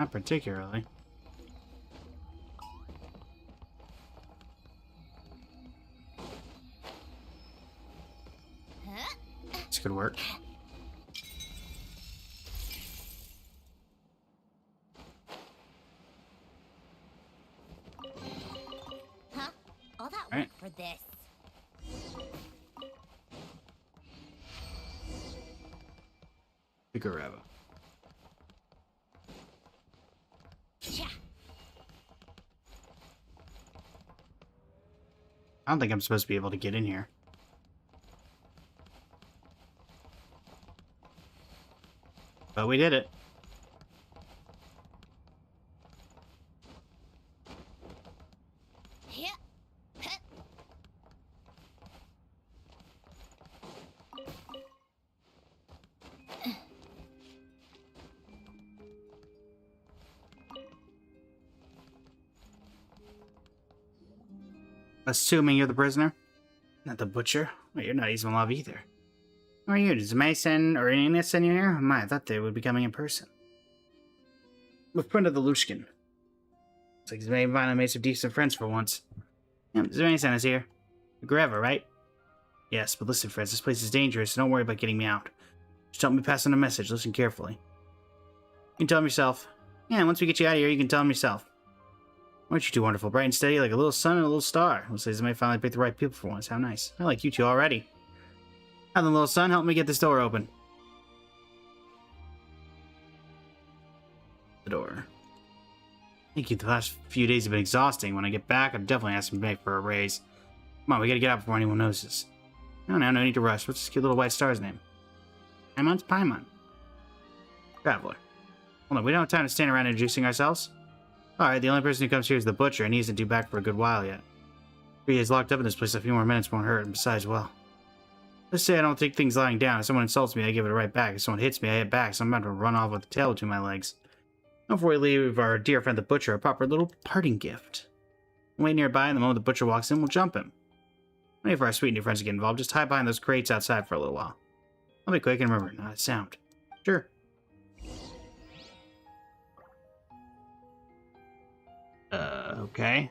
Not particularly. This could work. Huh? All that Right. work for this. Figureva. Cha. I don't think I'm supposed to be able to get in here. But we did it. Yeah. Huh. Assuming you're the prisoner? Not the butcher? Well, you're not easy to love either. Who are you? Does Mason or Ines send you here? My, I thought they would be coming in person. With friend of the Lushkin. Looks like Zmay finally made some decent friends for once. Yeah, Zmay is here. Greva, right? Yes, but listen, friends, this place is dangerous, so don't worry about getting me out. Just help me pass on a message. Listen carefully. You can tell him yourself. Yeah, once we get you out of here, you can tell him yourself. Aren't you two wonderful? Bright and steady, like a little sun and a little star. Looks like Zmay finally picked the right people for once. How nice. I like you two already. Now then, little son, help me get this door open. The door. Thank you. The last few days have been exhausting. When I get back, I'm definitely asking Meg for a raise. Come on, we gotta get out before anyone notices. No need to rush. What's this cute little white star's name? Paimon's Paimon. Traveler. Hold on, we don't have time to stand around introducing ourselves. Alright, the only person who comes here is the butcher, and he isn't due back for a good while yet. 3 days locked up in this place, a few more minutes won't hurt, and besides, well... Let's say I don't take things lying down. If someone insults me, I give it right back. If someone hits me, I hit back, so I'm about to run off with the tail between my legs. Before we leave our dear friend the butcher a proper little parting gift. Wait nearby, and the moment the butcher walks in, we'll jump him. Wait for our sweet new friends to get involved. Just hide behind those crates outside for a little while. I'll be quick and remember, not a sound. Sure. Okay.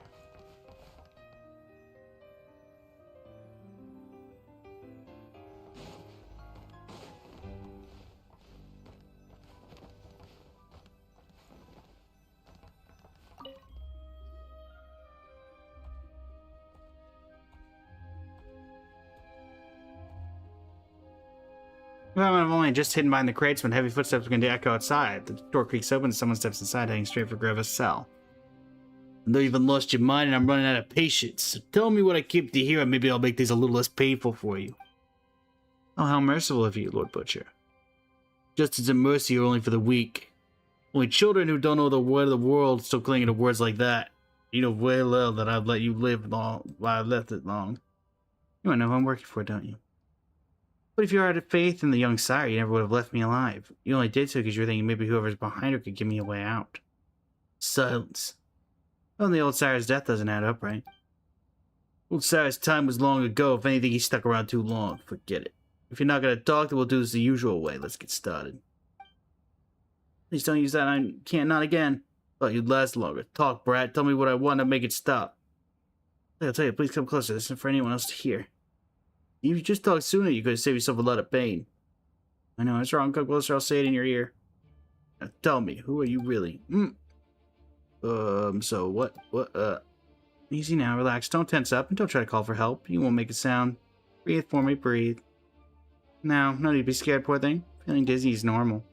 Well, I'm only just hidden behind the crates when heavy footsteps begin to echo outside. The door creaks open and someone steps inside, heading straight for Greva's cell. I know you've even lost your mind and I'm running out of patience. So tell me what I keep to hear and maybe I'll make things a little less painful for you. Oh, how merciful of you, Lord Butcher. Justice and mercy are only for the weak. Only children who don't know the word of the world still clinging to words like that. You know very well that I've let you live long while I've left it long. You know who I'm working for, don't you? But if you had faith in the young sire, you never would have left me alive. You only did so because you were thinking maybe whoever's behind her could give me a way out. Silence. Well, the old sire's death doesn't add up, right? Old sire's time was long ago. If anything, he stuck around too long. Forget it. If you're not going to talk, then we'll do this the usual way. Let's get started. Please don't use that. I can't. Not again. Thought you'd last longer. Talk, brat. Tell me what I want to make it stop. I'll tell you, please come closer. This isn't for anyone else to hear. If you just talked sooner, you could have saved yourself a lot of pain. I know, it's wrong. Come closer, I'll say it in your ear. Now tell me, who are you really? So what, Easy now, relax. Don't tense up, and don't try to call for help. You won't make a sound. Breathe for me, breathe. Now, no need to be scared, poor thing. Feeling dizzy is normal.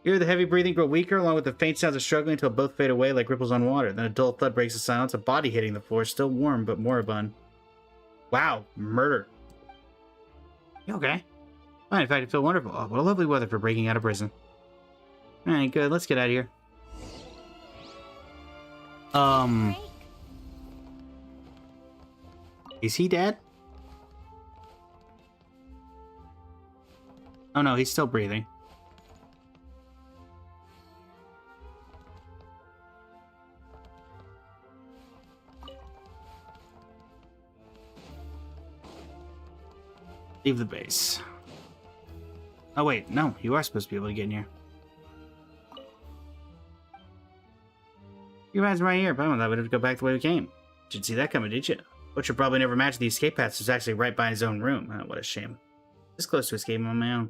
You hear the heavy breathing grow weaker, along with the faint sounds of struggling until both fade away like ripples on water. Then a dull thud breaks the silence, a body hitting the floor, still warm but moribund. Wow, murder. You okay? Fine, in fact, I feel wonderful. Oh, what a lovely weather for breaking out of prison. Alright, good. Let's get out of here. Is he dead? Oh no, he's still breathing. Leave the base. Oh wait, no, you are supposed to be able to get in here. Your man's right here, but I thought we'd have to go back the way we came. Didn't see that coming, did you? Butcher probably never imagined the escape path was actually right by his own room. Oh, what a shame. This close to escaping on my own.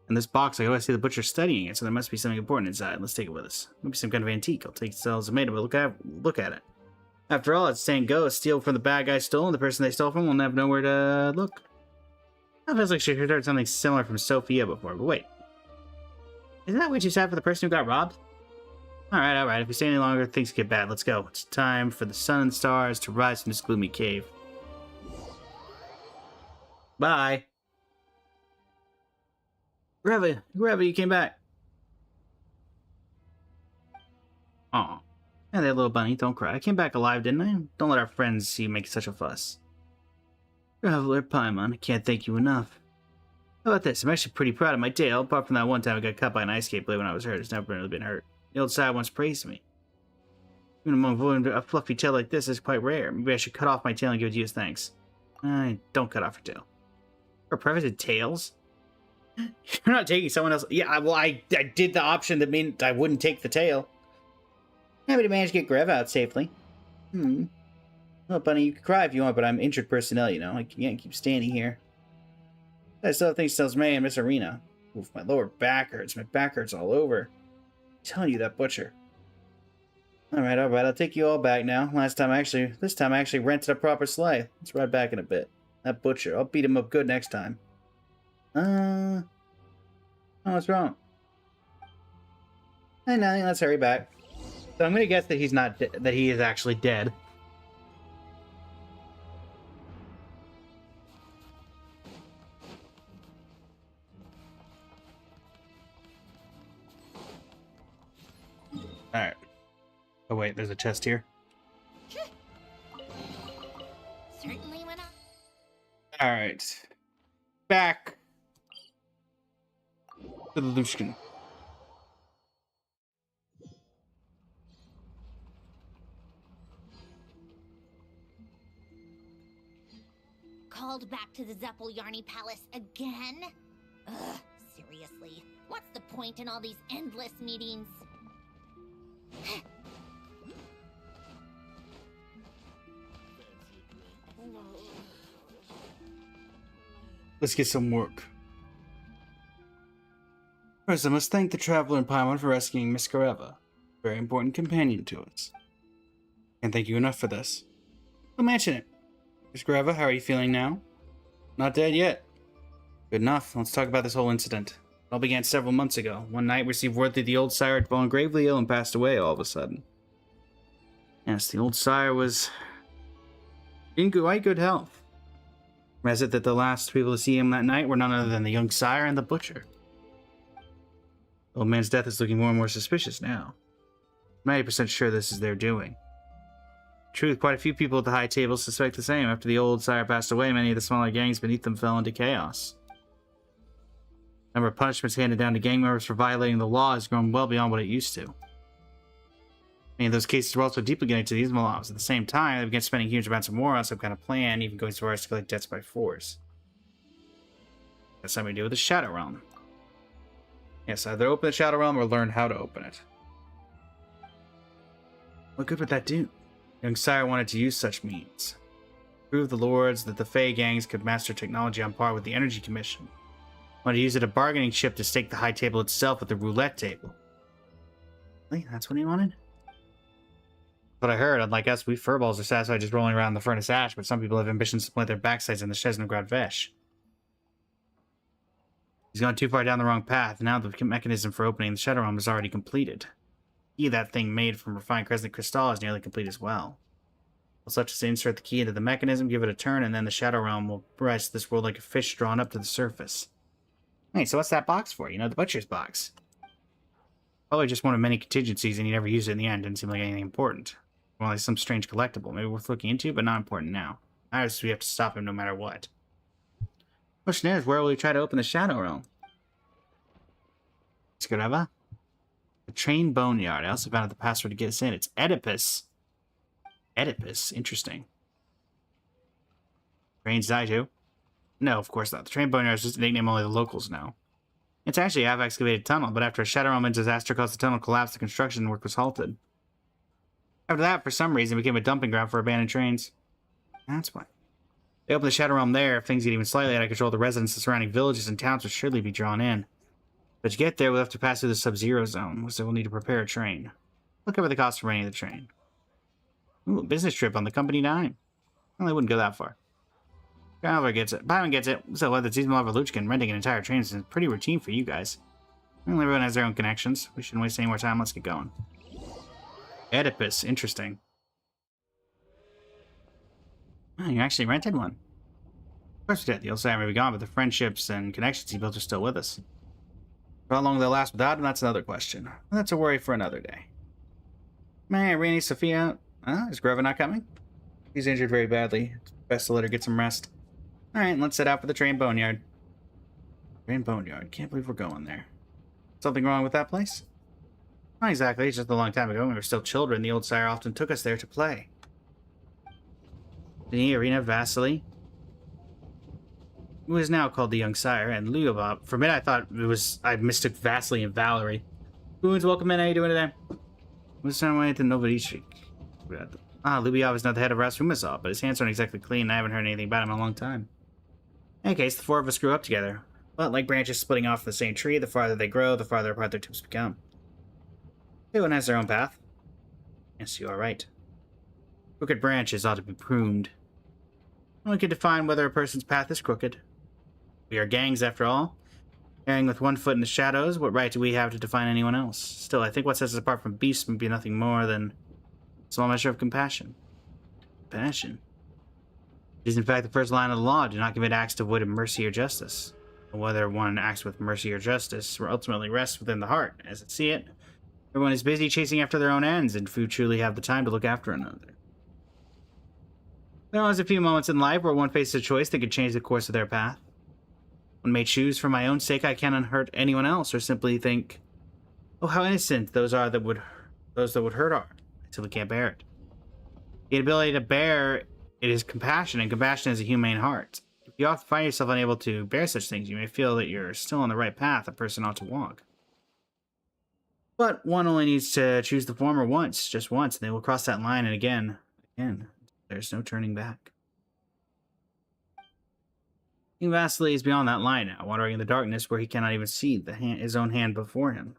And this box, I always see the butcher studying it, so there must be something important inside. Let's take it with us. Maybe some kind of antique. I'll take the as made of it. Look at it. After all, it's saying go, steal from the bad guy stole, and the person they stole from will never know where to look. It feels like she heard something similar from Sophia before, but wait. Isn't that what you said for the person who got robbed? Alright. If we stay any longer, things get bad. Let's go. It's time for the sun and stars to rise from this gloomy cave. Bye. Greva, you came back. Aw. Yeah, that little bunny, don't cry. I came back alive, didn't I? Don't let our friends see you make such a fuss. Traveler Paimon, I can't thank you enough. How about this? I'm actually pretty proud of my tale, apart from that one time I got cut by an ice skate blade when I was hurt. It's never really been hurt. The old sire once praised me. Even among a fluffy tail like this is quite rare. Maybe I should cut off my tail and give it to you as thanks. Don't cut off your tail. Or privated tails? You're not taking someone else. Yeah, well, I did the option that meant I wouldn't take the tail. Happy to manage to get Grev out safely. Well, Bunny, you can cry if you want, but I'm injured personnel, you know. I can't keep standing here. I still have things tells May and Miss Arena. Oof, my lower back hurts. My back hurts all over. I'm telling you, that butcher. Alright, I'll take you all back now. This time I actually rented a proper sleigh. Let's ride back in a bit. That butcher, I'll beat him up good next time. Oh, what's wrong? Hey, nothing, let's hurry back. So I'm gonna guess that he's not that he is actually dead. Alright. Oh wait, there's a chest here. Certainly went up. Alright. Back to the Lushkin. Called back to the Zeppeljärni Palace again? Ugh, seriously. What's the point in all these endless meetings? Let's get some work. First, I must thank the traveler in Paimon for rescuing Miss Kareva, a very important companion to us. Can't thank you enough for this. Don't mention it. Miss Kareva, how are you feeling now? Not dead yet. Good enough. Let's talk about this whole incident. It all began several months ago. One night, we received word that the old sire had fallen gravely ill and passed away all of a sudden. Yes, the old sire was in quite good health. As it that the last people to see him that night were none other than the young sire and the butcher. The old man's death is looking more and more suspicious now. I'm 90% sure this is their doing. In truth, quite a few people at the high table suspect the same. After the old sire passed away, many of the smaller gangs beneath them fell into chaos. The number of punishments handed down to gang members for violating the law has grown well beyond what it used to. Many of those cases were also deeply connected to these laws. At the same time, they began spending huge amounts of more on some kind of plan, even going so far as to collect debts by force. That's something to do with the Shadow Realm. Yes, either open the Shadow Realm or learn how to open it. What good would that do? Young Sire wanted to use such means. Prove the lords that the Fey gangs could master technology on par with the Energy Commission. Wanted to use it as a bargaining chip to stake the high table itself with the roulette table. Really? That's what he wanted? What I heard, unlike us, we furballs are satisfied just rolling around the furnace ash, but some people have ambitions to plant their backsides in the Shesnograd Vesh. He's gone too far down the wrong path. Now the mechanism for opening the Shadow Realm is already completed. The key that thing made from refined crescent crystal is nearly complete as well. We'll such as insert the key into the mechanism, give it a turn, and then the Shadow Realm will rise to this world like a fish drawn up to the surface. Hey, so what's that box for? You know, the butcher's box. Probably just one of many contingencies, and he never used it in the end. Didn't seem like anything important. Well, like some strange collectible. Maybe worth looking into, but not important now. Ours, we have to stop him no matter what. Question is, where will he try to open the Shadow Realm? Skareva? The train boneyard. I also found out the password to get us in. It's Oedipus. Oedipus? Interesting. Trains die too? No, of course not. The train boneyard is just a nickname only the locals know. It's actually a half-excavated tunnel, but after a Shadow Realm disaster caused the tunnel to collapse, the construction work was halted. After that, for some reason, it became a dumping ground for abandoned trains. That's why. They opened the Shadow Realm there. If things get even slightly out of control, the residents of the surrounding villages and towns will surely be drawn in. But to get there, we'll have to pass through the Sub-Zero Zone, so we'll need to prepare a train. We'll cover the cost of renting the train. Ooh, a business trip on the company dime. Well, they wouldn't go that far. Traveler gets it. Byron gets it. So what, the seasonal Luchkin renting an entire train is pretty routine for you guys. Well, everyone has their own connections. We shouldn't waste any more time. Let's get going. Oedipus. Interesting. Oh, you actually rented one. Of course we did. The old sire may be gone, but the friendships and connections he built are still with us. For how long they'll last without him, that's another question. That's a worry for another day. Man, Rainy, Sophia... is Grova not coming? He's injured very badly. It's best to let her get some rest. Alright, let's set out for the train boneyard. Train boneyard. Can't believe we're going there. Something wrong with that place? Not exactly. It's just a long time ago when we were still children. The old sire often took us there to play. The arena Vasily, who is now called the young sire, and Lyubov. For a minute I thought I mistook Vasily and Valerie. Boons, welcome in. How you doing today? What's on way to Novodichik? Lyubov is not the head of Rasumazov, but his hands aren't exactly clean, and I haven't heard anything about him in a long time. In any case, the four of us grew up together. But like branches splitting off the same tree, the farther they grow, the farther apart their tips become. Everyone has their own path. Yes, you are right. Crooked branches ought to be pruned. One can define whether a person's path is crooked. We are gangs, after all. Erring with one foot in the shadows, what right do we have to define anyone else? Still, I think what sets us apart from beasts would be nothing more than a small measure of compassion. Compassion? It is in fact the first line of the law. Do not commit acts devoid of mercy or justice. Whether one acts with mercy or justice ultimately rests within the heart. As I see it, everyone is busy chasing after their own ends, and few truly have the time to look after another. There are always a few moments in life where one faces a choice that could change the course of their path. One may choose for my own sake I cannot hurt anyone else, or simply think, oh, how innocent those that would hurt are. I simply can't bear it. The ability to bear it is compassion, and compassion is a humane heart. If you often find yourself unable to bear such things, you may feel that you're still on the right path a person ought to walk. But one only needs to choose the former once, just once, and they will cross that line, and again. There's no turning back. He vacillates beyond that line now, wandering in the darkness where he cannot even see his own hand before him.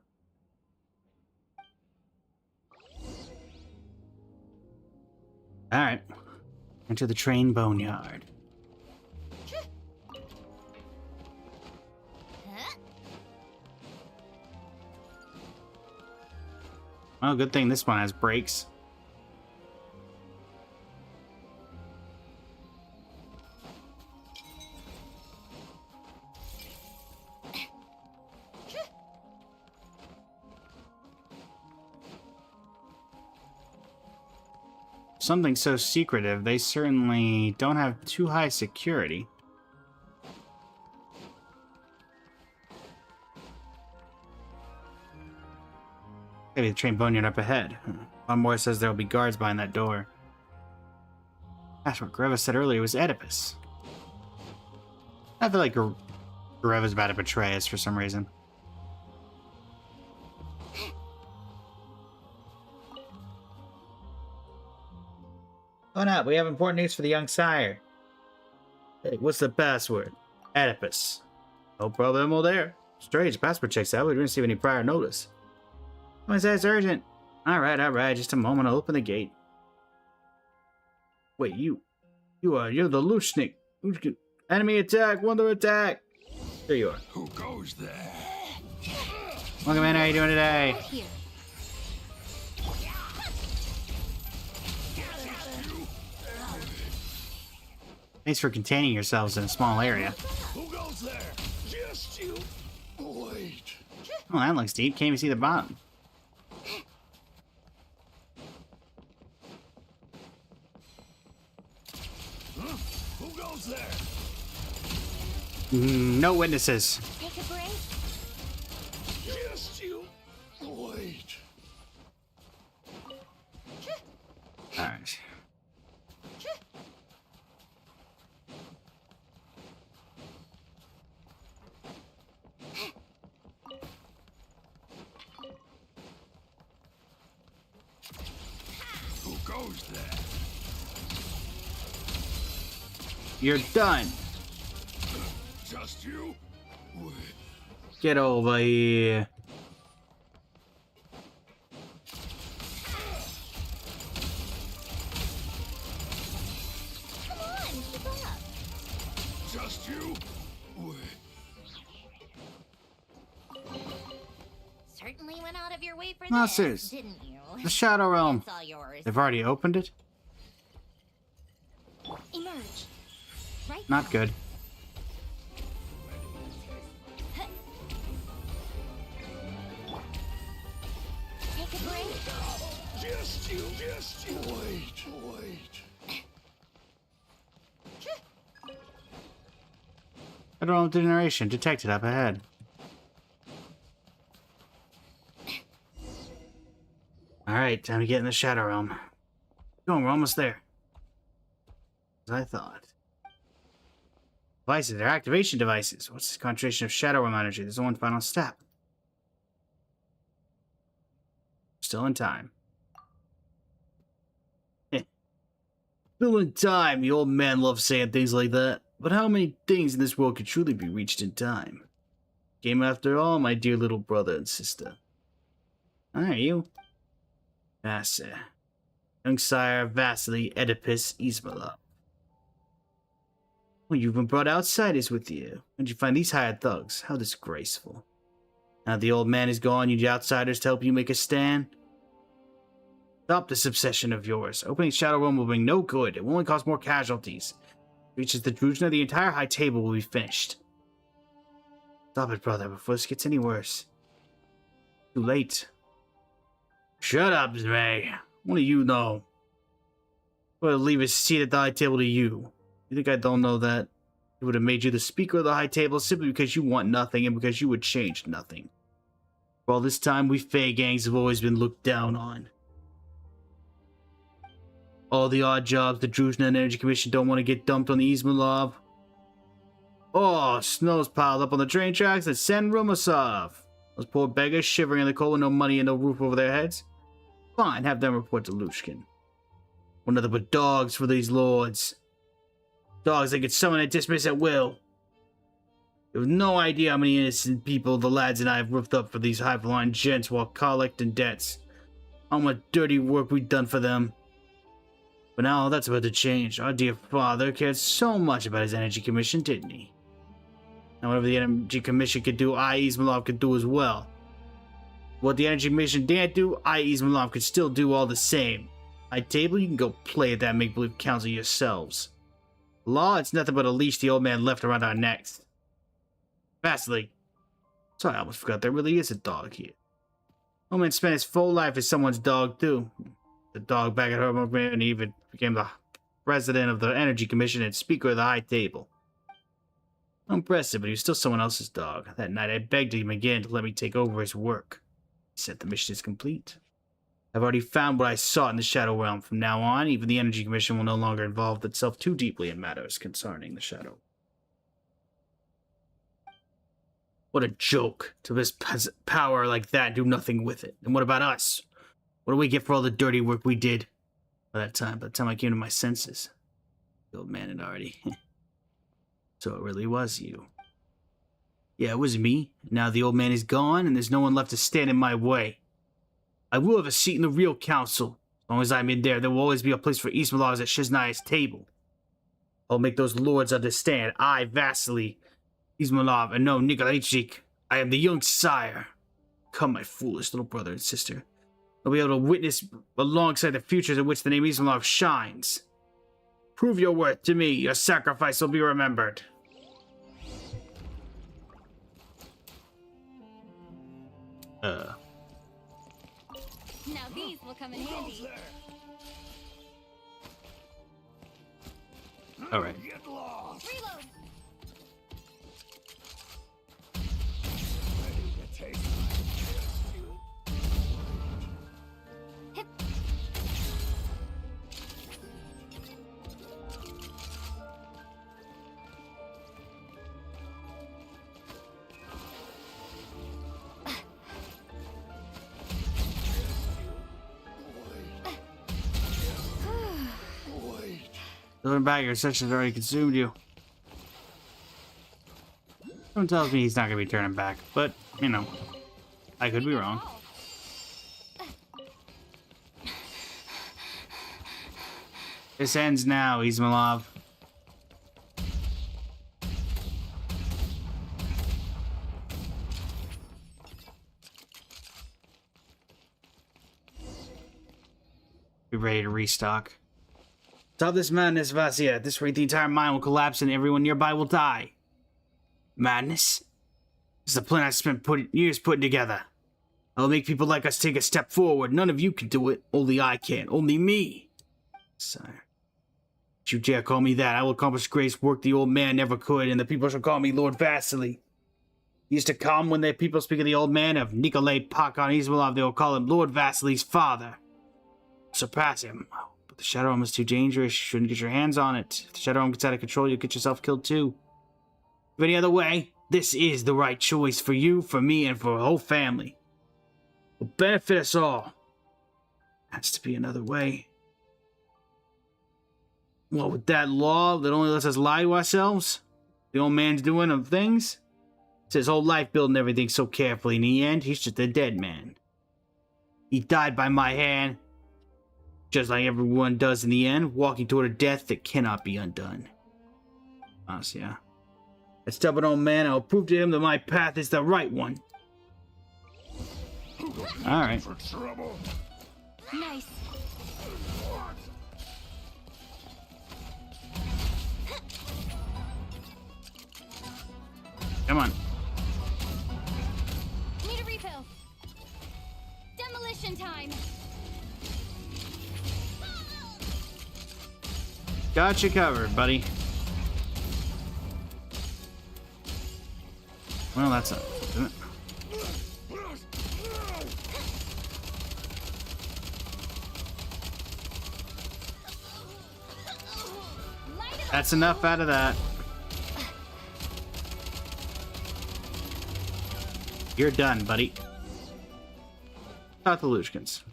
Alright. Enter the train boneyard. Oh, good thing this one has brakes. Something so secretive, they certainly don't have too high security. Maybe the train boneyard up ahead. One more says there will be guards behind that door. That's what Greva said earlier was Oedipus. I feel like Greva's about to betray us for some reason. Oh no, we have important news for the young sire. Hey, what's the password? Oedipus. No problemo there. Strange, passport checks out. We didn't receive any prior notice. Oh, it's urgent. Alright, just a moment, I'll open the gate. Wait, you're the Lushnik. Enemy attack, Wonder attack. There you are. Who goes there? Welcome in, how are you doing today? Here. Thanks for containing yourselves in a small area. Who goes there? Just you. Wait. Oh, that looks deep. Can't even see the bottom. Huh? Who goes there? No witnesses. Take a break. Just you. Wait. Alright. Who goes there? You're done. Just you? Wait. Get over here. Come on, keep up. Just you? Wait. Certainly went out of your way for No, this, serious. didn't you? The Shadow Realm. It's all yours. They've already opened it? Emerge. Right Not now. good. Take a break. Just you. Just you. Wait. Federal generation detected up ahead. Alright, time to get in the Shadow Realm. Go on, we're almost there. As I thought. Devices, they're activation devices. What's this concentration of Shadow Realm energy? There's one final step. Still in time. Still in time. The old man loves saying things like that. But how many things in this world could truly be reached in time? Game after all, my dear little brother and sister. Are you? Vassar. Young sire Vasily Oedipus Ismailov. Well, you've been brought outsiders with you. Where'd you find these hired thugs? How disgraceful. Now the old man is gone, you need outsiders to help you make a stand? Stop this obsession of yours. Opening Shadow Realm will bring no good. It will only cause more casualties. Reaches the Druzhna, the entire high table will be finished. Stop it, brother, before this gets any worse. Too late. Shut up, Zray. What do you know? Well, leave his seat at the high table to you. You think I don't know that? It would have made you the speaker of the high table simply because you want nothing and because you would change nothing. For all this time, we Fey gangs have always been looked down on. All the odd jobs the Druzhna and Energy Commission don't want to get dumped on the Ismailov. Oh, snow's piled up on the train tracks at Sen Rumasov. Those poor beggars shivering in the cold with no money and no roof over their heads. Fine, have them report to Lushkin. We're nothing but dogs for these lords. Dogs they could summon and dismiss at will. You have no idea how many innocent people the lads and I have roofed up for these high-flying gents while collecting debts. How much dirty work we've done for them. But now that's about to change. Our dear father cared so much about his energy commission, didn't he? Now whatever the energy commission could do, I, Ismailov, could do as well. What the energy commission didn't do, I, Ismailov, could still do all the same. High table, you can go play at that make-believe council yourselves. Law, it's nothing but a leash the old man left around our necks. Vasily. Sorry, I almost forgot there really is a dog here. Old man spent his full life as someone's dog, too. The dog back at home, and he even became the president of the Energy Commission and speaker of the High Table. Impressive, but he was still someone else's dog. That night I begged him again to let me take over his work. He said the mission is complete. I've already found what I sought in the Shadow Realm. From now on, even the Energy Commission will no longer involve itself too deeply in matters concerning the Shadow. What a joke to this power like that and do nothing with it. And what about us? What do we get for all the dirty work we did? By the time I came to my senses, the old man had already... So it really was you. Yeah, it was me. Now the old man is gone, and there's no one left to stand in my way. I will have a seat in the real council. As long as I'm in there will always be a place for Ismailovs at Shiznaya's table. I'll make those lords understand. I, Vasily Ismailov, and no Nikolaichik. I am the young sire. Come, my foolish little brother and sister. I'll be able to witness alongside the futures in which the name Ismailov shines. Prove your worth to me. Your sacrifice will be remembered. Now these will come in handy. All right. Get lost. Reload. Ready to take you. Hip. Wait. Back, your session has already consumed you. Someone tells me he's not going to be turning back, but, you know, I could be wrong. This ends now, Ismailov. Be ready to restock. Stop this madness, Vasya. At this rate, the entire mine will collapse and everyone nearby will die. Madness? This is a plan I spent years putting together. I'll make people like us take a step forward. None of you can do it. Only I can. Only me. Sire. Don't you dare call me that. I will accomplish great work the old man never could, and the people shall call me Lord Vasily. He used to come when the people speak of the old man of Nikolai Pakon Ismailov, they will call him Lord Vasily's father. Surpass him. But the Shadow Realm is too dangerous. You shouldn't get your hands on it. If the Shadow Realm gets out of control, you'll get yourself killed too. If any other way, this is the right choice for you, for me, and for the whole family. It will benefit us all. Has to be another way. What, with that law that only lets us lie to ourselves? The old man's doing of things? It's his whole life building everything so carefully. In the end, he's just a dead man. He died by my hand. Just like everyone does in the end, walking toward a death that cannot be undone. Yeah. That stubborn old man, I'll prove to him that my path is the right one. Alright. For trouble. Nice. Come on. Need a refill. Demolition time. Got you covered, buddy. Well, that's not, isn't it? That's enough out of that. You're done, buddy. Not the Lushkins.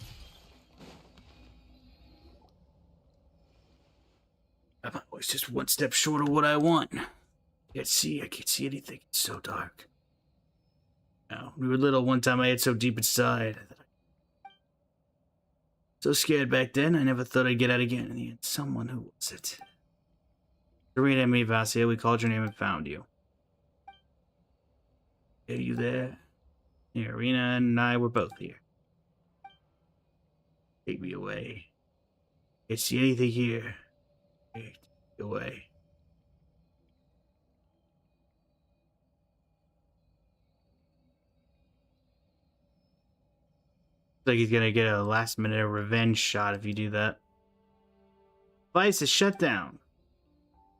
I'm always just one step short of what I want. I can't see anything. It's so dark. No, when we were little, one time I had so deep inside. So scared back then, I never thought I'd get out again. In the end, someone, who was it? Serena and me, Vasya, we called your name and found you. Are you there? Yeah, Irina and I were both here. Take me away. Can't see anything here. Take me away. Like he's gonna get a last minute revenge shot if you do that. Device is shut down.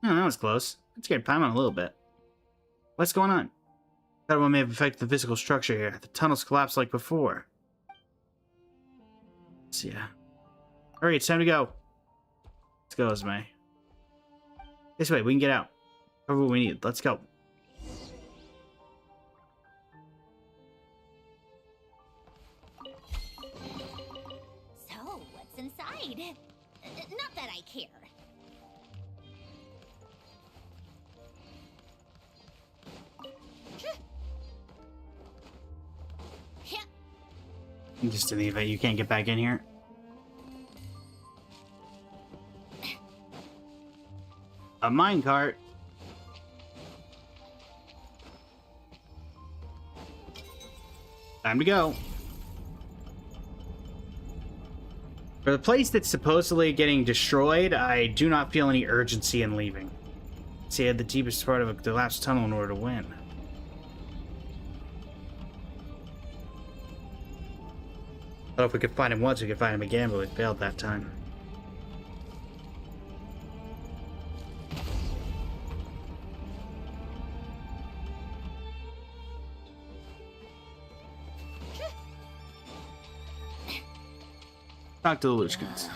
Oh, that was close. That scared Paimon a little bit. What's going on? That one may have affected the physical structure here. The tunnels collapsed like before. So yeah. Hurry, it's time to go. Let's go, Esme. This way, we can get out. Cover what we need. Let's go. So, what's inside? Not that I care. Just in the event you can't get back in here. A minecart. Time to go. For the place that's supposedly getting destroyed, I do not feel any urgency in leaving. See, I had the deepest part of a collapsed tunnel in order to win. Thought if we could find him once, we could find him again, but we failed that time. Talk to the Lushkins.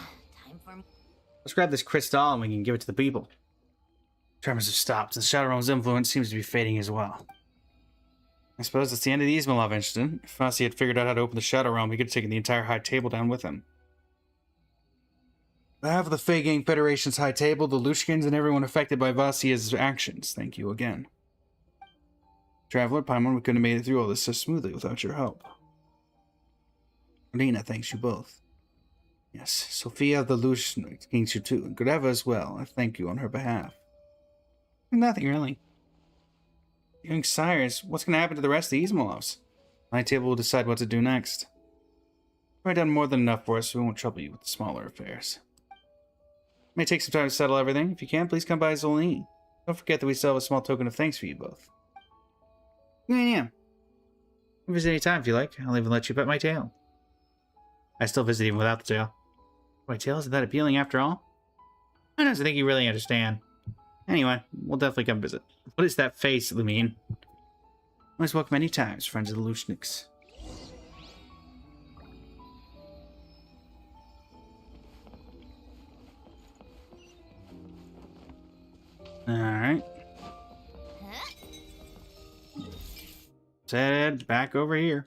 Let's grab this crystal and we can give it to the people. Tremors have stopped, and the Shadow Realm's influence seems to be fading as well. I suppose that's the end of the Ismailov incident. If Vasi had figured out how to open the Shadow Realm, he could have taken the entire High Table down with him. On behalf of the Fey Gang Federation's High Table, the Lushkins, and everyone affected by Vasi's actions, thank you again. Traveler, Paimon, we couldn't have made it through all this so smoothly without your help. Lena thanks you both. Yes, Sophia the Lushkins thanks you too, and Greva as well. I thank you on her behalf. Nothing, really. Young Sires, what's going to happen to the rest of the Ismailovs? My table will decide what to do next. You've already done more than enough for us, so we won't trouble you with the smaller affairs. It may take some time to settle everything. If you can, please come by Zolini. Don't forget that we still have a small token of thanks for you both. Yeah. Visit any time if you like. I'll even let you pet my tail. I still visit even without the tail. My tail isn't that appealing after all? I don't think you really understand. Anyway, we'll definitely come visit. What is that face, Lumine? Always welcome any times, friends of the Lushniks. Alright. Let's head back over here.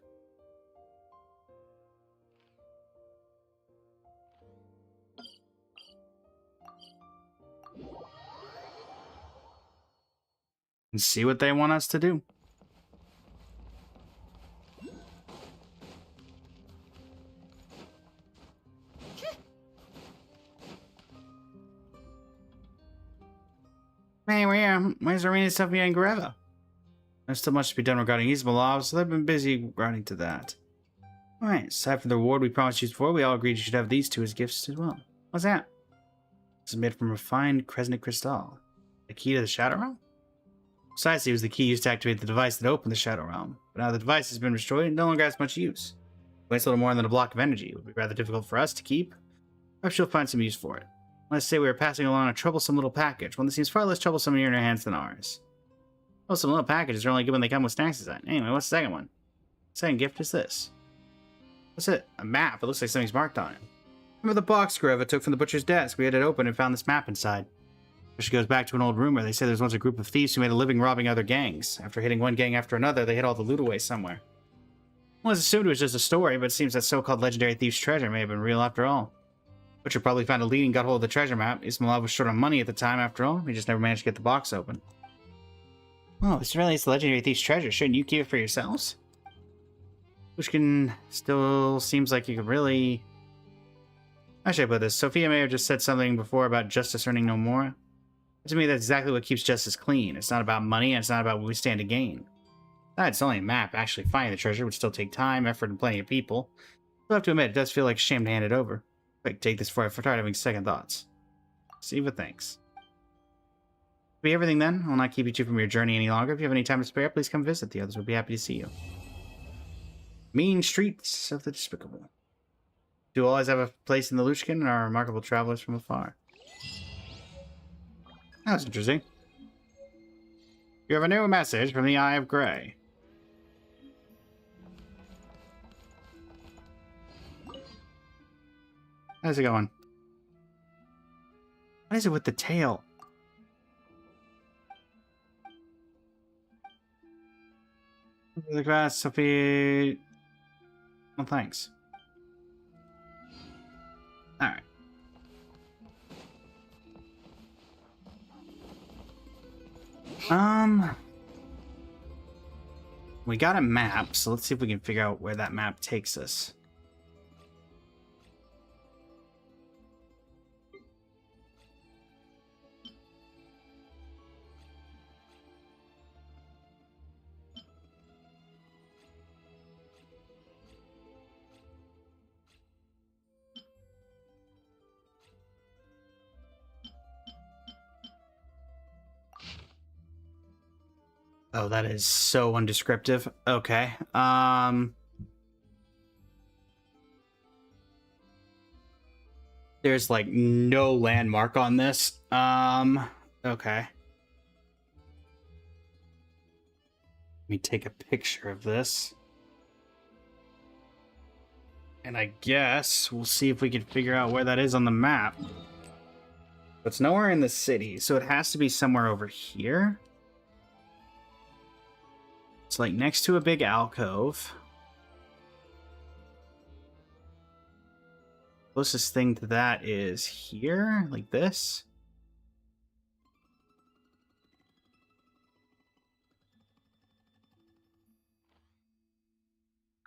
And see what they want us to do. Hey, where's Irina, Sophia, and Greva? There's still much to be done regarding Ismailov, so they've been busy regarding to that. Alright, aside from the reward we promised you before, we all agreed you should have these two as gifts as well. What's that? This is made from refined Kresnik crystal. The key to the Shadow Realm? Precisely, it was the key used to activate the device that opened the Shadow Realm. But now the device has been destroyed and no longer has much use. It wastes a little more than a block of energy. It would be rather difficult for us to keep. Perhaps you'll find some use for it. Let's say we are passing along a troublesome little package, one that seems far less troublesome in your hands than ours. Well, some little packages are only good when they come with snacks inside. Anyway, what's the second one? The second gift is this. What's it? A map. It looks like something's marked on it. Remember the box Greva took from the butcher's desk? We had it open and found this map inside. Which goes back to an old rumor. They say there's once a group of thieves who made a living robbing other gangs. After hitting one gang after another, they hid all the loot away somewhere. Well, it's assumed it was just a story, but it seems that so-called legendary thief's treasure may have been real after all. Butcher probably found a lead and got hold of the treasure map. Ismailov was short on money at the time after all. He just never managed to get the box open. Oh, this really is legendary thief's treasure. Shouldn't you keep it for yourselves? Which can still seems like you could really... How should I put this? Sophia may have just said something before about justice earning no more. To me, that's exactly what keeps justice clean. It's not about money, and it's not about what we stand to gain. It's only a map. Actually finding the treasure would still take time, effort, and plenty of people. I'll have to admit, it does feel like a shame to hand it over. Quick, take this for I tired having second thoughts. Siva thanks. Be everything then. I'll not keep you two from your journey any longer. If you have any time to spare, please come visit. The others would be happy to see you. Mean streets of the despicable. Do always have a place in the Lushkin and are remarkable travelers from afar. That's interesting. You have a new message from the Eye of Grey. How's it going? What is it with the tail? The grass, Sophie. Well, thanks. Alright. We got a map, so let's see if we can figure out where that map takes us. Oh, that is so undescriptive. Okay. There's like no landmark on this. Okay. Let me take a picture of this. And I guess we'll see if we can figure out where that is on the map. It's nowhere in the city, so it has to be somewhere over here. It's like next to a big alcove. Closest thing to that is here, like this.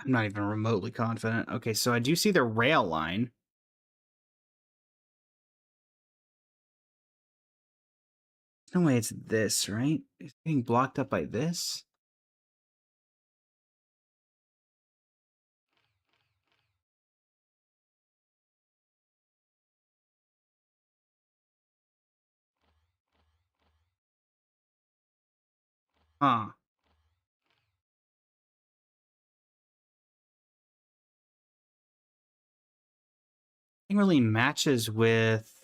I'm not even remotely confident. Okay, so I do see the rail line. No way it's this, right? It's getting blocked up by this? Huh. It really matches with...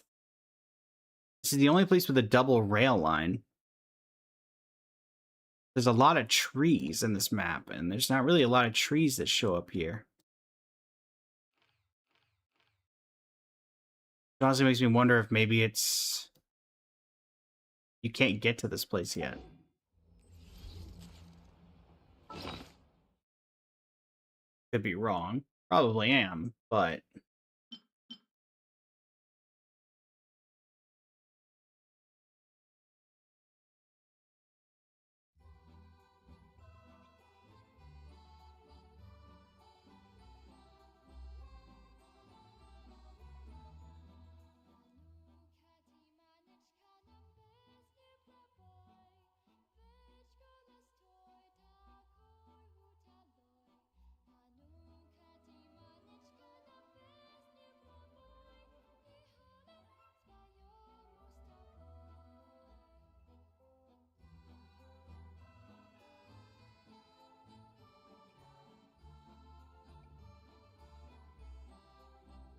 This is the only place with a double rail line. There's a lot of trees in this map, and there's not really a lot of trees that show up here. It honestly makes me wonder if maybe it's... You can't get to this place yet. Could be wrong. Probably am, but...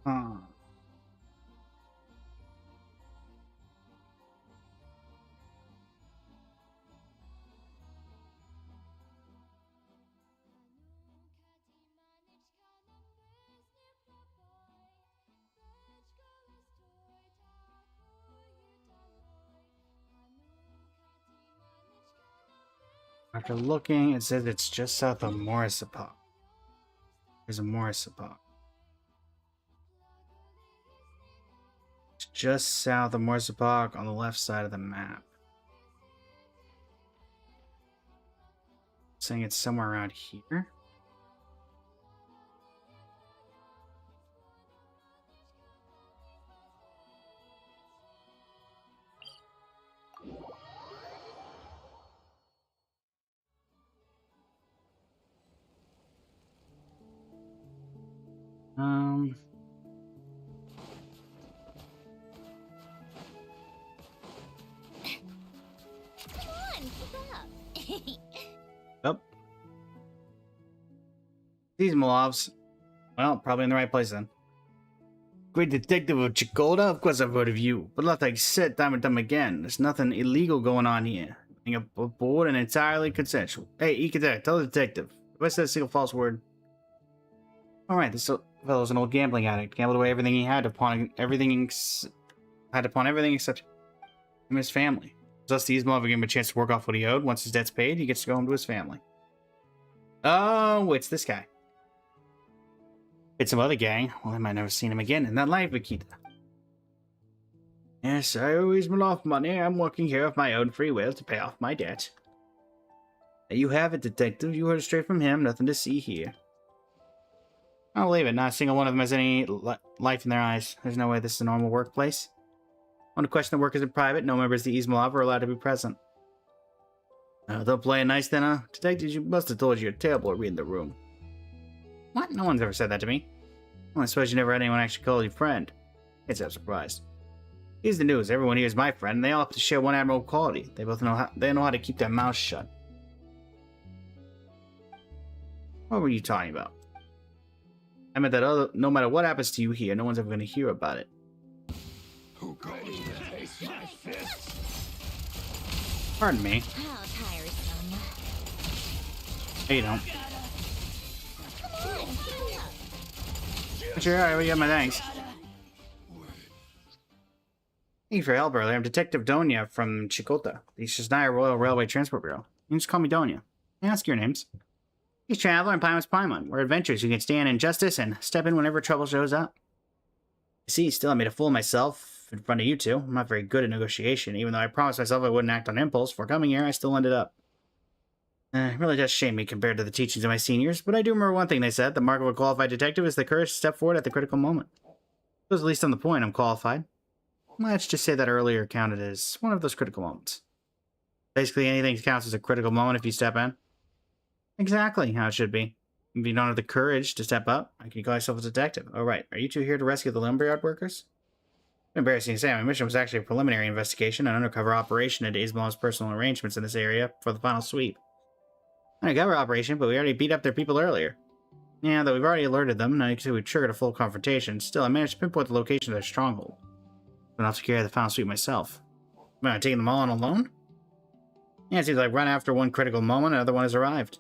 Huh. After looking, it says it's just south of Morrisapok. There's a Morrisapok. It's just south of Morrisapok on the left side of the map. saying it's somewhere around here. Come on, keep up. Yep. These Malovs. Well, probably in the right place then. Great detective of Chikolda? Of course I've heard of you. But like I said time and time again, there's nothing illegal going on here. Being aboard and entirely consensual. Hey, Ikatek, tell the detective. If I said a single false word. Alright, this fellow's an old gambling addict. Gambled away everything he had upon everything except him and his family. Thus, these Malov give him a chance to work off what he owed. Once his debt's paid, he gets to go home to his family. Oh, it's this guy. It's some other gang. Well, I might never seen him again in that life, Akita. Yes, I always off money. I'm working here of my own free will to pay off my debt. There you have it, detective. You heard it straight from him. Nothing to see here. I'll believe it. Not a single one of them has any life in their eyes. There's no way this is a normal workplace. On the question of work is in private, no members of the Izmalov are allowed to be present. They'll play it nice then, huh? Detectives, you must have told you you're terrible at reading the room. What? No one's ever said that to me. Well, I suppose you never had anyone actually call you friend. It's a surprise. Here's the news. Everyone here is my friend, and they all have to share one admirable quality. They both know how to keep their mouths shut. What were you talking about? I meant that no matter what happens to you here, no one's ever going to hear about it. Who goes to face my fists? Pardon me. How tiresome. Hey, you don't. Come on, keep up. Sure, I already got my thanks. Thank you for your help earlier. I'm Detective Donya from Chikota, the Shisnaya Royal Railway Transport Bureau. You can just call me Donya. May I ask your names? He's Traveler and Paimon's Paimon. We're adventurers who can stand in justice and step in whenever trouble shows up. You see, still I made a fool of myself in front of you two. I'm not very good at negotiation. Even though I promised myself I wouldn't act on impulse before coming here, I still ended up. It really does shame me compared to the teachings of my seniors, but I do remember one thing they said. The mark of a qualified detective is the courage to step forward at the critical moment. At least on the point, I'm qualified. Let's just say that earlier counted as one of those critical moments. Basically, anything counts as a critical moment if you step in. Exactly how it should be. If you don't have the courage to step up, I can call yourself a detective. Oh, right. Are you two here to rescue the lumberyard workers? Embarrassing to say, my mission was actually a preliminary investigation, an undercover operation into Ismail's personal arrangements in this area for the final sweep. Undercover operation, but we already beat up their people earlier. Yeah, though we've already alerted them, and I could we triggered a full confrontation. Still, I managed to pinpoint the location of their stronghold. I'm gonna have to carry the final sweep myself. Am I taking them all on alone? Yeah, it seems like run after one critical moment, another one has arrived.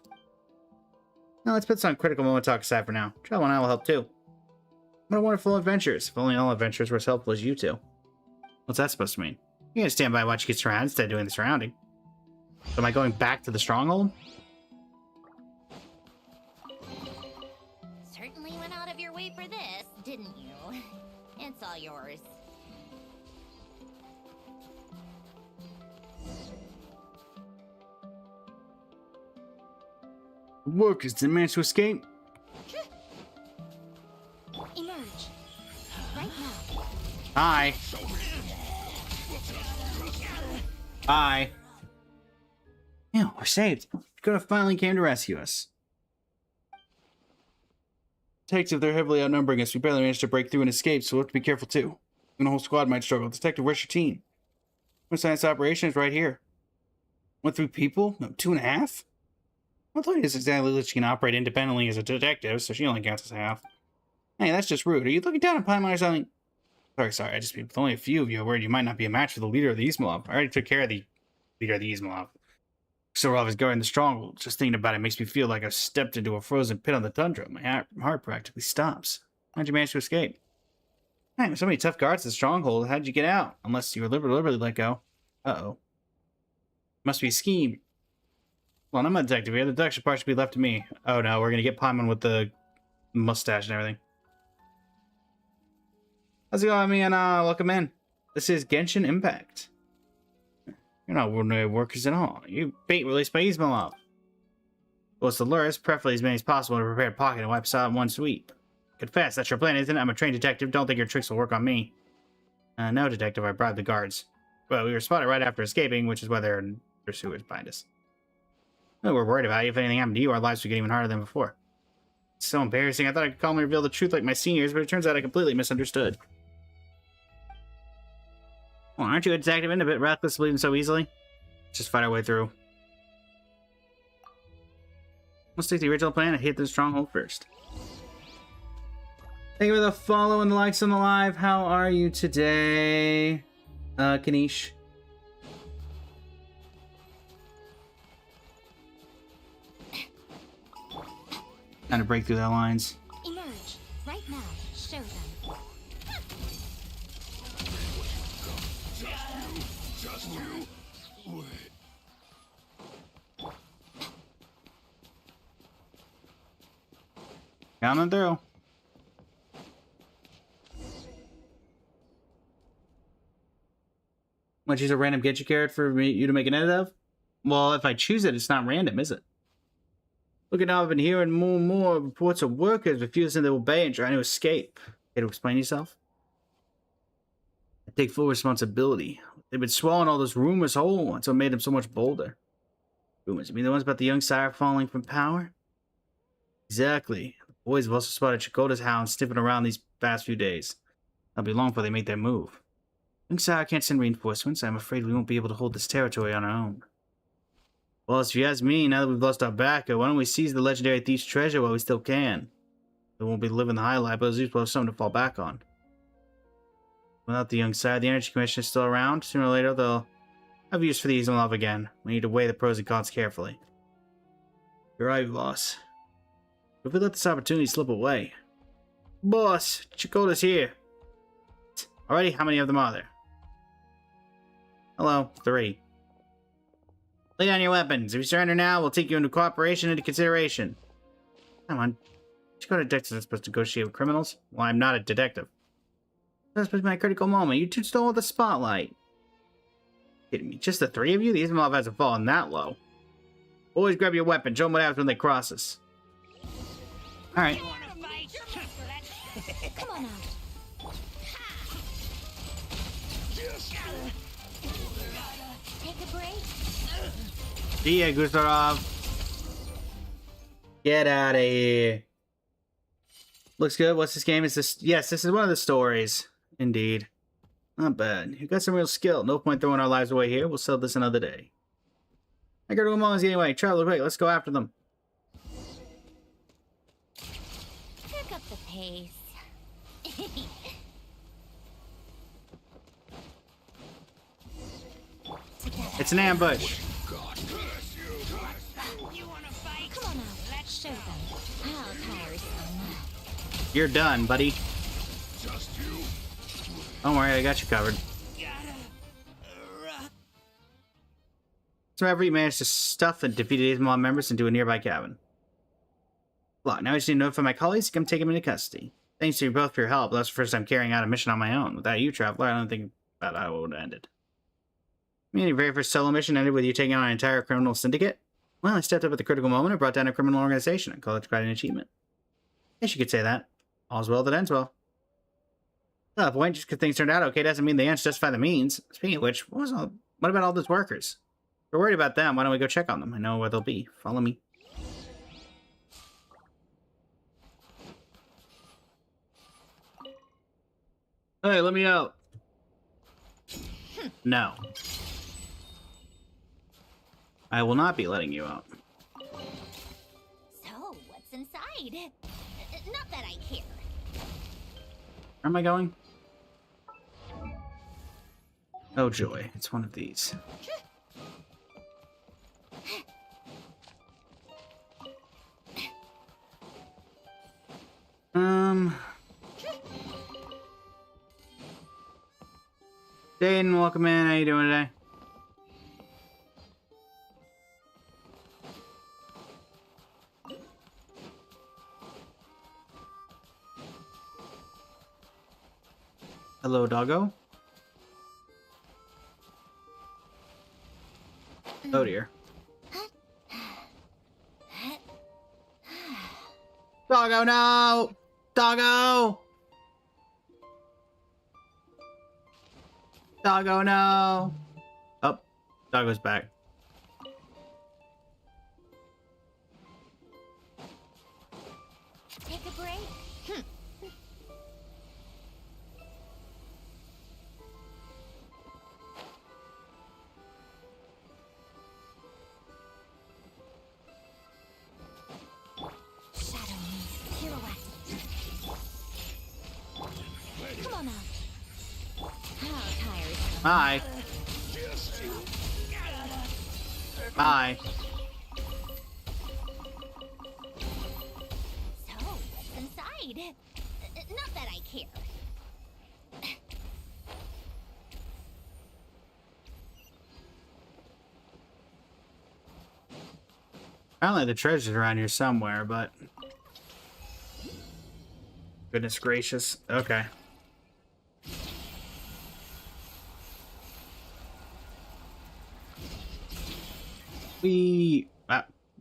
Now let's put some critical moment talk aside for now. Travel and I will help too. What a wonderful adventures. If only all adventures were as helpful as you two. What's that supposed to mean? You gotta stand by and watch you get surrounded instead of doing the surrounding. So am I going back to the stronghold? Certainly went out of your way for this, didn't you? It's all yours. Workers didn't manage to escape. Emerge. Right now. Hi. Hi. Yeah, we're saved. Dakota finally came to rescue us. Detective, they're heavily outnumbering us. We barely managed to break through and escape, so we'll have to be careful too. Even the whole squad might struggle. Detective, where's your team? One science operation is right here. 1-3 people? No, 2.5? I thought it is exactly that she can operate independently as a detective, so she only counts as half. Hey, that's just rude. Are you looking down on Paimon or something? Sorry. I just with only a few of you, I'm worried you might not be a match for the leader of the Izmalov. I already took care of the leader of the Izmalov. Sorov is guarding the stronghold. Just thinking about it makes me feel like I've stepped into a frozen pit on the tundra. My heart practically stops. How'd you manage to escape? Hey, so many tough guards at the stronghold. How'd you get out? Unless you were deliberately let go. Uh-oh. Must be a scheme. Well, I'm not a detective here. The deduction part should be left to me. Oh no, we're gonna get Paimon with the mustache and everything. How's it going, man? Welcome in. This is Genshin Impact. You're not ordinary workers at all. You bait released by Izmalov. Was the lures, preferably as many as possible in a prepared pocket and wipe us out in one sweep. Confess, that's your plan, isn't it? I'm a trained detective. Don't think your tricks will work on me. No, detective. I bribed the guards. Well, we were spotted right after escaping, which is why they're in pursuers behind us. Well, we're worried about you. If anything happened to you, our lives would get even harder than before. It's so embarrassing. I thought I could calmly reveal the truth like my seniors, but it turns out I completely misunderstood. Well, aren't you a detective and a bit reckless, believing so easily? Just fight our way through. Let's take the original plan and hit the stronghold first. Thank you for the follow and the likes on the live. How are you today, Kanish? Trying to break through their lines. Emerge right now. Show them. Just you. Wait. Coming through. Want to choose a random gadget carrot for you to make an edit of? Well, if I choose it, it's not random, is it? Look at now, I've been hearing more and more reports of workers refusing to obey and trying to escape. Care to explain yourself? I take full responsibility. They've been swallowing all those rumors whole, and so it made them so much bolder. Rumors? You mean the ones about the young sire falling from power? Exactly. The boys have also spotted Chakotay's hounds sniffing around these past few days. It'll be long before they make their move. Young sire can't send reinforcements. I'm afraid we won't be able to hold this territory on our own. Well, if you ask me, now that we've lost our backer, why don't we seize the legendary thief's treasure while we still can? We won't be living the high life, but at least we'll have something to fall back on. Without the young sire, the Energy Commission is still around. Sooner or later, they'll have use for the Easemlove again. We need to weigh the pros and cons carefully. You're right, boss. If we let this opportunity slip away... Boss, Chakotay's here. Alrighty, how many of them are there? Hello, 3. Lay down your weapons. If you surrender now, we'll take you into cooperation into consideration. Come on. Chakotay detectives are supposed to negotiate with criminals? Well, I'm not a detective. That's supposed to be my critical moment. You two stole the spotlight. Kidding me? Just the 3 of you? The Easemlove hasn't fallen that low. Always grab your weapon. Show them what happens when they cross us. Alright. Come on out. Take a break. See ya, Gusarov. Get out of here. Looks good. What's this game? Is this? Yes, this is one of the stories. Indeed. Not bad. You got some real skill. No point throwing our lives away here. We'll sell this another day. I gotta go moments anyway. Travel quick. Let's go after them. Pick up the pace. It's an ambush. You wanna fight? Come on out. Let's show them. How tiresome. You're done, buddy. Don't worry, I got you covered. So Everett managed to stuff and defeat Easemlove members into a nearby cabin. Look, now I just need to notify my colleagues to come take him into custody. Thanks to you both for your help. That's the first time carrying out a mission on my own. Without you, Traveler, I don't think about how it would have ended. I mean, your very first solo mission ended with you taking on an entire criminal syndicate? Well, I stepped up at the critical moment and brought down a criminal organization. I call it quite an achievement. I guess you could say that. All's well that ends well. Well, the point, just because things turned out okay doesn't mean the ends justify the means. Speaking of which, what about all those workers? If we're worried about them, why don't we go check on them? I know where they'll be. Follow me. Hey, let me out. No. I will not be letting you out. So, what's inside? Not that I care. Where am I going? Oh joy, it's one of these. Jaden, welcome in. How you doing today? Hello, doggo. Oh dear. Doggo, no! Doggo! Doggo, no! Oh, Doggo's back. Take a break. Shadow me. Pirouette. Come on now. How tired. Bye. Just you. Bye. So, what's inside? Not that I care. Apparently the treasure's around here somewhere, but... Goodness gracious. Okay.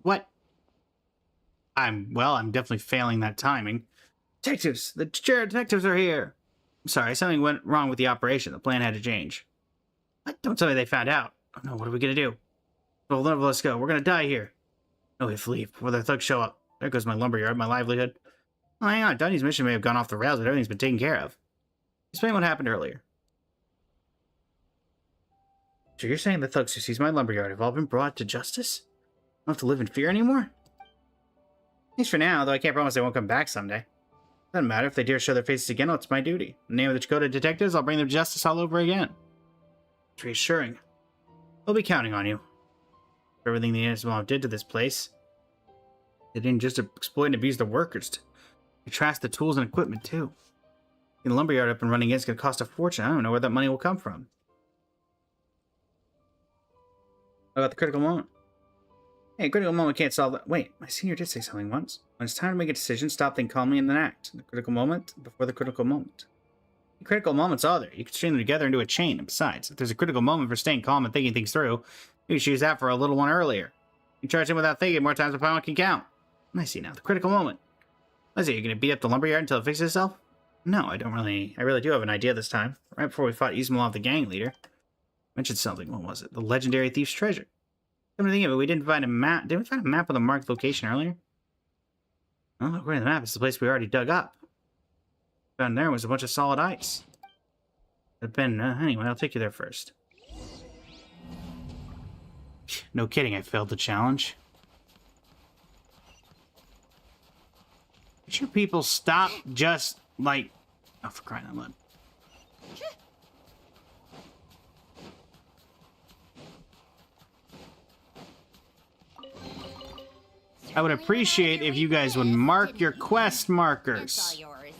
What? I'm definitely failing that timing. Detectives! The chair detectives are here! I'm sorry, something went wrong with the operation. The plan had to change. What? Don't tell me they found out. Oh no, what are we gonna do? Well, let's go. We're gonna die here. No, we have to leave before the thugs show up. There goes my lumberyard, my livelihood. Oh, hang on. Dunny's mission may have gone off the rails, but everything's been taken care of. Explain what happened earlier. So you're saying the thugs who seized my lumberyard have all been brought to justice? I don't have to live in fear anymore? At least for now, though I can't promise they won't come back someday. Doesn't matter. If they dare show their faces again, it's my duty. In the name of the Dakota detectives, I'll bring them justice all over again. It's reassuring. We'll be counting on you. For everything the innocent mob did to this place. They didn't just exploit and abuse the workers. They trashed the tools and equipment, too. Getting the lumberyard up and running again is going to cost a fortune. I don't know where that money will come from. What about the critical moment? Hey, critical moment can't solve that. Wait, my senior did say something once. When it's time to make a decision, stop, then calmly, and then act. The critical moment before the critical moment. Critical moments are there. You can string them together into a chain. And besides, if there's a critical moment for staying calm and thinking things through, you should use that for a little one earlier. You charge him without thinking more times than one can count. I see now. The critical moment. Let's see, you're going to beat up the lumberyard until it fixes itself? No, I really do have an idea this time. Right before we fought Ismailov, the gang leader. Mentioned something. What was it? The legendary thief's treasure. Come to think of it, we didn't find a map. Did we find a map with a marked location earlier? Oh, according to the map, it's the place we already dug up. Found there was a bunch of solid ice. Anyway, I'll take you there first. No kidding, I failed the challenge. Could you people stop just, like... Oh, for crying out loud. I would appreciate if you guys would mark your quest markers. It's all yours.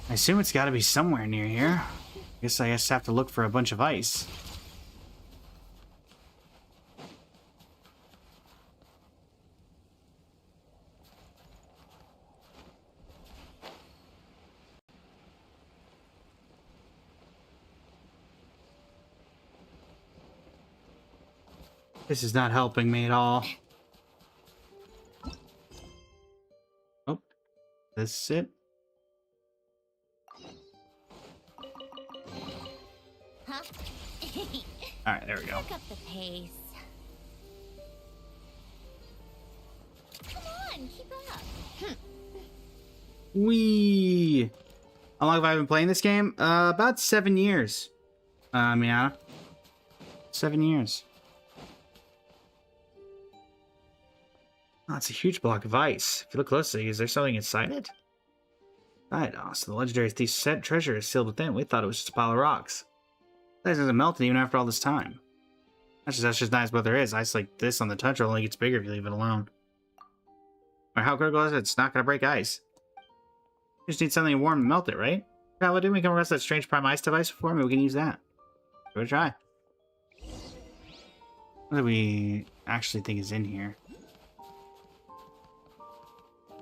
I assume it's got to be somewhere near here. Guess I just have to look for a bunch of ice. This is not helping me at all. Oh, this is it. Huh? All right, there we go. Pick up the pace. Come on, keep up. Wee. How long have I been playing this game? About 7 years. Miana. 7 years. Oh, it's a huge block of ice. If you look closely, is there something inside it? Right, oh, so the legendary thief's treasure is sealed within. We thought it was just a pile of rocks. It doesn't melt even after all this time. That's just nice, but there is. Ice like this on the tundra only gets bigger if you leave it alone. Or how critical is it? It's not going to break ice. You just need something warm to melt it, right? Yeah, well, didn't we come across that strange prime ice device before? Maybe we can use that. Give it a try. What do we actually think is in here?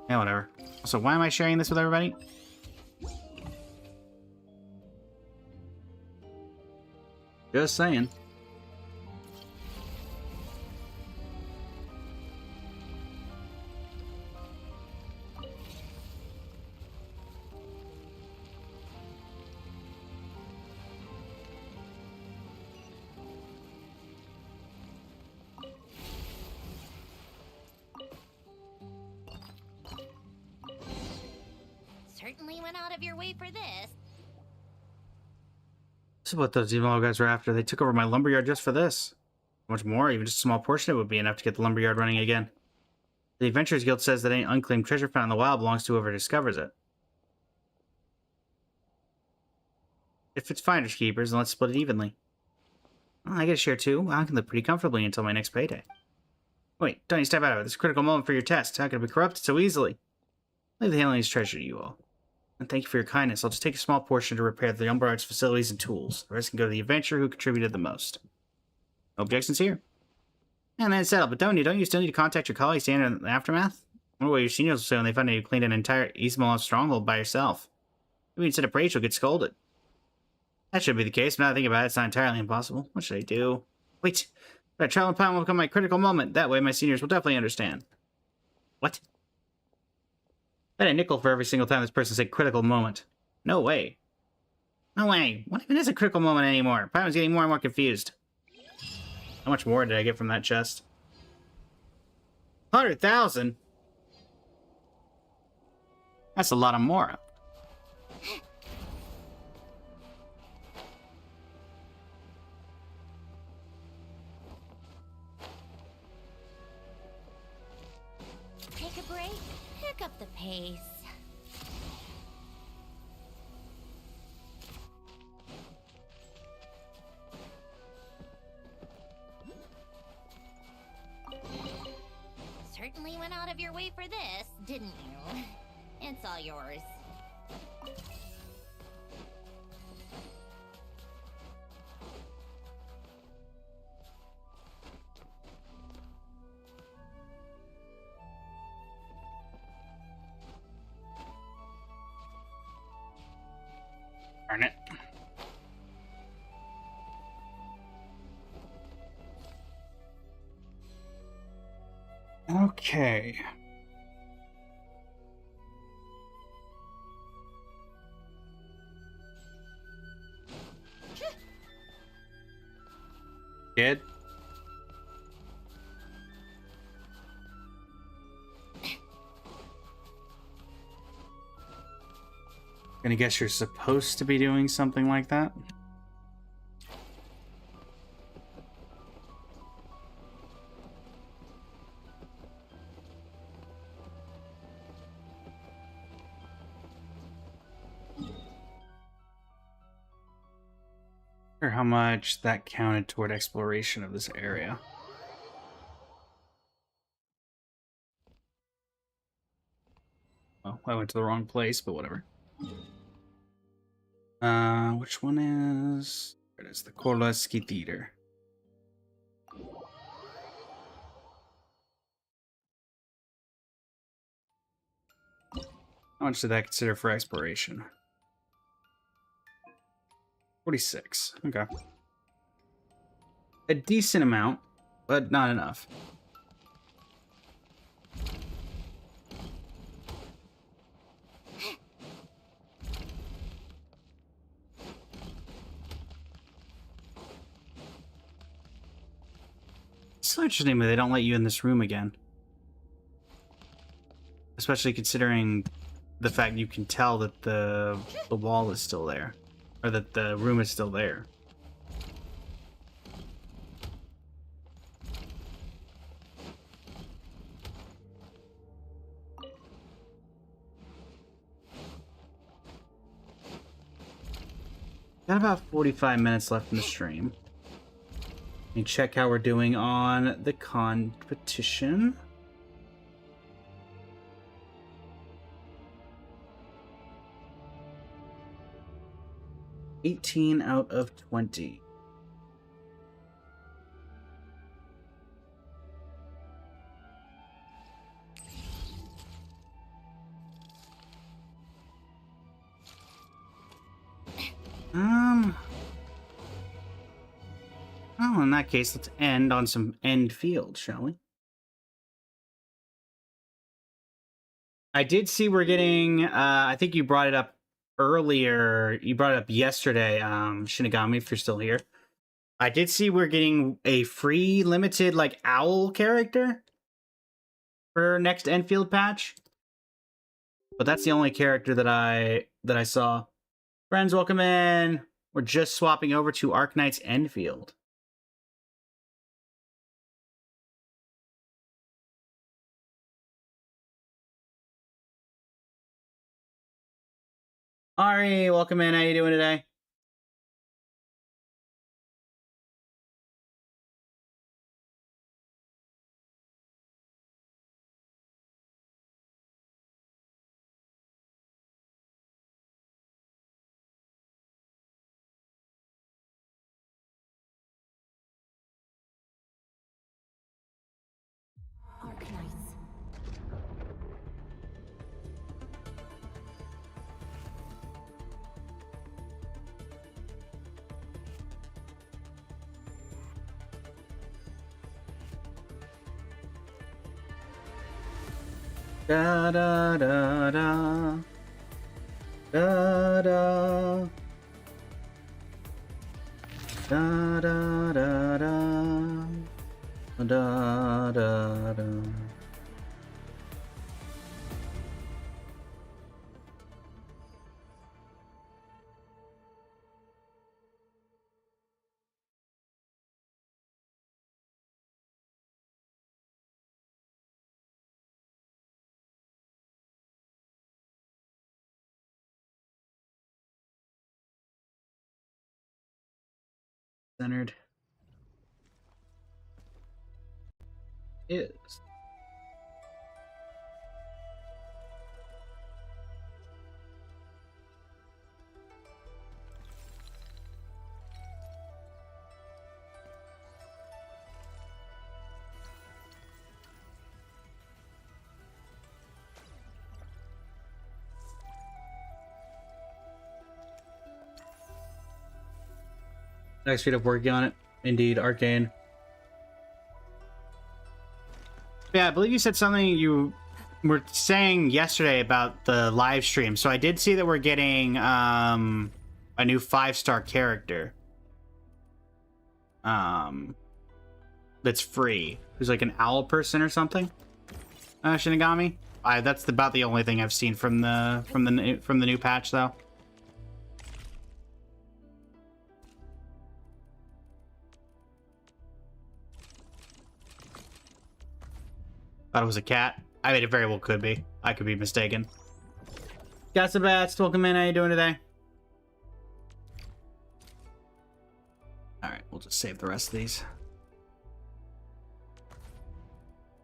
Yeah, whatever. So why am I sharing this with everybody? Just saying. Certainly went out of your way for this. This is what those emo guys were after. They took over my lumberyard just for this. How much more? Even just a small portion of it would be enough to get the lumberyard running again. The Adventurers Guild says that any unclaimed treasure found in the wild belongs to whoever discovers it. If it's finders keepers, then let's split it evenly. Well, I get a share too. I can live pretty comfortably until my next payday. Wait, don't you step out of it. This is a critical moment for your test. How could it be corrupted so easily? Leave the handling of this treasure to you all. And thank you for your kindness. I'll just take a small portion to repair the lumberyard's facilities and tools. The rest can go to the adventurer who contributed the most. No objections here. And then it's settled, but don't you still need to contact your colleagues to handle the aftermath? I wonder what your seniors will say when they find out you cleaned an entire East Malone stronghold by yourself. Maybe instead of praise, you'll get scolded. That should be the case, but now that I think about it, it's not entirely impossible. What should I do? Wait, that traveling pilot will become my critical moment. That way my seniors will definitely understand. What? I had a nickel for every single time this person said critical moment. No way. No way. What even is a critical moment anymore? Pilot's getting more and more confused. How much more did I get from that chest? 100,000? That's a lot of more. Take a break, pick up the pace. Certainly went out of your way for this, didn't you? It's all yours. Darn it. Okay. Kid? Gonna guess you're supposed to be doing something like that? Or how much that counted toward exploration of this area. Well, I went to the wrong place, but whatever. Which one is... There it is, the Koloski Theater. How much did that consider for exploration? 46. Okay. A decent amount, but not enough. It's so interesting that they don't let you in this room again. Especially considering the fact you can tell that the wall is still there. Or that the room is still there. Got about 45 minutes left in the stream. Let me check how we're doing on the competition. $18 out of 20. Well, in that case, let's end on some Endfield, shall we? I did see we're getting, I think you brought it up earlier. You brought it up yesterday, Shinigami, if you're still here. I did see we're getting a free limited, like, owl character for next Enfield patch. But that's the only character that I saw. Friends, welcome in. We're just swapping over to Arknight's Enfield. Ari, welcome in. How you doing today? Arknights. Da da da da. Da da. Da da da da. Da da da. Centered. Is. Next feet up working on it. Indeed, Arcane. Yeah, I believe you said something you were saying yesterday about the live stream. So I did see that we're getting a new 5-star character. That's free. Who's like an owl person or something? Shinigami? That's about the only thing I've seen from the new patch though. Thought it was a cat. I mean, it very well could be. I could be mistaken. Got some bats. Welcome in. How you doing today? Alright, we'll just save the rest of these.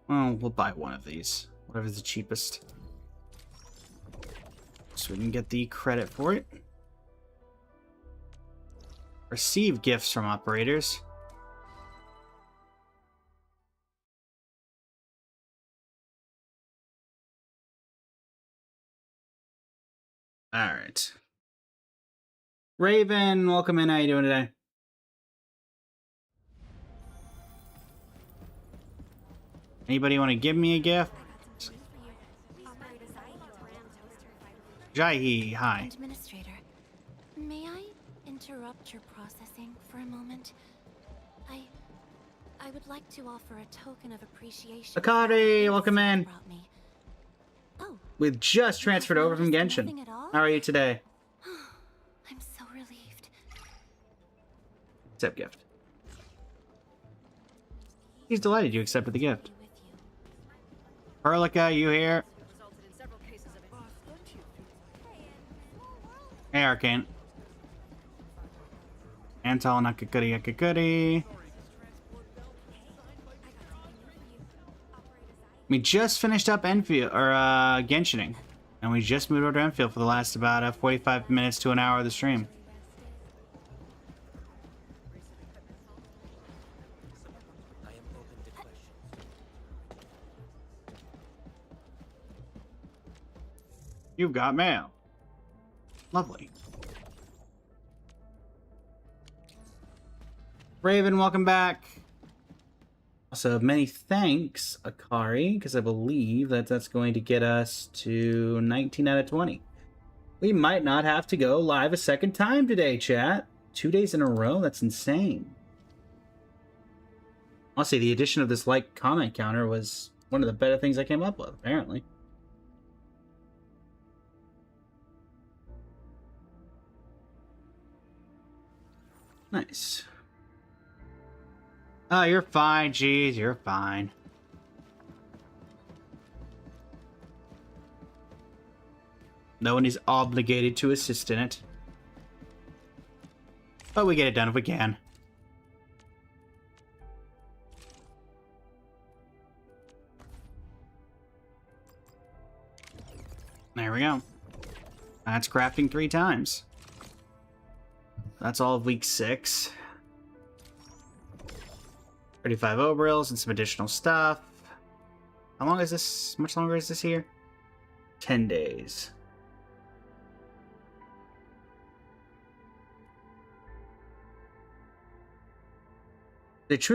Well, we'll buy one of these. Whatever's the cheapest. So we can get the credit for it. Receive gifts from operators. Alright. Raven, welcome in. How you doing today? Anybody want to give me a gift? Jaihi, hi. Administrator, may I interrupt your processing for a moment? I would like to offer a token of appreciation. Akari, welcome in. Oh, We've just transferred over from Genshin. How are you today? I'm so relieved. Accept gift. He's delighted you accepted the gift. Perlica, you here? Hey, Arcane. Antal, Nakakuri, Akakuri. We just finished up Enfield, or Genshining. And we just moved over to Enfield for the last about 45 minutes to an hour of the stream. You've got mail. Lovely. Raven, welcome back. Also, many thanks, Akari, because I believe that that's going to get us to 19 out of 20. We might not have to go live a second time today, chat. 2 days in a row? That's insane. Honestly, the addition of this like comment counter was one of the better things I came up with, apparently. Nice. Oh, you're fine, jeez, you're fine. No one is obligated to assist in it. But we get it done if we can. There we go. That's crafting 3 times. That's all of week 6. 35 obrils and some additional stuff. How long is this? Much longer is this here? 10 days. It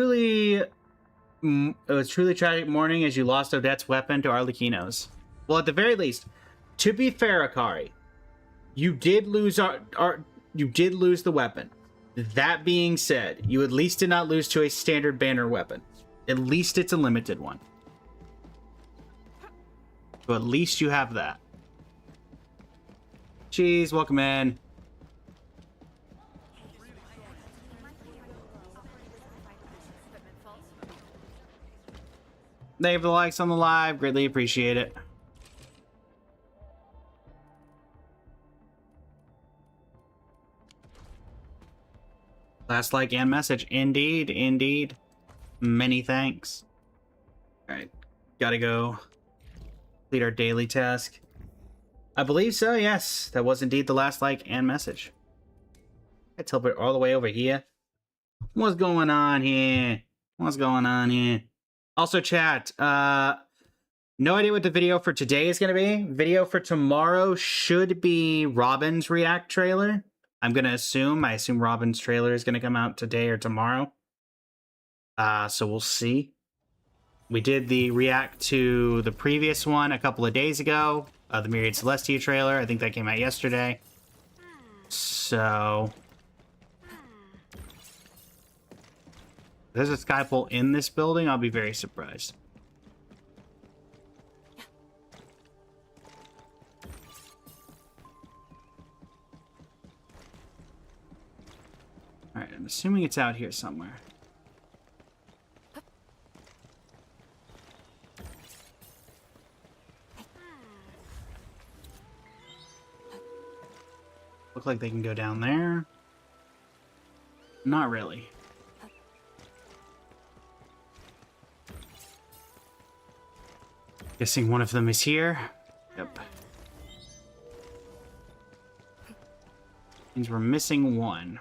was truly tragic morning as you lost Odette's weapon to Arlecchino's. Well, at the very least, to be fair, Akari, you did lose the weapon. That being said, you at least did not lose to a standard banner weapon. At least it's a limited one. So at least you have that. Jeez, welcome in. Thank you for the likes on the live. Greatly appreciate it. Last like and message. Indeed, indeed. Many thanks. Alright. Gotta go complete our daily task. I believe so, yes. That was indeed the last like and message. I teleport all the way over here. What's going on here? What's going on here? Also, chat, no idea what the video for today is going to be. Video for tomorrow should be Robin's React trailer. I'm going to assume. I assume Robin's trailer is going to come out today or tomorrow. So we'll see. We did the react to the previous one a couple of days ago. The Myriad Celestia trailer. I think that came out yesterday. So... if there's a skypole in this building, I'll be very surprised. Alright, I'm assuming it's out here somewhere. Look like they can go down there. Not really. Guessing one of them is here. Yep. Means we're missing one.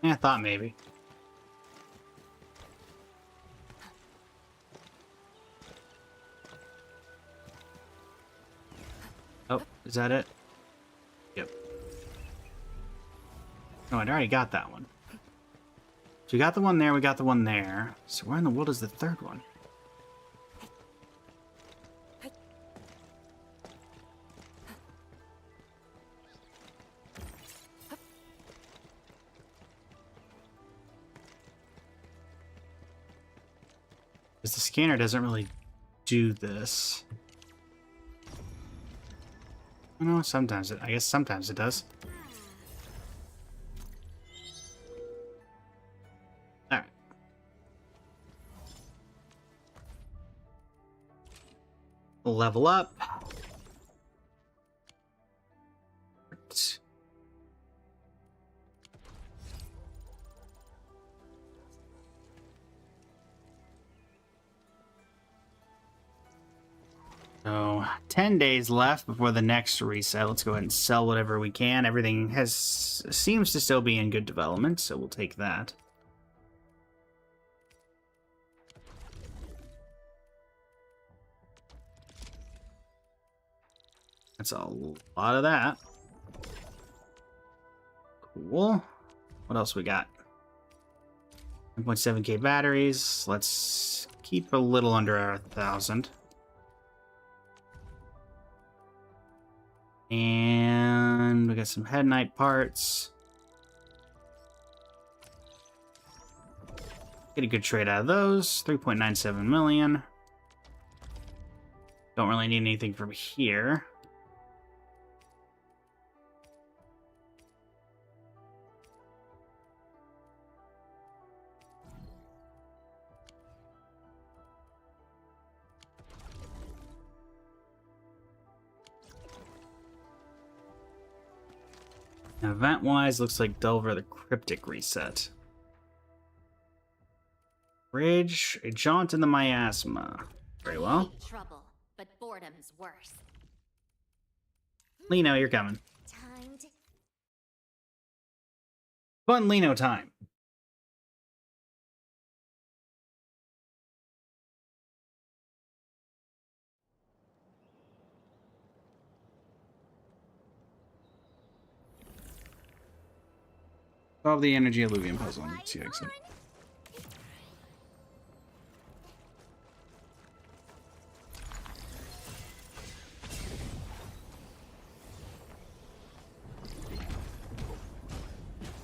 Yeah, I thought maybe. Oh, is that it? Yep. Oh, I already got that one. So we got the one there, we got the one there. So where in the world is the third one? Because the scanner doesn't really do this. No, sometimes I guess sometimes it does. Alright. Level up. So, 10 days left before the next reset. Let's go ahead and sell whatever we can. Everything seems to still be in good development, so we'll take that. That's a lot of that. Cool. What else we got? 1.7K batteries. Let's keep a little under 1,000. And we got some headnight parts. Get a good trade out of those. 3.97 million. Don't really need anything from here. Event-wise, looks like Delver the Cryptic reset. Bridge, a jaunt in the miasma. Very well. Trouble, but boredom's worse. Lino, you're coming. Time to... Fun Lino time. Solve the energy illuvium puzzle. Let me see how I can.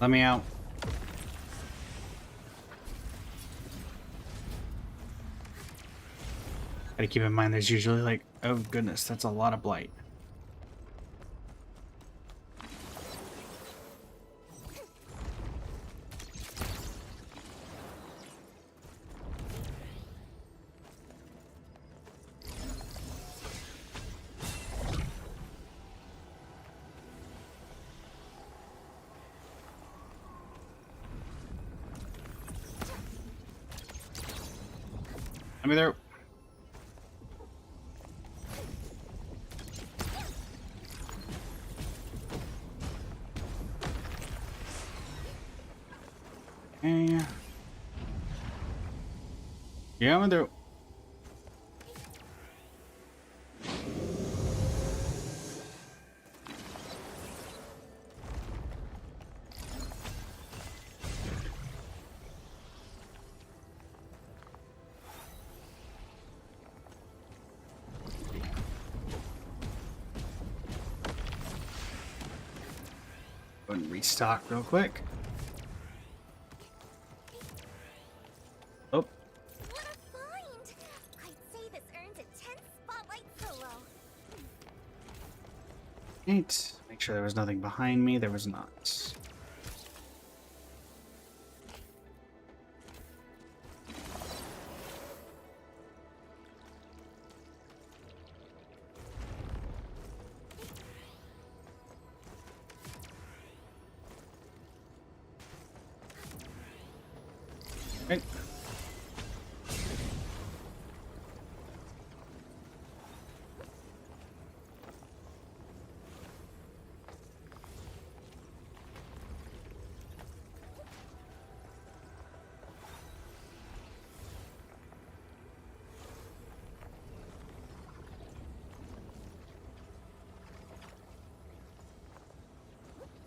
Let me out. Gotta keep in mind there's usually like, oh goodness, that's a lot of blight. I mean, there. Okay. Yeah, I'm there. Go and restock real quick. Oh. What a find! I'd say this earns a 10 spotlight solo. Right. Make sure there was nothing behind me. There was not. Right.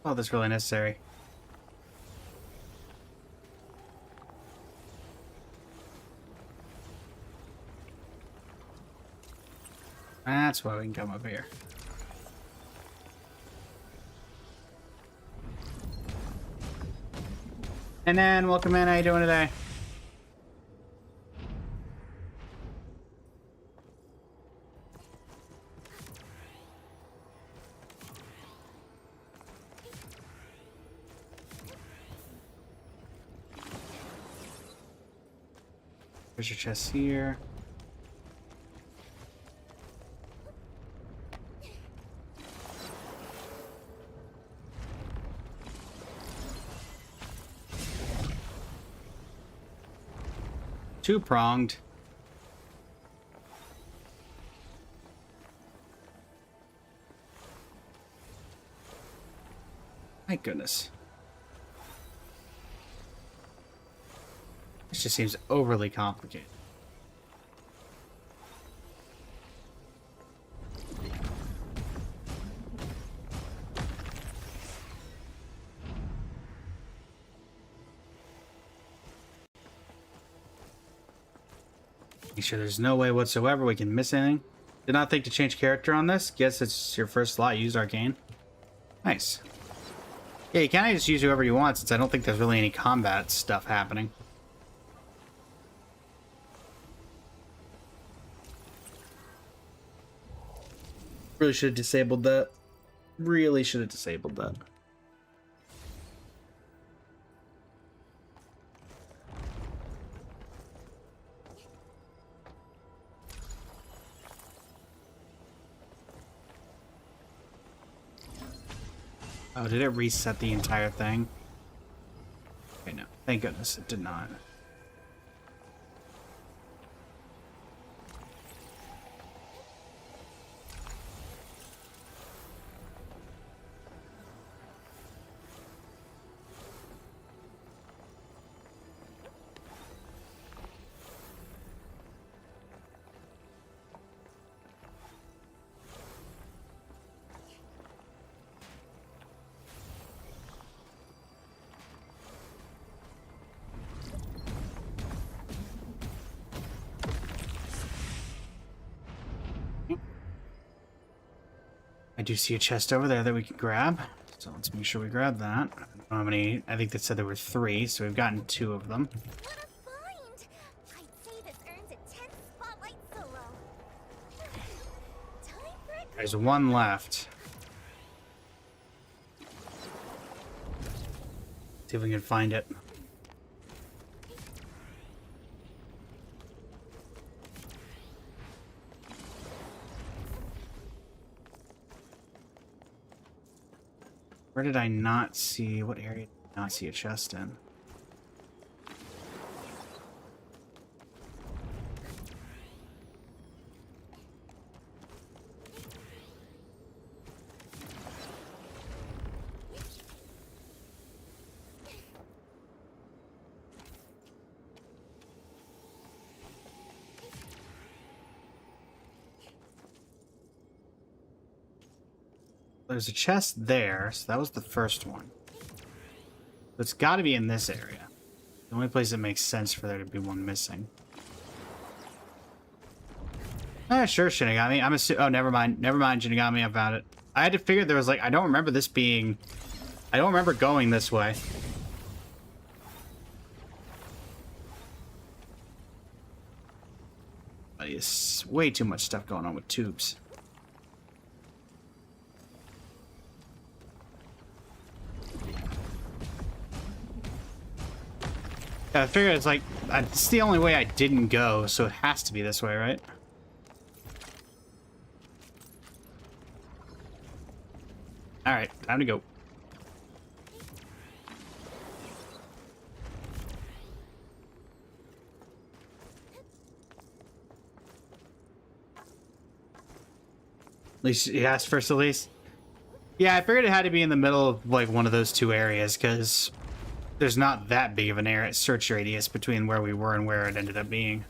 Oh, that's really necessary. That's why we can come up here. And then, welcome in. How you doing today? Treasure chest here. Two-pronged. My goodness. This just seems overly complicated. Make sure there's no way whatsoever we can miss anything. Did not think to change character on this. Guess it's your first slot. Use Arcane. Nice. Yeah, you can just use whoever you want since I don't think there's really any combat stuff happening. Really should have disabled that. Really should have disabled that. Oh, did it reset the entire thing? Okay, no. Thank goodness it did not. I do see a chest over there that we can grab. So let's make sure we grab that. I don't know how many. I think they said there were 3, so we've gotten 2 of them. What a find! I'd say this earns a 10 spotlight solo. Time for a There's 1 left. See if we can find it. Where did I not see? What area did I not see a chest in? There's a chest there, so that was the first one. It's got to be in this area. The only place that makes sense for there to be one missing. Sure, Shinigami. Oh, never mind. Never mind, Shinigami. I found it. I had to figure there was like... I don't remember this being... I don't remember going this way. But it's way too much stuff going on with tubes. I figured it's like, it's the only way I didn't go, so it has to be this way, right? Alright, time to go. At least you asked first, at least. Yeah, I figured it had to be in the middle of, like, one of those 2 areas, because... there's not that big of an area search radius between where we were and where it ended up being.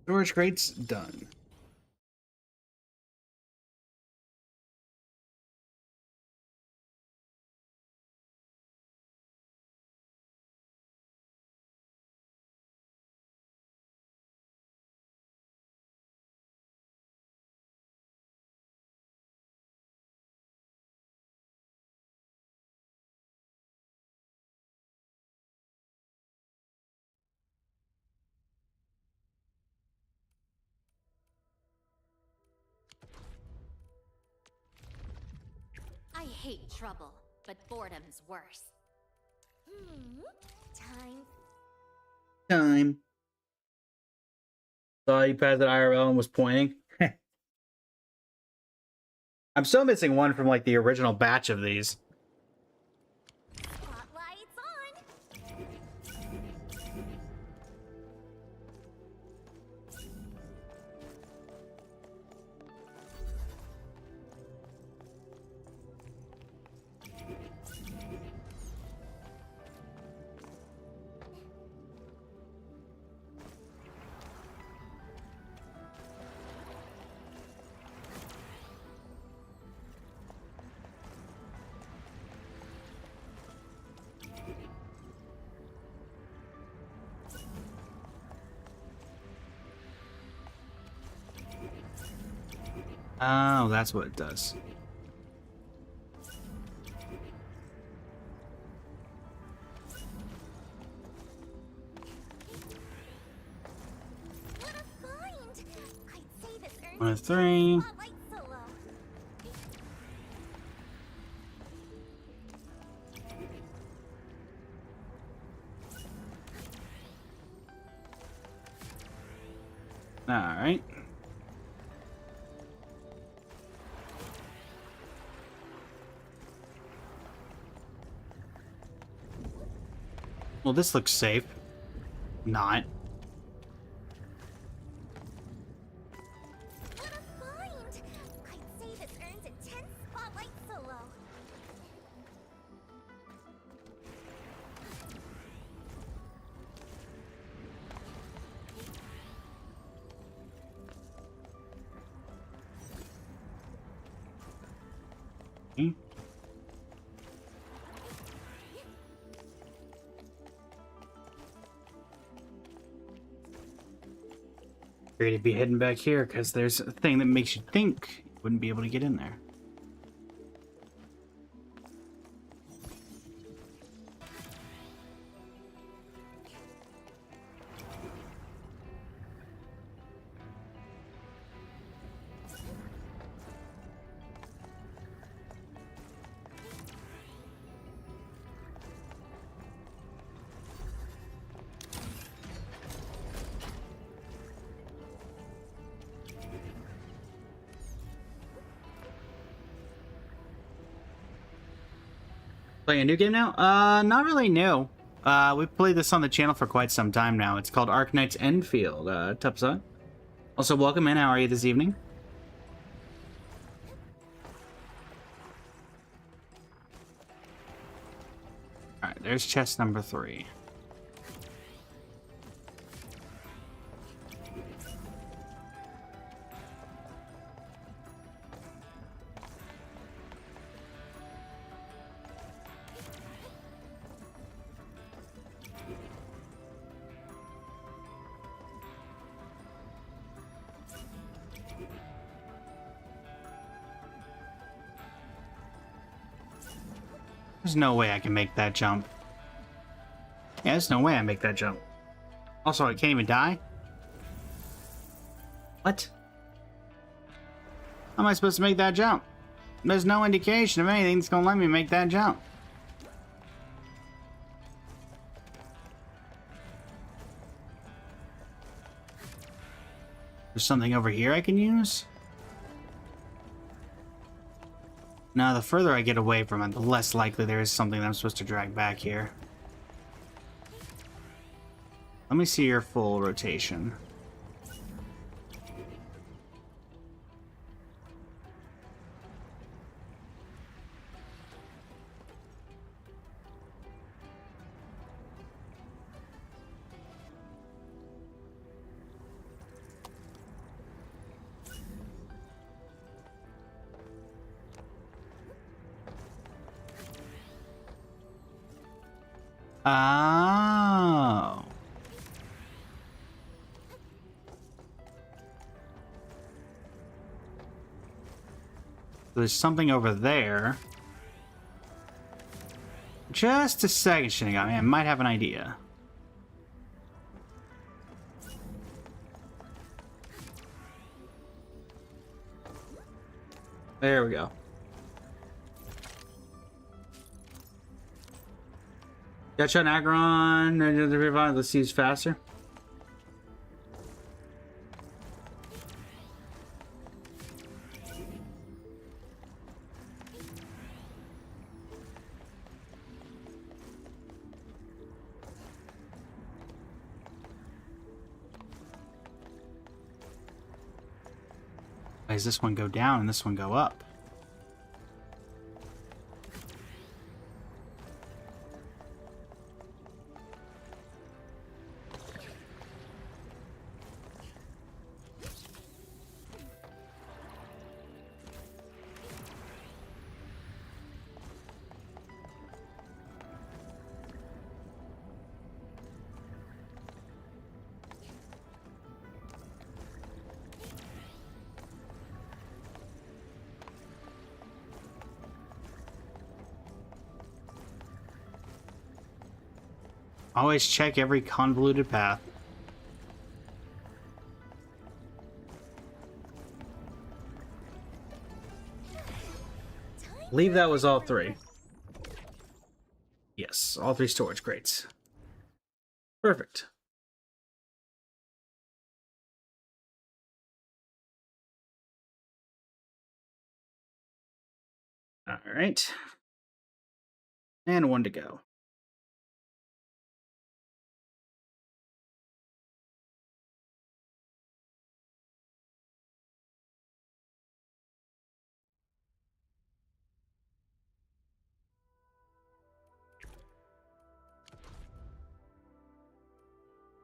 Storage crates done. I hate trouble, but boredom's worse. Time. Time. Saw you passed that IRL and was pointing. I'm still missing one from like the original batch of these. Spotlight's on. Oh, that's what it does. What a find! I'd say this earns 1 a of 3. spotlight solo. Alright. Well, this looks safe. Not. What a find! I'd say this earns a 10 spotlight solo. Hmm. Great to be heading back here because there's a thing that makes you think you wouldn't be able to get in there. Playing a new game now? Not really new. We've played this on the channel for quite some time now. It's called Arknight's Enfield. Tupsa. Also, welcome in. How are you this evening? Alright, there's chest number 3. There's no way I can make that jump. Yeah, there's no way I make that jump. Also, I can't even die? What? How am I supposed to make that jump? There's no indication of anything that's gonna let me make that jump. There's something over here I can use? Now, the further I get away from it, the less likely there is something that I'm supposed to drag back here. Let me see your full rotation. Oh. There's something over there. Just a second, Shinigami. I might have an idea. There we go. Gotcha, Agron. Let's use faster. Why does this one go down and this one go up? Always check every convoluted path. I believe that was all three. Yes, all three storage crates. Perfect. All right. And one to go.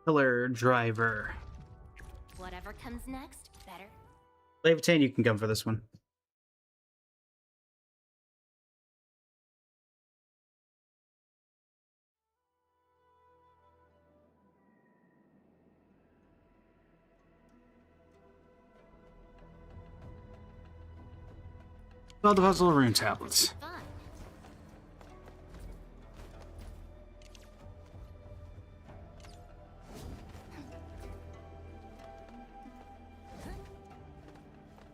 Killer driver. Whatever comes next, better. Levitain, you can come for this one. Well, the puzzle rune tablets. Fun.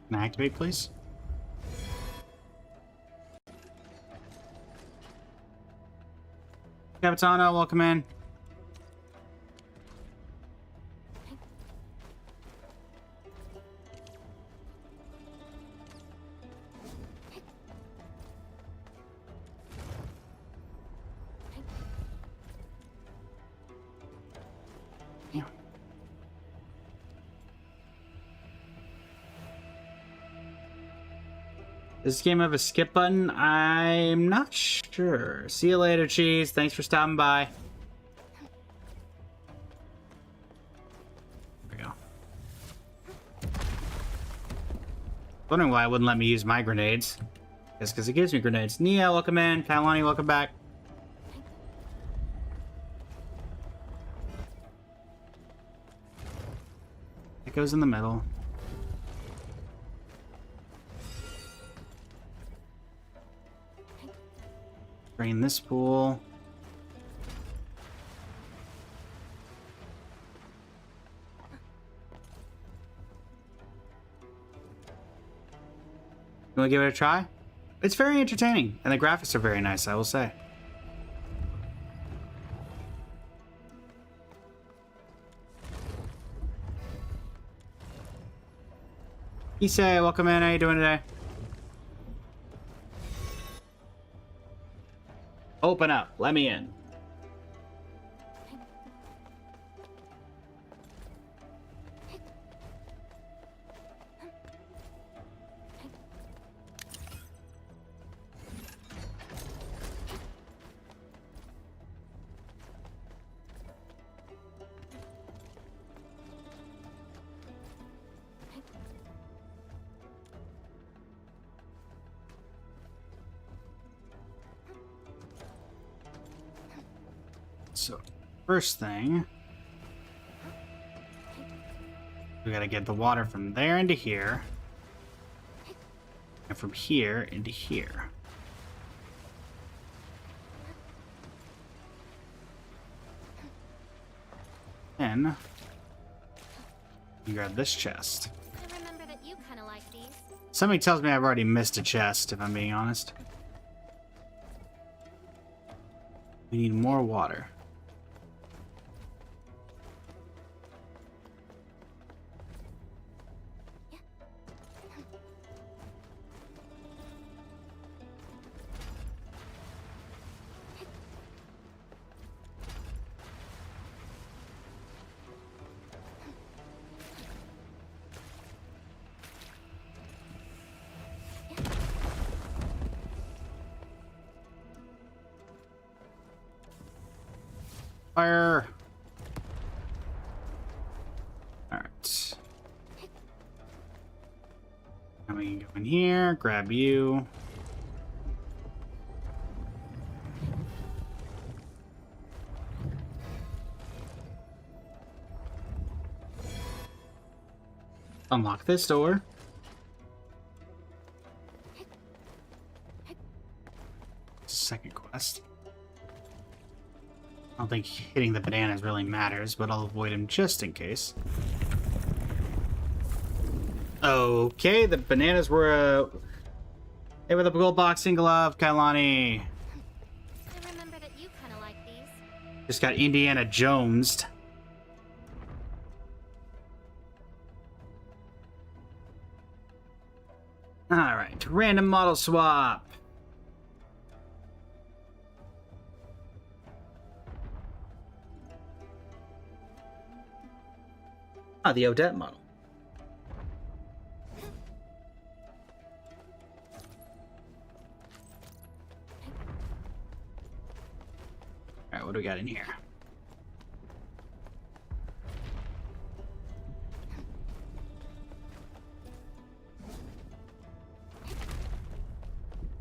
Can I activate, please? Capitano, welcome in. Yeah. Does this game have a skip button? I'm not sure. See you later, Cheese. Thanks for stopping by. There we go. Wondering why it wouldn't let me use my grenades. It's because it gives me grenades. Nia, welcome in. Kailani, welcome back. It goes in the middle. Drain this pool. You want to give it a try? It's very entertaining, and the graphics are very nice, I will say. Issei, welcome in. How you doing today? Open up. Let me in. So, first thing, we gotta get the water from there into here, and from here into here. Then, you grab this chest. I remember that you kind of like these. Somebody tells me I've already missed a chest, if I'm being honest. We need more water. Fire! Alright. Now we can go in here, grab you. Unlock this door. Second quest. I don't think hitting the bananas really matters, but I'll avoid him just in case. Okay, the bananas were Hey, with a gold boxing glove, Kailani. I remember that you kind of like these. Just got Indiana Jonesed. Alright, random model swap. Ah, the Odette model. Alright, what do we got in here?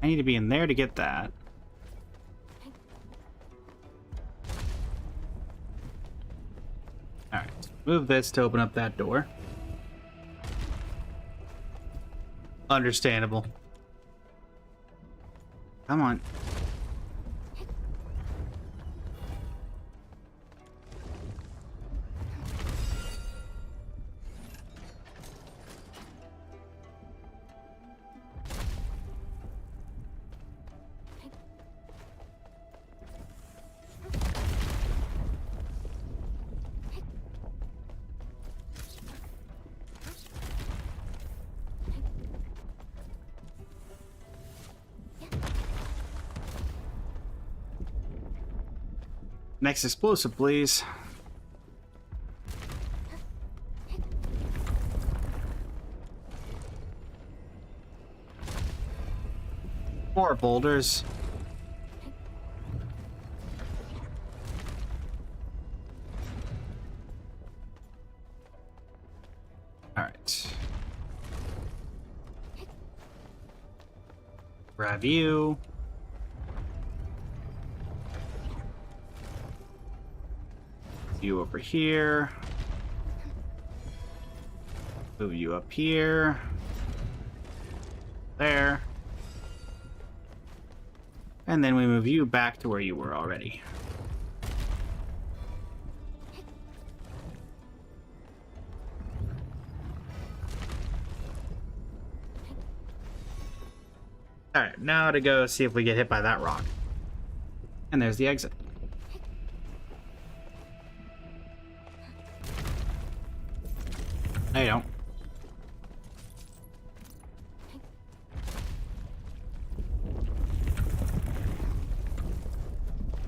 I need to be in there to get that. Alright, move this to open up that door. Understandable. Come on. Next explosive, please. More boulders. All right. Grab you. You over here. Move you up here. There. And then we move you back to where you were already. Alright, now to go see if we get hit by that rock. And there's the exit. No, you don't.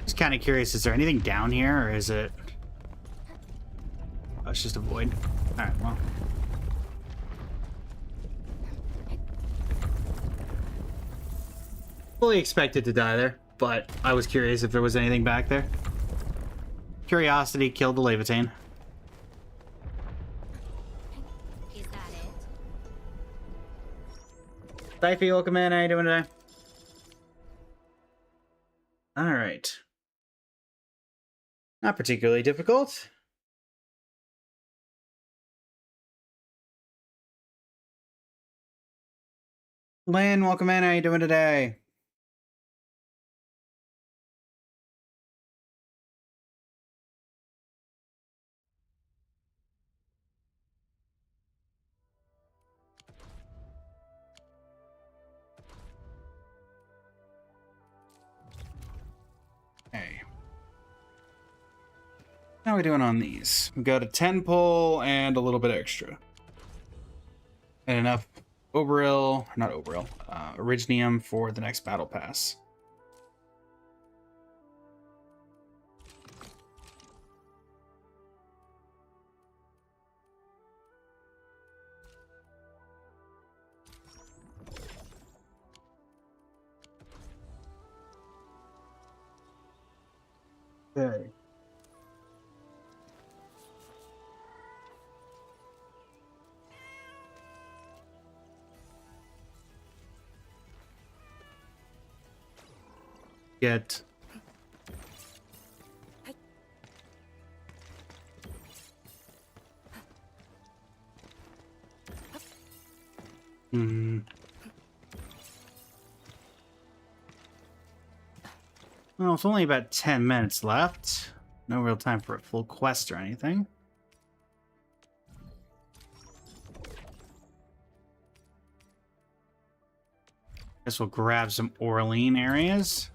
Just kind of curious, is there anything down here, or is it... Oh, it's just a void. Alright, well. Fully expected to die there, but I was curious if there was anything back there. Curiosity killed the Levitane. Stify, welcome in. How you doing today? Alright. Not particularly difficult. Lynn, welcome in. How you doing today? Hey. How are we doing on these? We got a 10 pull and a little bit extra. And enough Oberil, not Oberil, Originium for the next battle pass. Okay. Get well, it's only about 10 minutes left. No real time for a full quest or anything. Guess we'll grab some Orlean areas.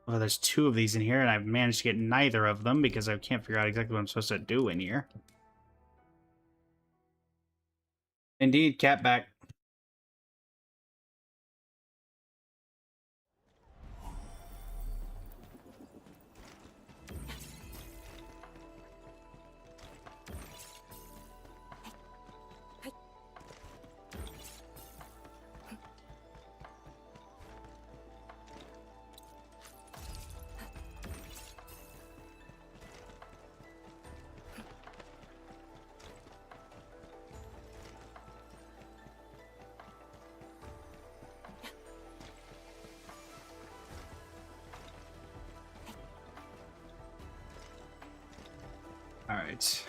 Well, there's 2 of these in here, and I've managed to get neither of them because I can't figure out exactly what I'm supposed to do in here. Indeed, cat back. All right.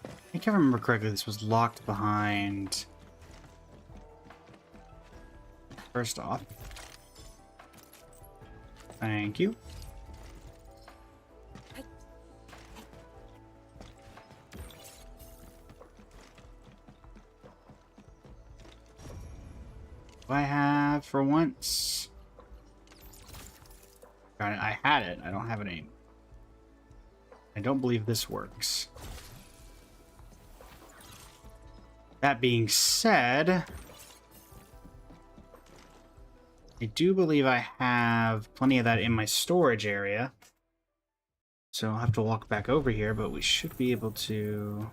I think if I remember correctly, this was locked behind. First off, thank you. Do I have for once? Got it. I had it. I don't have it anymore. I don't believe this works. That being said, I do believe I have plenty of that in my storage area. So I'll have to walk back over here, but we should be able to...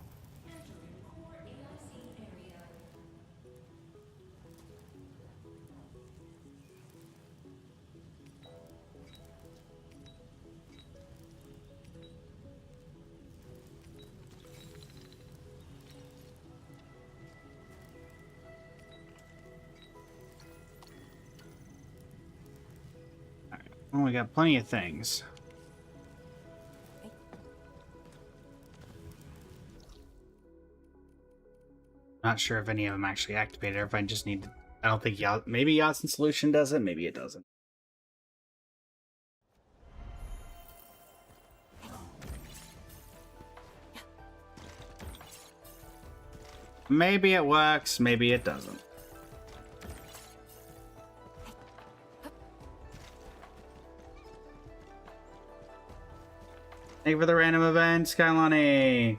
Well, we got plenty of things. Not sure if any of them actually activated or if I just need to... I don't think maybe Yacht's Solution does it, maybe it doesn't. Maybe it works, maybe it doesn't. Thank you for the random event, Skylani.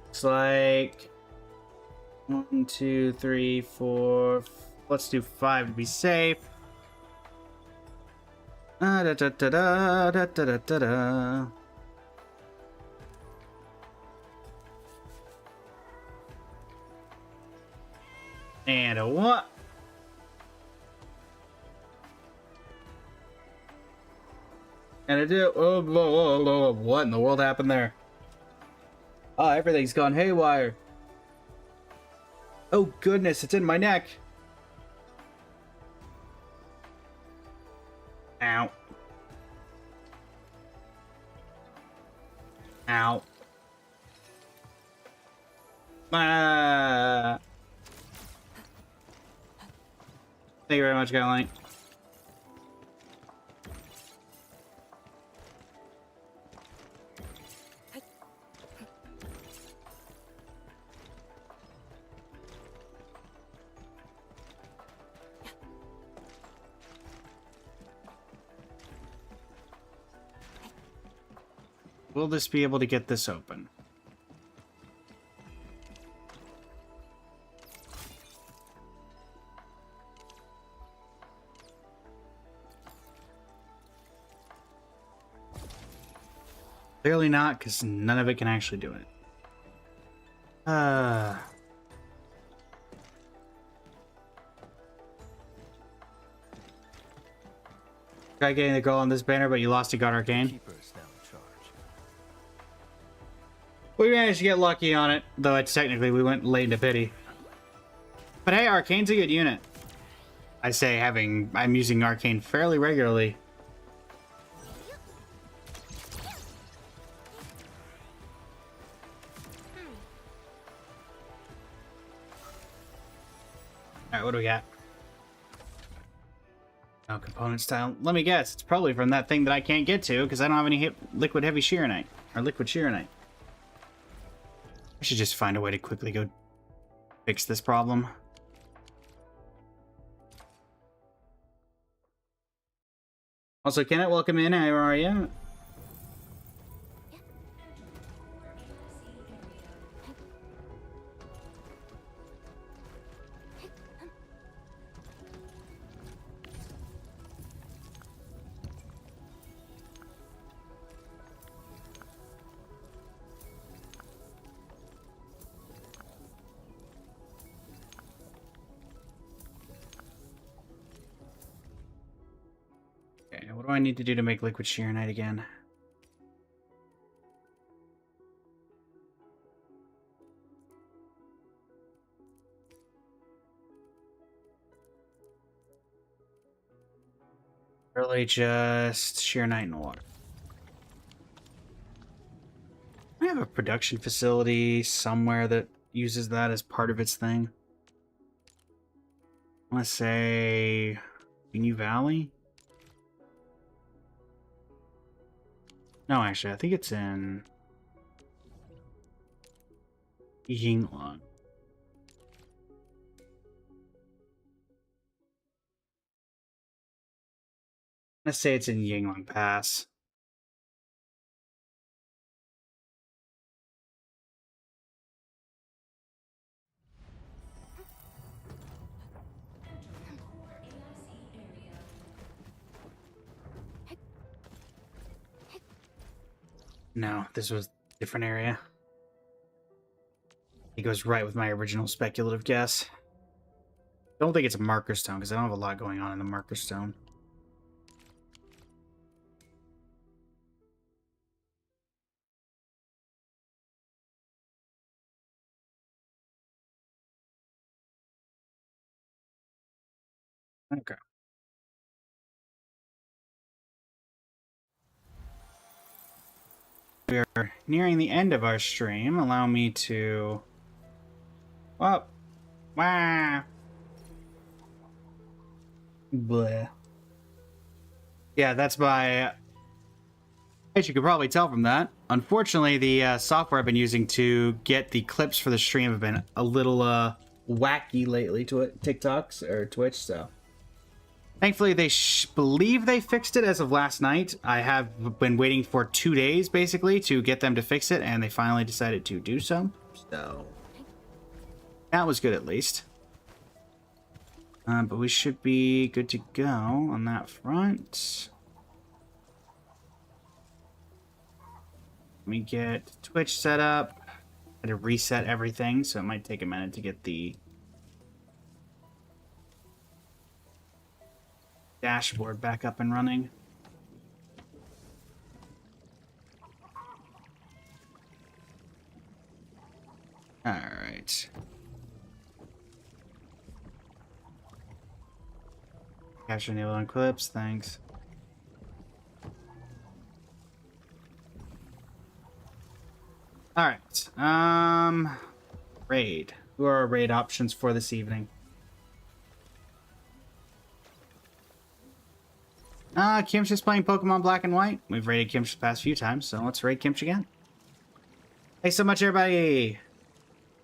Looks like 1, 2, 3, 4. Let's do 5 to be safe. Da da da da da da da da. And a what? And I do. Oh, what in the world happened there? Oh, everything's gone haywire. Oh goodness, it's in my neck. Ow. Ow. Ah. Thank you very much, Caroline. Will this be able to get this open? Clearly not, because none of it can actually do it. Tried getting the goal on this banner, but you lost to God Arcane. We managed to get lucky on it, though it's technically we went late into pity. But hey, Arcane's a good unit. I say I'm using Arcane fairly regularly. Alright, what do we got? Oh, component style. Let me guess. It's probably from that thing that I can't get to because I don't have any liquid heavy shearonite. Or liquid shearonite. I should just find a way to quickly go fix this problem. Also, Kenneth, welcome in. How are you? Okay, what do I need to do to make liquid shearonite again? Really just shearonite and water. I have a production facility somewhere that uses that as part of its thing. I want to say New Valley? No, actually, I think it's in Yingluang. Let's say it's in Yingluang Pass. No, this was a different area. It goes right with my original speculative guess. Don't think it's a marker stone because I don't have a lot going on in the marker stone. Okay. We are nearing the end of our stream. Allow me to... Oh! Wow! Bleh. Yeah, that's my... As you could probably tell from that. Unfortunately, the software I've been using to get the clips for the stream have been a little wacky lately to TikToks or Twitch, so... Thankfully, they believe they fixed it as of last night. I have been waiting for 2 days, basically, to get them to fix it, and they finally decided to do so. So, that was good, at least. But we should be good to go on that front. Let me get Twitch set up. I had to reset everything, so it might take a minute to get the dashboard back up and running. Alright. Capture enable on clips, thanks. Alright. Raid. Who are our raid options for this evening? Kim's just playing Pokemon Black and White. We've raided Kim's the past few times, so let's raid Kim's again. Thanks so much, everybody.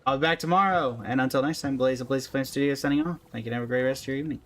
I'll be back tomorrow. And until next time, Blaze of Blaze Flame Studio signing off. Thank you and have a great rest of your evening.